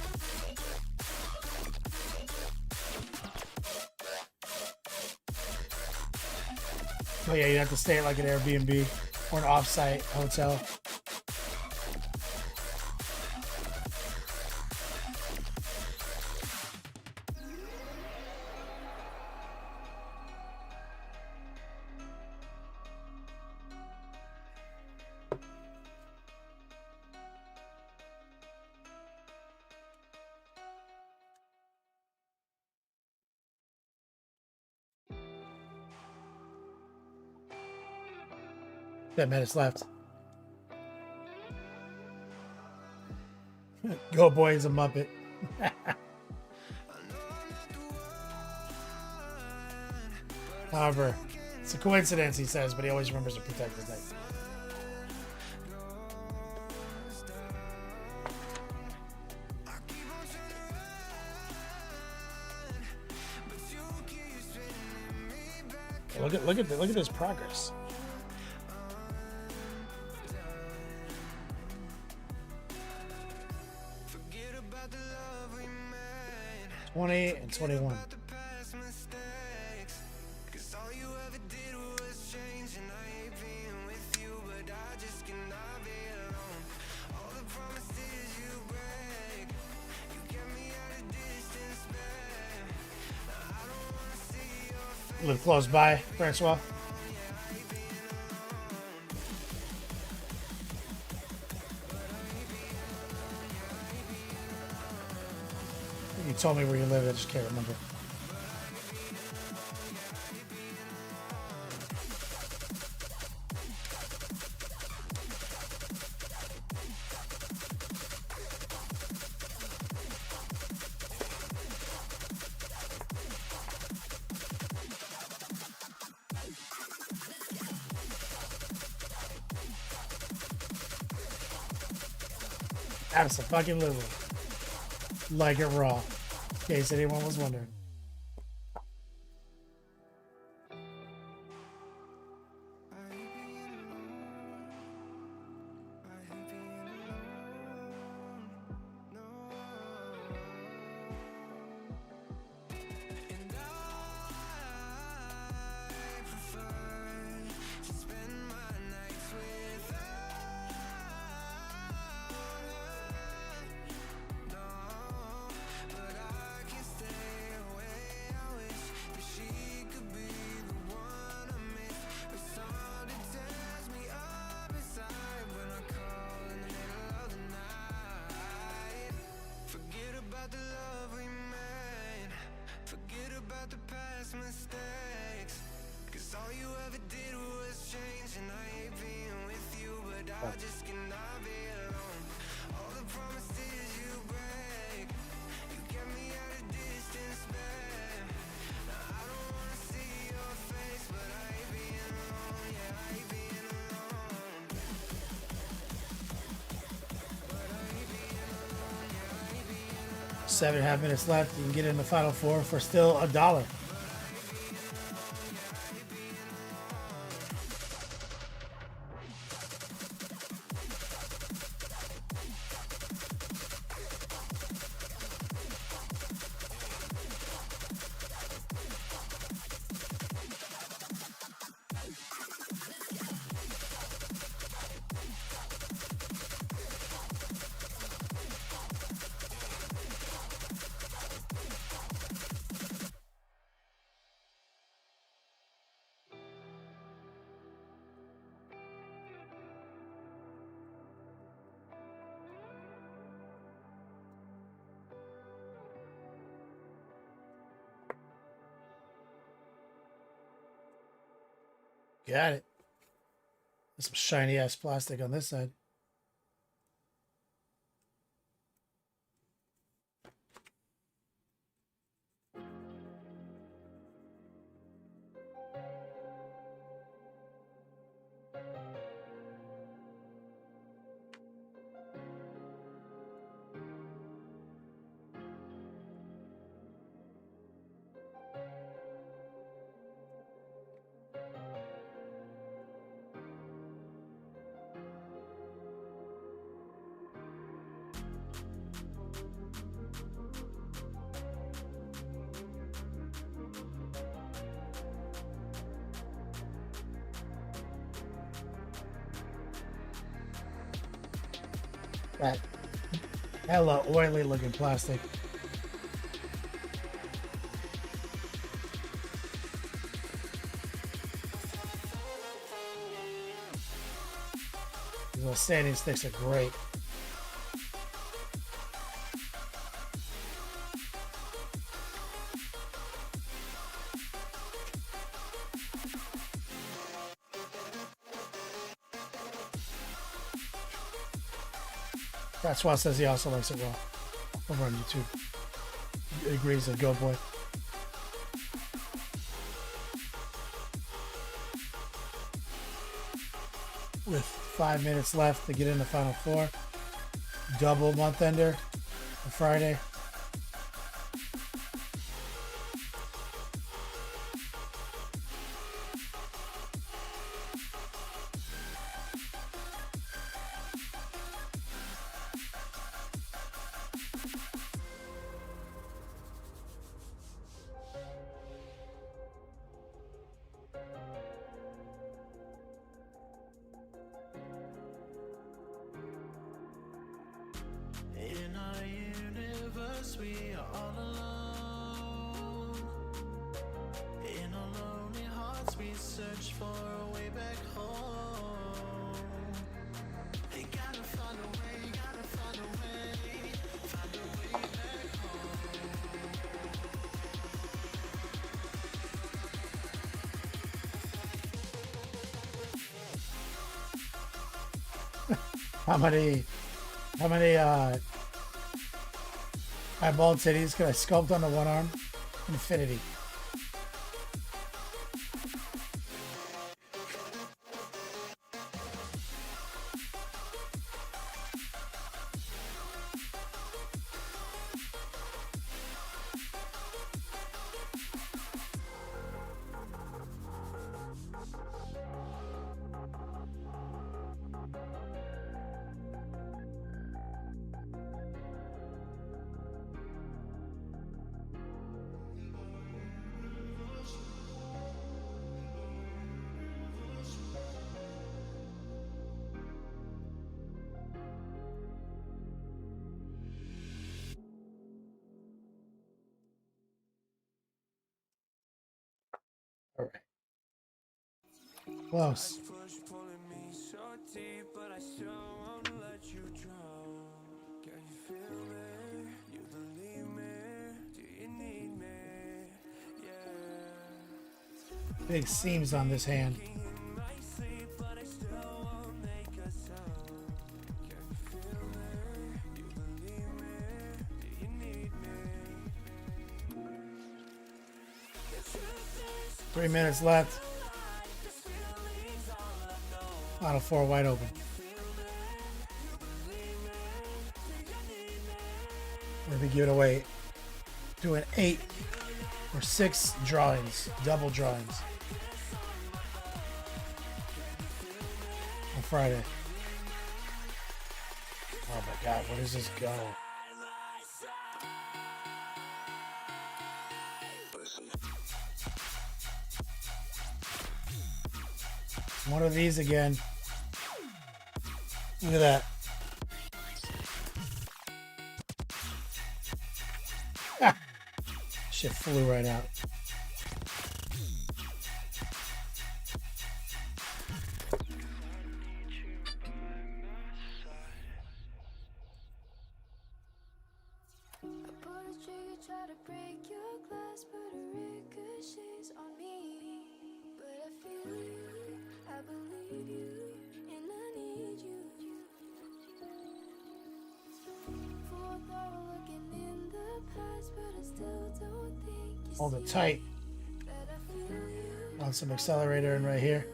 Oh yeah, you'd have to stay at like an Airbnb or an off-site hotel. Ten minutes left. Go Boy is a Muppet. However, it's a coincidence, he says, but he always remembers to protect his neck. Look at this progress. And 21. Live close by, Francois. You told me where you live, I just can't remember. Absolutely. Like it raw. In case anyone was wondering. 7.5 minutes left. You can get in the final four for still $1. Got it. There's some shiny ass plastic on this side. That hella oily looking plastic. These little sanding sticks are great. That's why says he also likes it raw over on YouTube. He agrees with Go Boy. With 5 minutes left to get in the final four. Double month ender on Friday. In our universe, we are all alone. In our lonely hearts, we search for a way back home. They gotta find a way, gotta find a way, find a way back How many eyeball titties can I sculpt onto one arm? Infinity. All right. Close. push pulling me so deep, but I still won't let you drown. Can you feel me? You believe me? Do you need me? Yeah. Big seams on this hand. In my sleep, but I still won't make a sound. Can you feel me? You believe me? Do you need me? The truth is, 3 minutes left. this feeling's all I know. Final four wide open. Feel me? You believe me? Do you need me? We're I'll be giving away, doing 8 or 6 drawings, double drawings on Friday. Oh my God, where does this go? One of these again. Look at that. Ah, shit flew right out. Hold it tight. On some accelerator in right here.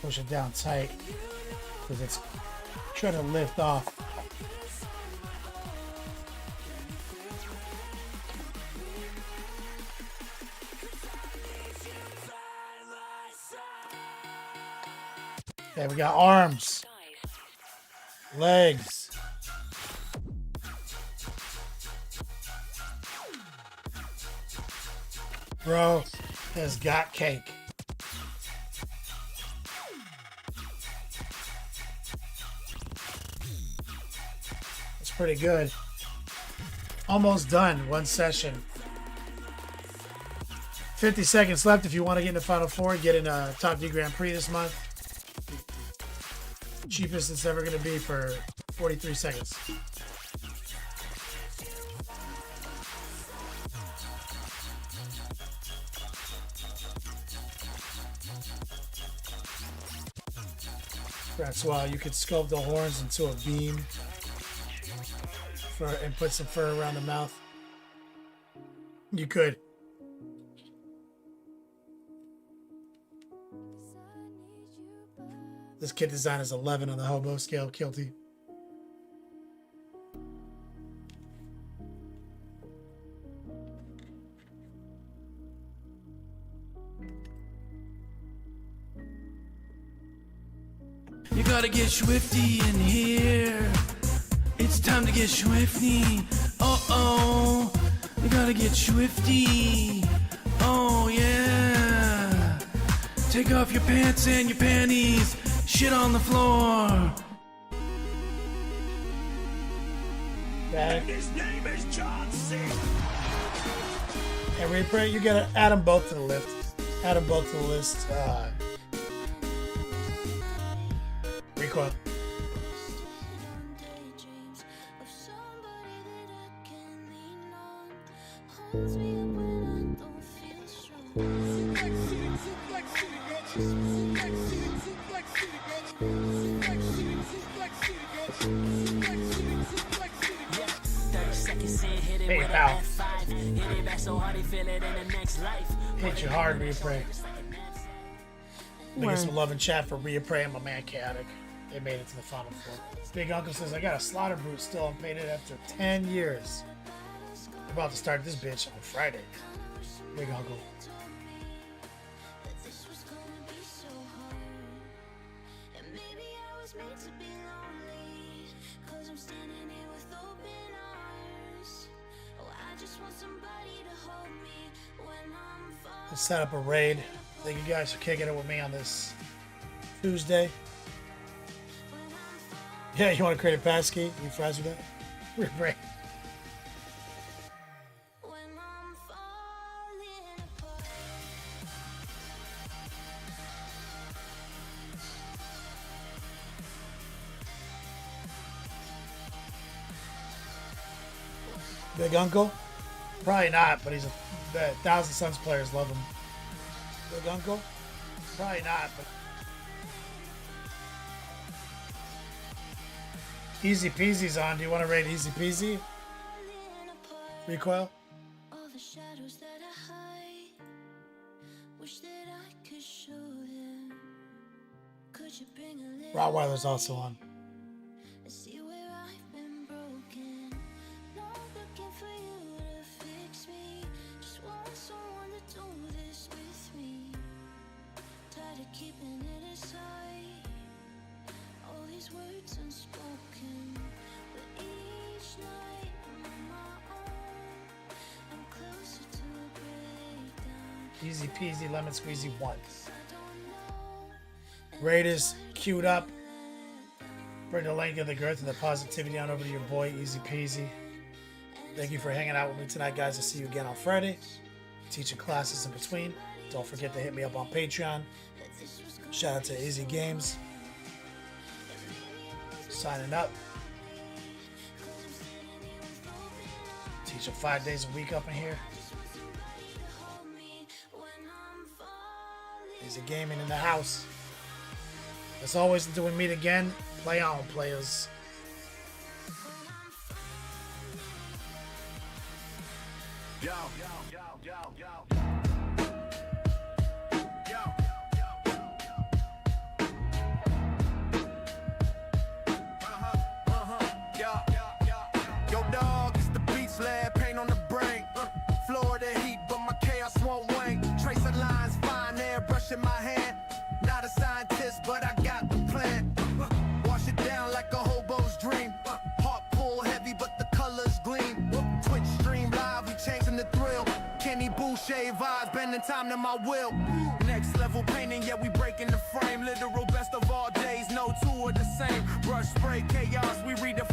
Push it down tight because it's trying to lift off. Okay, we got arms, legs, bro has got cake. It's pretty good. Almost done. One session. 50 seconds left if you want to get in the Final Four. Get in a Top D Grand Prix this month. Cheapest it's ever going to be for 43 seconds. That's why you could sculpt the horns into a beam and put some fur around the mouth. You could. This kit design is 11 on the Hobo scale, Kilty. You gotta get swifty in here. It's time to get swifty. Oh, you gotta get swifty. Oh yeah. Take off your pants and your panties. Shit on the floor. And his name is John C. And Reaper, you gotta add them both to the list. Add them both to the list. Recoil. Hey, pal. Hit you hard, Rhea Prey. Get some love in chat for Rhea Prey and my man Chaotic. They made it to the Final Four. Big Uncle says, I got a slaughter boot still unpainted after 10 years. I'm about to start this bitch on Friday. Big Uncle. Let's set up a raid. Thank you guys for kicking it with me on this Tuesday. Yeah, you want to create a passkey? You fries with that? Great. Big Uncle? Probably not, but he's the Thousand Suns players love him. Big Uncle? Probably not, but Easy Peasy's on. Do you want to rate Easy Peasy? Recoil? All the shadows that I hide. Wish that I could show them. Could you bring a little Rottweiler's also on. and see where I've been broken? Not looking for you to fix me. Just want someone to do this with me. Tired of keeping it inside. All these words unspoken. But each night I'm on my own. I'm closer to a breakdown. Easy Peasy Lemon Squeezy 1. I don't know. Raiders queued up. Bring the length of the girth and the positivity on over to your boy, Easy Peasy. Thank you for hanging out with me tonight, guys. I'll see you again on Friday. Teaching classes in between. Don't forget to hit me up on Patreon. Shout out to Easy Games. Signing up. Teaching 5 days a week up in here. Easy Gaming in the house. As always, until we meet again, play on, players. Yo, yo, yo, yo, yo. Yo, dog, it's the beach lab, paint on the brain. Florida heat, but my chaos won't wane. Tracing lines, fine air, brushing my hand. Not a scientist, but I got the plan. Wash it down like a hobo's dream. Heart pull heavy, but the colors gleam. Twitch stream live, we changing the thrill. Kenny Boucher vibes, bending time to my will. Next level painting, yeah, we breaking the frame. Literal best of all days, no two are the same. Brush spray chaos, we redefine.